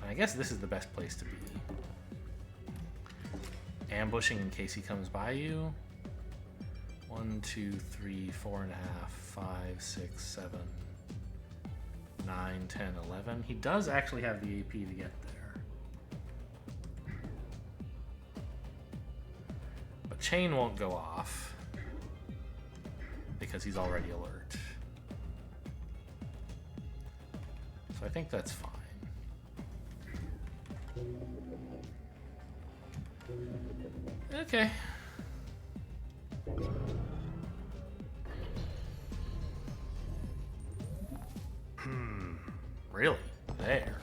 A: And I guess this is the best place to be. Ambushing in case he comes by you. 1, 2, 3, 4.5, 5, 6, 7, 9, 10, 11. He does actually have the AP to get there. But chain won't go off because he's already alert. So I think that's fine. Okay. Really? There.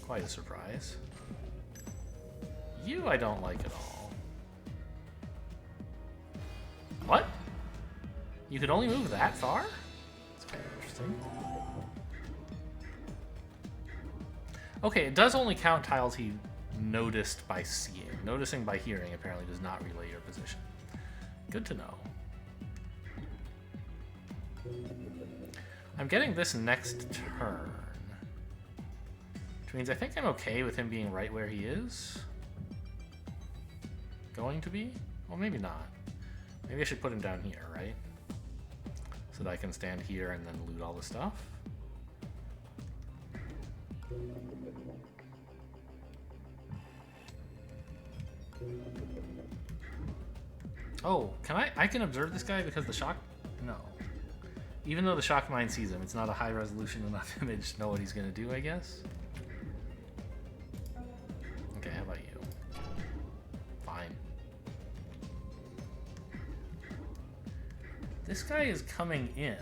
A: Quite a surprise. You I don't like at all. What? You could only move that far? That's kind of interesting. Okay, it does only count tiles he noticed by seeing. Noticing by hearing apparently does not relay your position. Good to know. I'm getting this next turn. Which means I think I'm okay with him being right where he is. Going to be? Well, maybe not. Maybe I should put him down here, right? So that I can stand here and then loot all the stuff. Oh, I can observe this guy because the shock... No. Even though the shock mine sees him, it's not a high resolution enough image to know what he's gonna do, I guess. Okay, how about you? Fine. This guy is coming in.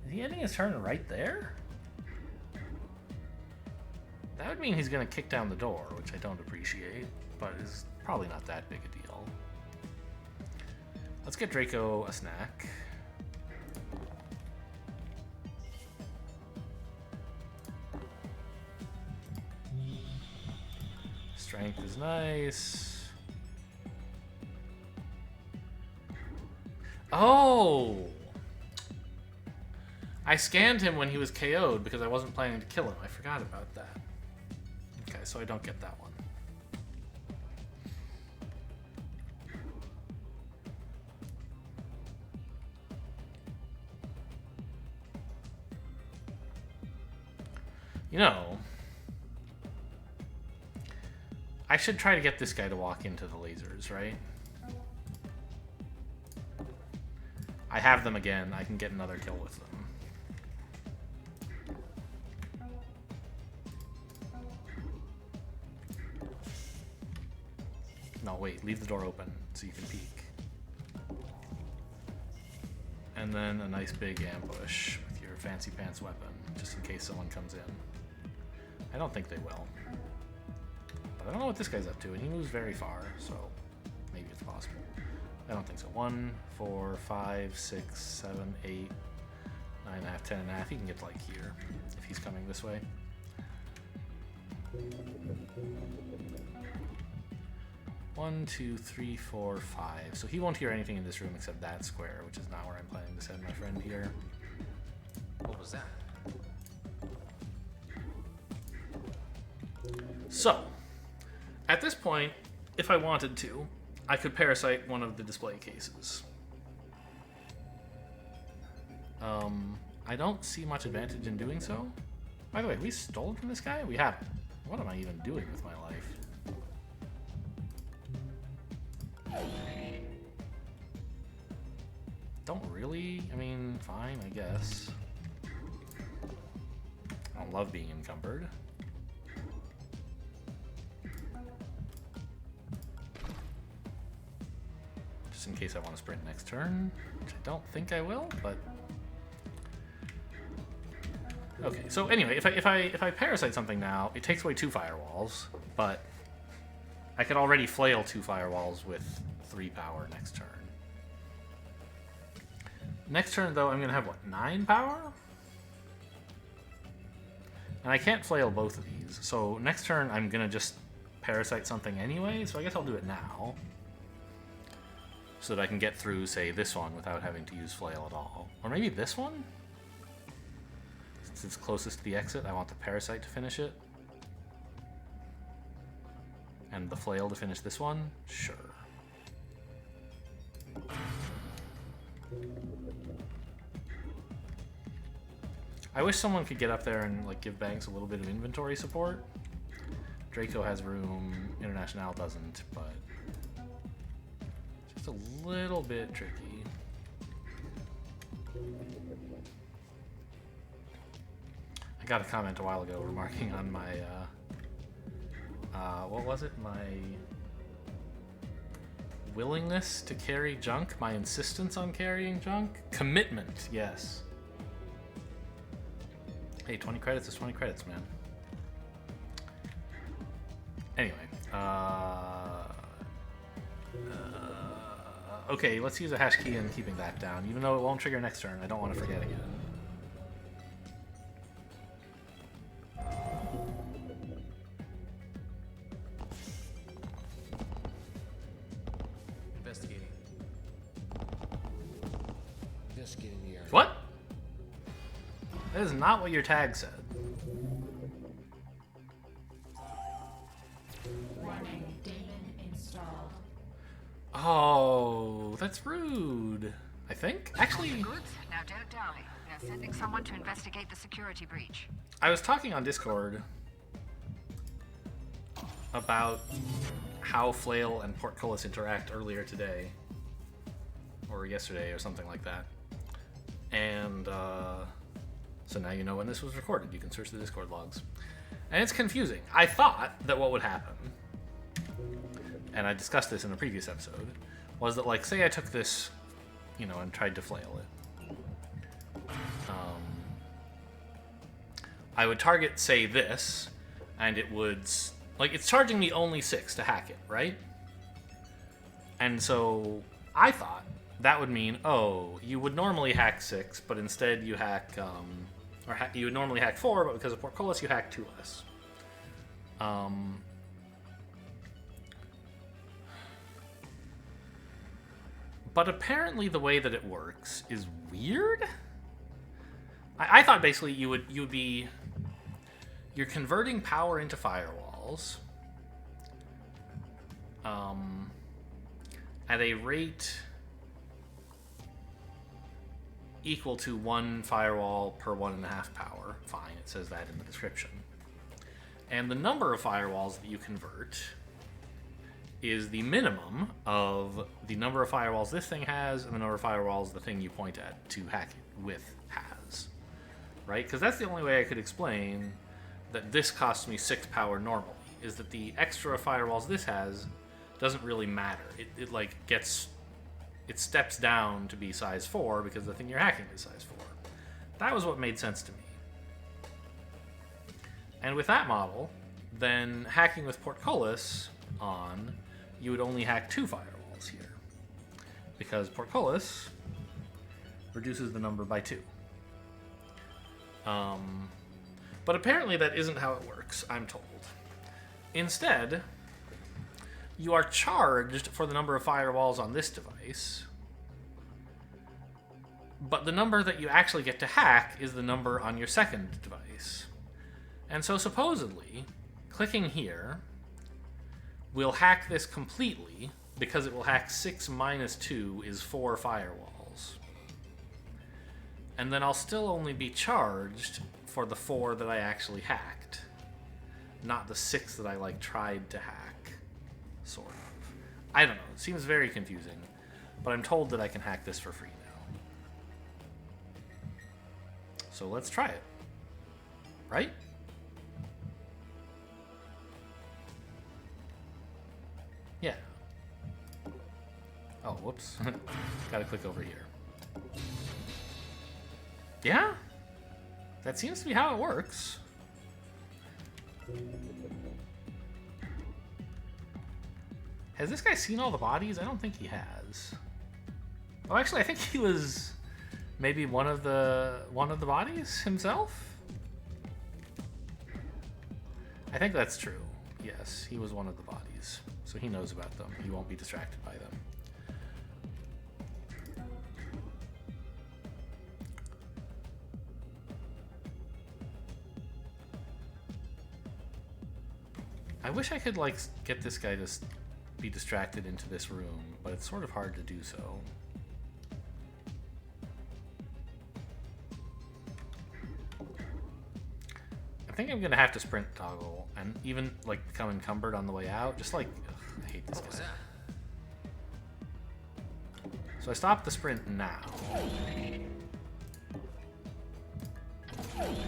A: Is he ending his turn right there? That would mean he's gonna kick down the door, which I don't appreciate, but is probably not that big a deal. Let's get Draco a snack. Strength is nice. Oh! I scanned him when he was KO'd because I wasn't planning to kill him. I forgot about that. Okay, so I don't get that one. You know, I should try to get this guy to walk into the lasers, right? I have them again. I can get another kill with them. No, wait. Leave the door open so you can peek. And then a nice big ambush with your fancy pants weapon, just in case someone comes in. I don't think they will. But I don't know what this guy's up to, and he moves very far, so maybe it's possible. I don't think so. 1, 4, 5, 6, 7, 8, 9.5, 10.5. He can get to like here if he's coming this way. One, 2, 3, 4, 5. So he won't hear anything in this room except that square, which is not where I'm planning to send my friend here.
F: What was that?
A: So, at this point, if I wanted to, I could parasite one of the display cases. I don't see much advantage in doing so. By the way, we stole from this guy? We haven't. What am I even doing with my life? Don't really. I mean, fine, I guess. I don't love being encumbered. Just in case I want to sprint next turn, which I don't think I will, but... Okay, so anyway, if I parasite something now, it takes away 2 firewalls, but I could already flail 2 firewalls with 3 power next turn. Next turn, though, I'm going to have, what, 9 power? And I can't flail both of these, so next turn I'm going to just parasite something anyway, so I guess I'll do it now. So that I can get through, say, this one without having to use flail at all. Or maybe this one? Since it's closest to the exit, I want the parasite to finish it. And the flail to finish this one? Sure. I wish someone could get up there and like give Banks a little bit of inventory support. Draco has room, International doesn't, but just a little bit tricky. I got a comment a while ago remarking on my, what was it? My willingness to carry junk? My insistence on carrying junk? Commitment, yes. Hey, 20 credits is 20 credits, man. Anyway, okay, let's use a hash key and keeping that down. Even though it won't trigger next turn, I don't want to forget again.
F: Investigating.
G: Investigating the area.
A: What? That is not what your tag said.
E: Warning, daemon installed.
A: Oh, that's rude. I think? Actually,
B: Good. Now don't die. They're sending someone to investigate the security breach.
A: I was talking on Discord about how Flail and Portcullis interact earlier today. Or yesterday or something like that. And, so now you know when this was recorded. You can search the Discord logs. And it's confusing. I thought that what would happen, and I discussed this in a previous episode, was that, like, say I took this, you know, and tried to flail it. I would target, say, this, and it would... Like, it's charging me only 6 to hack it, right? And so I thought that would mean, oh, you would normally hack 6, but instead you hack... you would normally hack 4, but because of Portcullis, you hack 2 less. But apparently the way that it works is weird. I thought basically you'd be... You're converting power into firewalls. At a rate equal to 1 firewall per 1.5 power. Fine, it says that in the description. And the number of firewalls that you convert is the minimum of the number of firewalls this thing has and the number of firewalls the thing you point at to hack it with has. Right? Because that's the only way I could explain that this costs me 6 power normally, is that the extra firewalls this has doesn't really matter. It like gets... It steps down to be size 4 because the thing you're hacking is size 4. That was what made sense to me. And with that model, then hacking with Portcullis on, you would only hack 2 firewalls here. Because Portcullis reduces the number by 2. But apparently that isn't how it works, I'm told. Instead, you are charged for the number of firewalls on this device, but the number that you actually get to hack is the number on your second device. And so supposedly, clicking here will hack this completely, because it will hack 6 minus 2 is 4 firewalls. And then I'll still only be charged for the 4 that I actually hacked, not the 6 that I like tried to hack, sort of. I don't know, it seems very confusing, but I'm told that I can hack this for free now. So let's try it. Right? Yeah. Oh, whoops. Gotta click over here. Yeah? That seems to be how it works. Has this guy seen all the bodies? I don't think he has. Oh, actually, I think he was maybe one of the bodies himself. I think that's true. Yes, he was one of the bodies, so he knows about them. He won't be distracted by them. I wish I could, like, get this guy to be distracted into this room, but it's sort of hard to do so. I think I'm gonna have to sprint toggle and even, like, become encumbered on the way out. Just like, ugh, I hate this guy. So I stop the sprint now.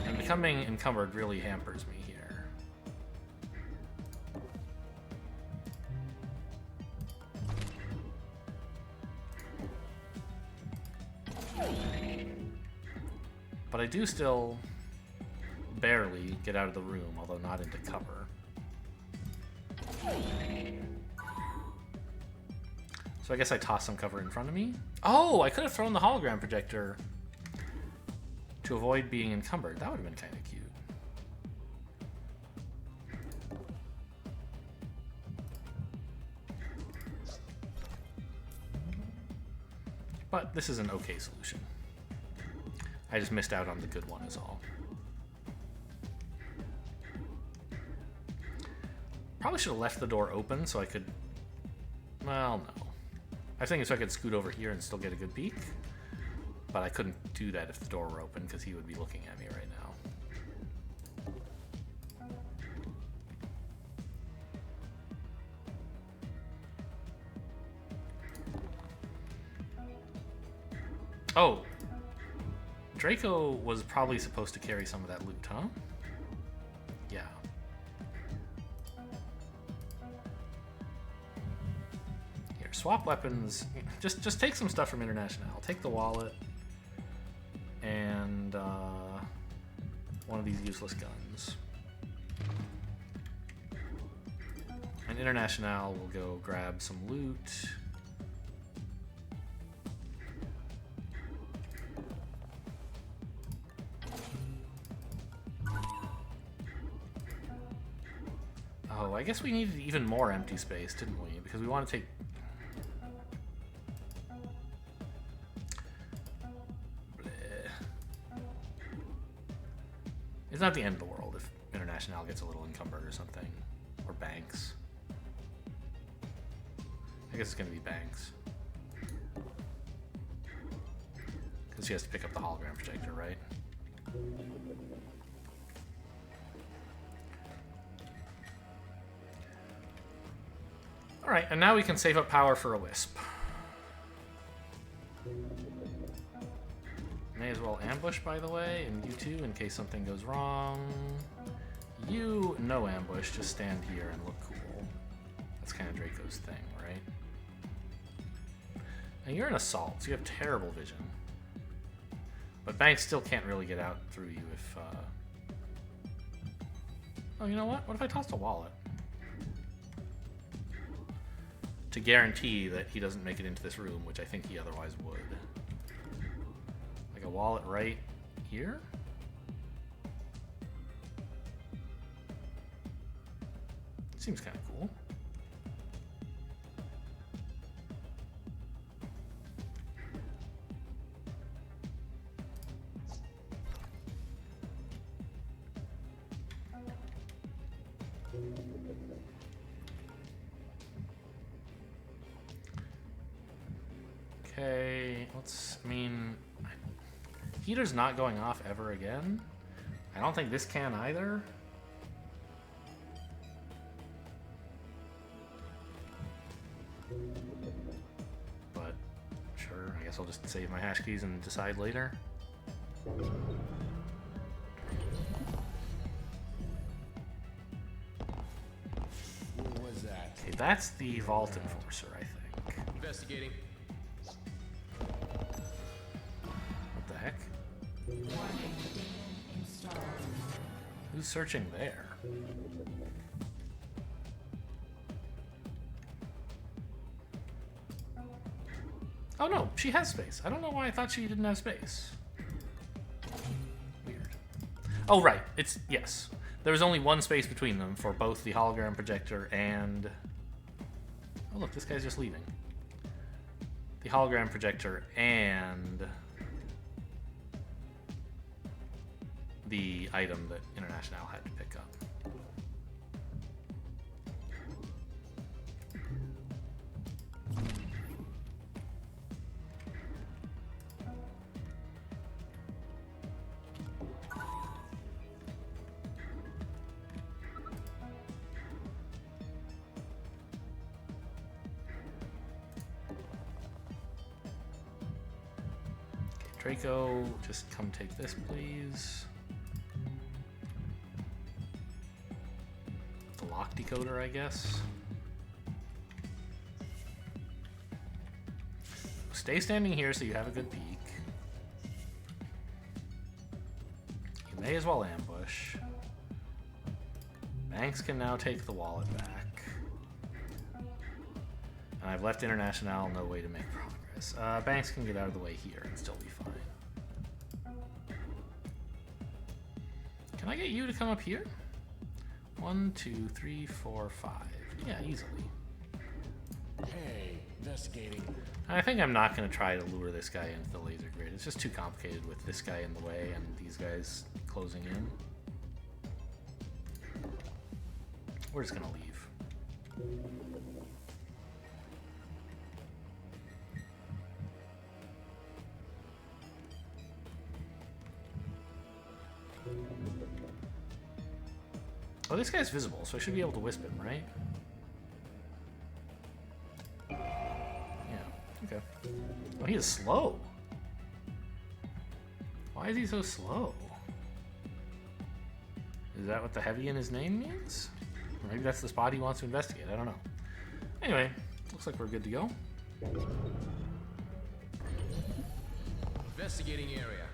A: And becoming encumbered really hampers me here. But I do still barely get out of the room, although not into cover. So I guess I toss some cover in front of me. Oh, I could have thrown the hologram projector to avoid being encumbered. That would have been kind of cute. But this is an okay solution. I just missed out on the good one is all. Probably should have left the door open so I could... Well, no. I was thinking so I could scoot over here and still get a good peek. But I couldn't do that if the door were open because he would be looking at me right now. Oh! Draco was probably supposed to carry some of that loot, huh? Yeah. Here, swap weapons. Just take some stuff from International. Take the wallet and one of these useless guns. And International will go grab some loot. Oh, I guess we needed even more empty space, didn't we? Because we want to take... Bleh. It's not the end of the world if International gets a little encumbered or something. Or Banks. I guess it's going to be Banks. Because she has to pick up the hologram projector, right? Alright, and now we can save up power for a wisp. May as well ambush, by the way, and you two, in case something goes wrong. You, no ambush, just stand here and look cool. That's kind of Draco's thing, right? And you're an assault, so you have terrible vision. But Banks still can't really get out through you if... Oh, you know what? What if I tossed a wallet? To guarantee that he doesn't make it into this room, which I think he otherwise would. Like a wallet right here? Seems kind of cool. Okay, I mean, heater's not going off ever again. I don't think this can either. But, sure, I guess I'll just save my hash keys and decide later.
G: What was that?
A: Okay, that's the Vault Enforcer, I think.
F: Investigating.
A: What the heck? Who's searching there? Oh no, she has space. I don't know why I thought she didn't have space. Weird. Oh right, yes. There was only one space between them for both the hologram projector and... Oh look, this guy's just leaving. The hologram projector and... the item that International had to pick up. Okay, Draco, just come take this, please. The lock decoder, I guess. Stay standing here so you have a good peek. You may as well ambush. Banks can now take the wallet back. And I've left International no way to make progress. Banks can get out of the way here and still be fine. Can I get you to come up here? 1, 2, 3, 4, 5. Yeah, easily.
G: Hey, investigating.
A: I think I'm not going to try to lure this guy into the laser grid. It's just too complicated with this guy in the way and these guys closing in. We're just going to leave. Oh, this guy's visible, so I should be able to wisp him, right? Yeah, okay. Oh, he is slow. Why is he so slow? Is that what the heavy in his name means? Or maybe that's the spot he wants to investigate, I don't know. Anyway, looks like we're good to go.
F: Investigating area.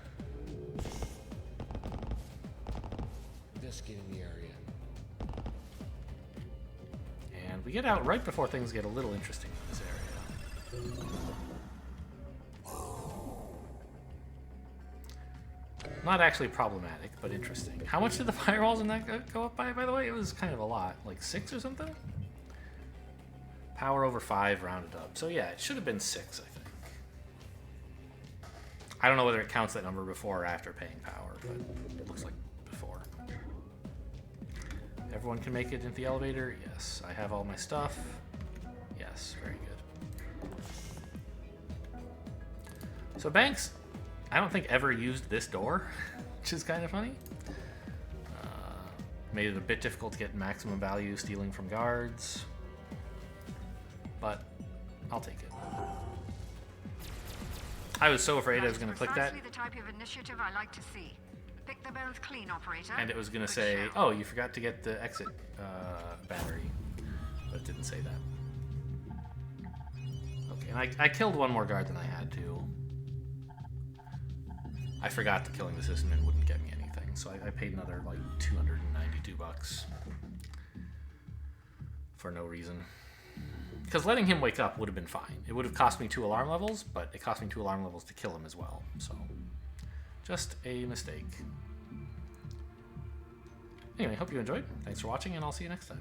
G: Investigating the area.
A: And we get out right before things get a little interesting in this area. Not actually problematic, but interesting. How much did the firewalls in that go up by the way? It was kind of a lot. Like 6 or something? Power over 5 rounded up. So yeah, it should have been 6, I think. I don't know whether it counts that number before or after paying power, but it looks like before. Everyone can make it into the elevator? Yes. I have all my stuff? Yes, very good. So Banks, I don't think ever used this door, which is kind of funny. Made it a bit difficult to get maximum value stealing from guards, but I'll take it. I was so afraid I was going to click that,
B: Precisely the type of initiative I like to see. Pick the bones clean, operator.
A: and it was going to
B: Good
A: say,
B: shout.
A: oh, you forgot to get the exit battery, but it didn't say that. Okay, and I killed one more guard than I had to. I forgot that killing the system wouldn't get me anything. so I paid another like 292 bucks for no reason. Because letting him wake up would have been fine. It would have cost me 2 alarm levels, but it cost me 2 alarm levels to kill him as well. So, just a mistake. Anyway, hope you enjoyed. Thanks for watching, and I'll see you next time.